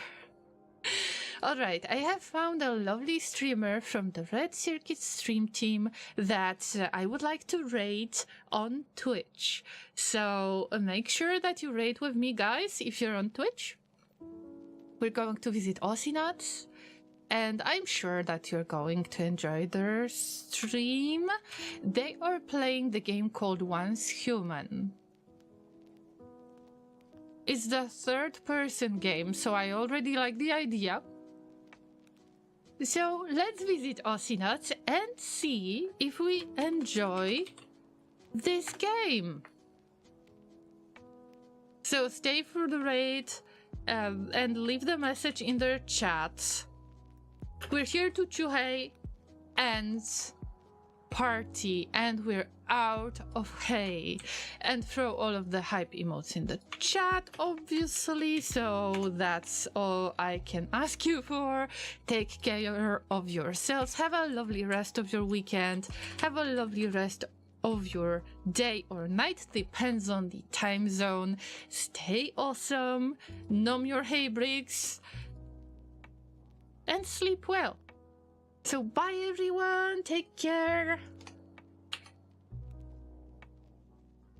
Alright, I have found a lovely streamer from the Red Circuit stream team that I would like to rate on Twitch. So make sure that you rate with me, guys, if you're on Twitch. We're going to visit Nuts, and I'm sure that you're going to enjoy their stream. They are playing the game called Once Human. It's the third-person game, so I already like the idea. So let's visit Nuts and see if we enjoy this game. So stay for the raid and leave the message in their chat. We're here to Chuhei and party, and we're out of hay, and throw all of the hype emotes in the chat, obviously. So that's all I can ask you for. Take care of yourselves. Have a lovely rest of your weekend. Have a lovely rest of your day or night, depends on the time zone. Stay awesome, numb your hay bricks, and sleep well. So bye everyone, take care.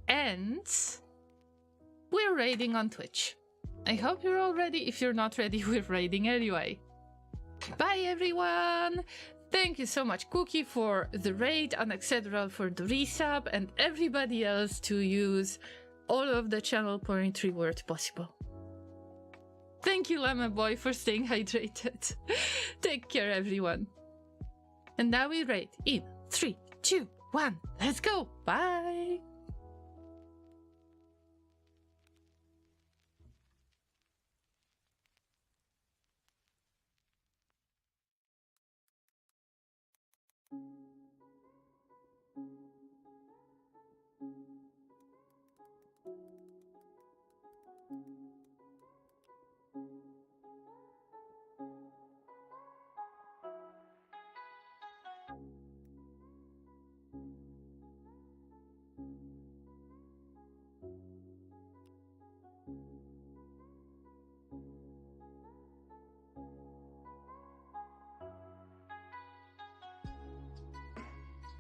And we're raiding on Twitch. I hope you're all ready. If you're not ready, we're raiding anyway. Bye everyone. Thank you so much, Cookie, for the raid, Unacceptable for the resub, and everybody else to use all of the channel point reward possible. Thank you, Llama Boy, for staying hydrated. Take care, everyone. And now we raid in 3, 2, 1. Let's go. Bye.